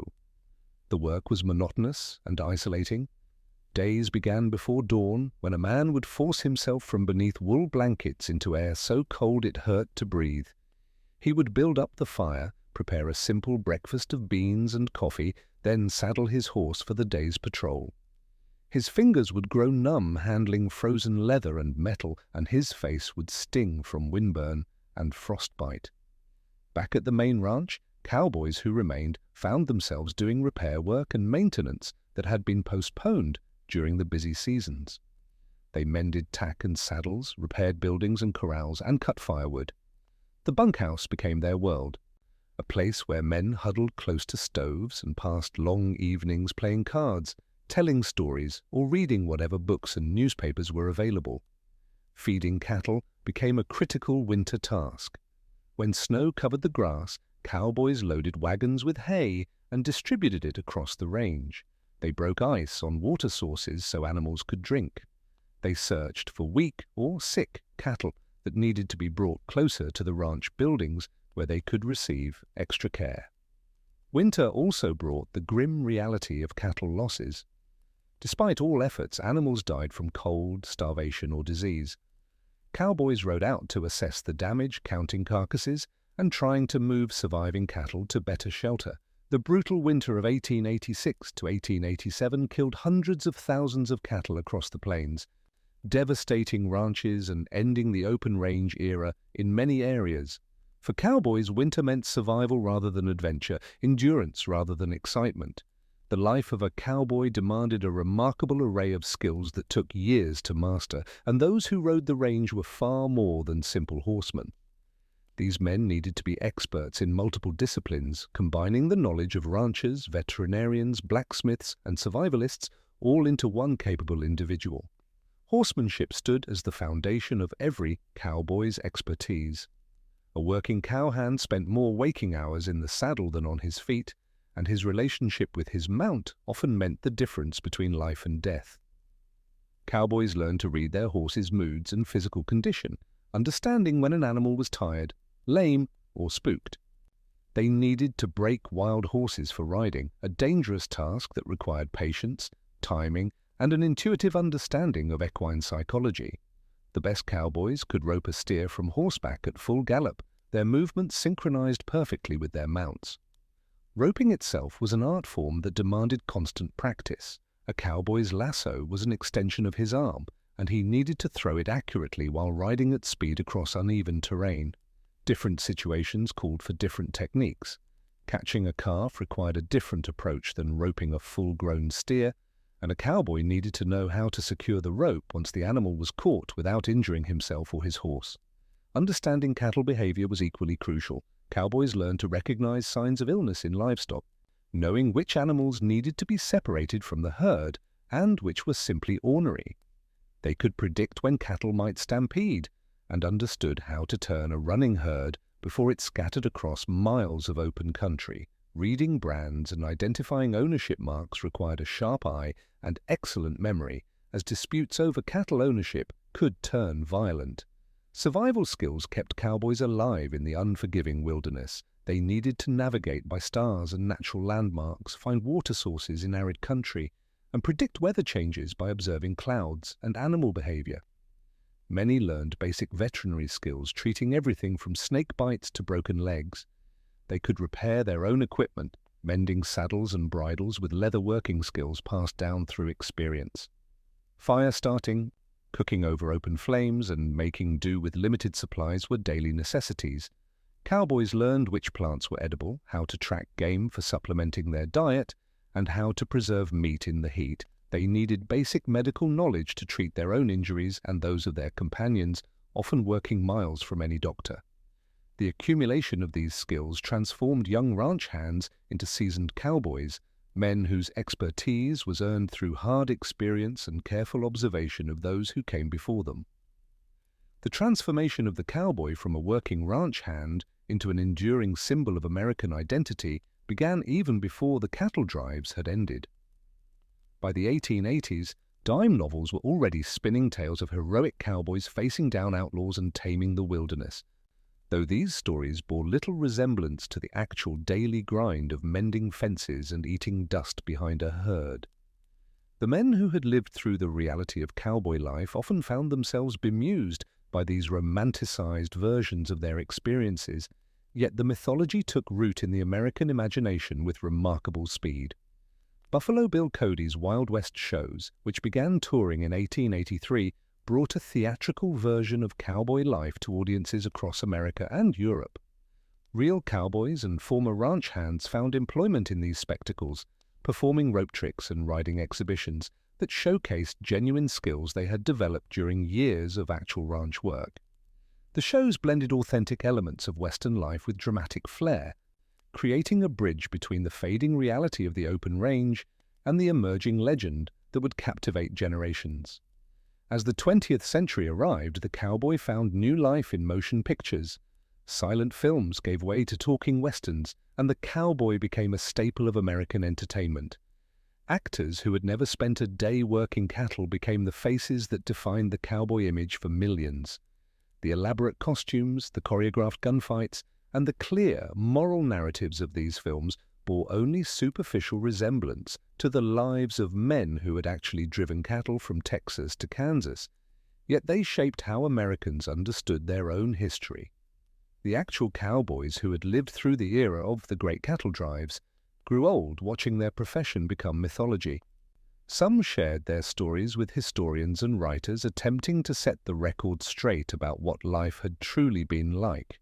The work was monotonous and isolating. Days began before dawn when a man would force himself from beneath wool blankets into air so cold it hurt to breathe. He would build up the fire, prepare a simple breakfast of beans and coffee, then saddle his horse for the day's patrol. His fingers would grow numb handling frozen leather and metal, and his face would sting from windburn and frostbite. Back at the main ranch, cowboys who remained found themselves doing repair work and maintenance that had been postponed during the busy seasons. They mended tack and saddles, repaired buildings and corrals, and cut firewood. The bunkhouse became their world, a place where men huddled close to stoves and passed long evenings playing cards, telling stories, or reading whatever books and newspapers were available. Feeding cattle became a critical winter task. When snow covered the grass, cowboys loaded wagons with hay and distributed it across the range. They broke ice on water sources so animals could drink. They searched for weak or sick cattle that needed to be brought closer to the ranch buildings where they could receive extra care. Winter also brought the grim reality of cattle losses. Despite all efforts, animals died from cold, starvation, or disease. Cowboys rode out to assess the damage, counting carcasses, and trying to move surviving cattle to better shelter. The brutal winter of 1886 to 1887 killed hundreds of thousands of cattle across the plains, devastating ranches and ending the open range era in many areas. For cowboys, winter meant survival rather than adventure, endurance rather than excitement. The life of a cowboy demanded a remarkable array of skills that took years to master, and those who rode the range were far more than simple horsemen. These men needed to be experts in multiple disciplines, combining the knowledge of ranchers, veterinarians, blacksmiths, and survivalists all into one capable individual. Horsemanship stood as the foundation of every cowboy's expertise. A working cowhand spent more waking hours in the saddle than on his feet, and his relationship with his mount often meant the difference between life and death. Cowboys learned to read their horses' moods and physical condition, understanding when an animal was tired, lame, or spooked. They needed to break wild horses for riding, a dangerous task that required patience, timing, and an intuitive understanding of equine psychology. The best cowboys could rope a steer from horseback at full gallop, their movements synchronized perfectly with their mounts. Roping itself was an art form that demanded constant practice. A cowboy's lasso was an extension of his arm, and he needed to throw it accurately while riding at speed across uneven terrain. Different situations called for different techniques. Catching a calf required a different approach than roping a full-grown steer, and a cowboy needed to know how to secure the rope once the animal was caught without injuring himself or his horse. Understanding cattle behavior was equally crucial. Cowboys learned to recognize signs of illness in livestock, knowing which animals needed to be separated from the herd and which were simply ornery. They could predict when cattle might stampede and understood how to turn a running herd before it scattered across miles of open country. Reading brands and identifying ownership marks required a sharp eye and excellent memory, as disputes over cattle ownership could turn violent. Survival skills kept cowboys alive in the unforgiving wilderness. They needed to navigate by stars and natural landmarks, find water sources in arid country, and predict weather changes by observing clouds and animal behavior. Many learned basic veterinary skills, treating everything from snake bites to broken legs. They could repair their own equipment, mending saddles and bridles with leather working skills passed down through experience. Fire starting, cooking over open flames, and making do with limited supplies were daily necessities. Cowboys learned which plants were edible, how to track game for supplementing their diet, and how to preserve meat in the heat. They needed basic medical knowledge to treat their own injuries and those of their companions, often working miles from any doctor. The accumulation of these skills transformed young ranch hands into seasoned cowboys, men whose expertise was earned through hard experience and careful observation of those who came before them. The transformation of the cowboy from a working ranch hand into an enduring symbol of American identity began even before the cattle drives had ended. By the 1880s, dime novels were already spinning tales of heroic cowboys facing down outlaws and taming the wilderness, though these stories bore little resemblance to the actual daily grind of mending fences and eating dust behind a herd. The men who had lived through the reality of cowboy life often found themselves bemused by these romanticized versions of their experiences, yet the mythology took root in the American imagination with remarkable speed. Buffalo Bill Cody's Wild West shows, which began touring in 1883, brought a theatrical version of cowboy life to audiences across America and Europe. Real cowboys and former ranch hands found employment in these spectacles, performing rope tricks and riding exhibitions that showcased genuine skills they had developed during years of actual ranch work. The shows blended authentic elements of Western life with dramatic flair, creating a bridge between the fading reality of the open range and the emerging legend that would captivate generations. As the 20th century arrived, the cowboy found new life in motion pictures. Silent films gave way to talking westerns, and the cowboy became a staple of American entertainment. Actors who had never spent a day working cattle became the faces that defined the cowboy image for millions. The elaborate costumes, the choreographed gunfights, and the clear, moral narratives of these films bore only superficial resemblance to the lives of men who had actually driven cattle from Texas to Kansas, yet they shaped how Americans understood their own history. The actual cowboys who had lived through the era of the great cattle drives grew old watching their profession become mythology. Some shared their stories with historians and writers attempting to set the record straight about what life had truly been like.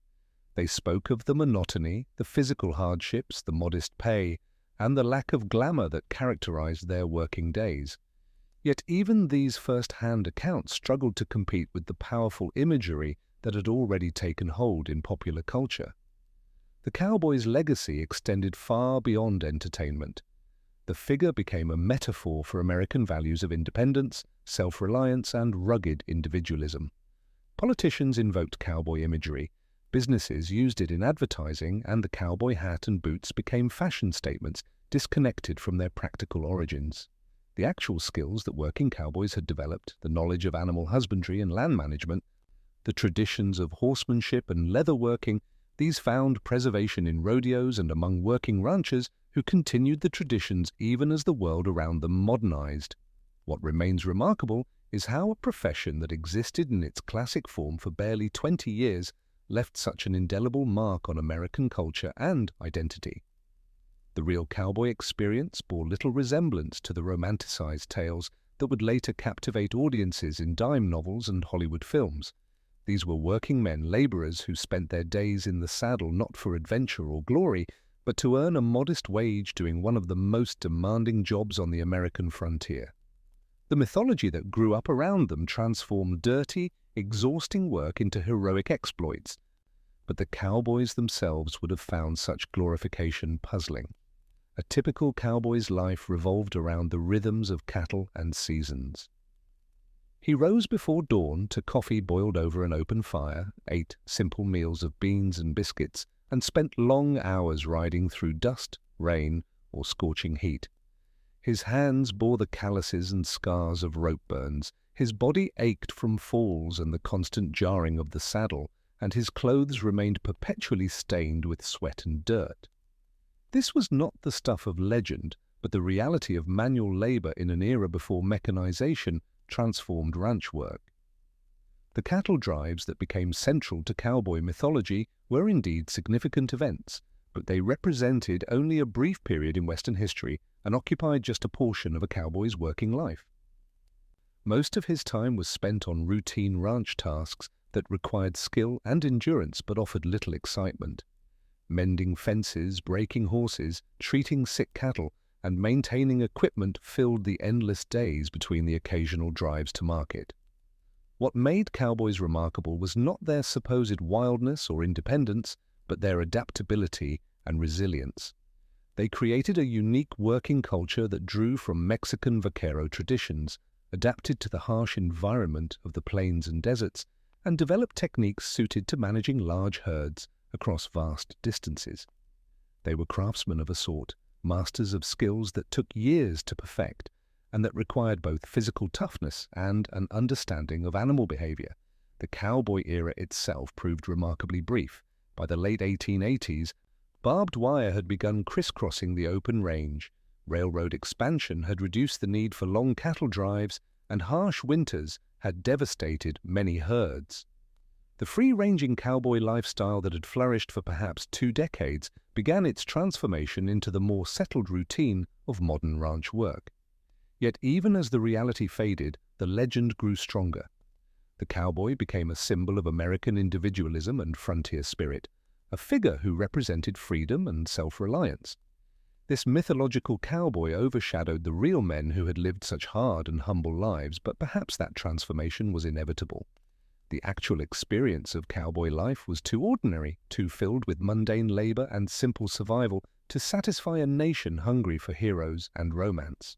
They spoke of the monotony, the physical hardships, the modest pay, and the lack of glamour that characterized their working days. Yet even these first-hand accounts struggled to compete with the powerful imagery that had already taken hold in popular culture. The cowboy's legacy extended far beyond entertainment. The figure became a metaphor for American values of independence, self-reliance, and rugged individualism. Politicians invoked cowboy imagery, businesses used it in advertising, and the cowboy hat and boots became fashion statements disconnected from their practical origins. The actual skills that working cowboys had developed, the knowledge of animal husbandry and land management, the traditions of horsemanship and leather working, these found preservation in rodeos and among working ranchers who continued the traditions even as the world around them modernized. What remains remarkable is how a profession that existed in its classic form for barely 20 years left such an indelible mark on American culture and identity. The real cowboy experience bore little resemblance to the romanticized tales that would later captivate audiences in dime novels and Hollywood films. These were working men, laborers who spent their days in the saddle not for adventure or glory, but to earn a modest wage doing one of the most demanding jobs on the American frontier. The mythology that grew up around them transformed dirty, exhausting work into heroic exploits, but the cowboys themselves would have found such glorification puzzling. A typical cowboy's life revolved around the rhythms of cattle and seasons. He rose before dawn to coffee boiled over an open fire, ate simple meals of beans and biscuits, and spent long hours riding through dust, rain, or scorching heat. His hands bore the calluses and scars of rope burns, his body ached from falls and the constant jarring of the saddle, and his clothes remained perpetually stained with sweat and dirt. This was not the stuff of legend, but the reality of manual labor in an era before mechanization transformed ranch work. The cattle drives that became central to cowboy mythology were indeed significant events, but they represented only a brief period in Western history and occupied just a portion of a cowboy's working life. Most of his time was spent on routine ranch tasks that required skill and endurance but offered little excitement. Mending fences, breaking horses, treating sick cattle, and maintaining equipment filled the endless days between the occasional drives to market. What made cowboys remarkable was not their supposed wildness or independence, but their adaptability and resilience. They created a unique working culture that drew from Mexican vaquero traditions, adapted to the harsh environment of the plains and deserts, and developed techniques suited to managing large herds across vast distances. They were craftsmen of a sort, masters of skills that took years to perfect, and that required both physical toughness and an understanding of animal behavior. The cowboy era itself proved remarkably brief. By the late 1880s, barbed wire had begun crisscrossing the open range, railroad expansion had reduced the need for long cattle drives, and harsh winters had devastated many herds. The free-ranging cowboy lifestyle that had flourished for perhaps 2 decades began its transformation into the more settled routine of modern ranch work. Yet even as the reality faded, the legend grew stronger. The cowboy became a symbol of American individualism and frontier spirit, a figure who represented freedom and self-reliance. This mythological cowboy overshadowed the real men who had lived such hard and humble lives, but perhaps that transformation was inevitable. The actual experience of cowboy life was too ordinary, too filled with mundane labor and simple survival to satisfy a nation hungry for heroes and romance.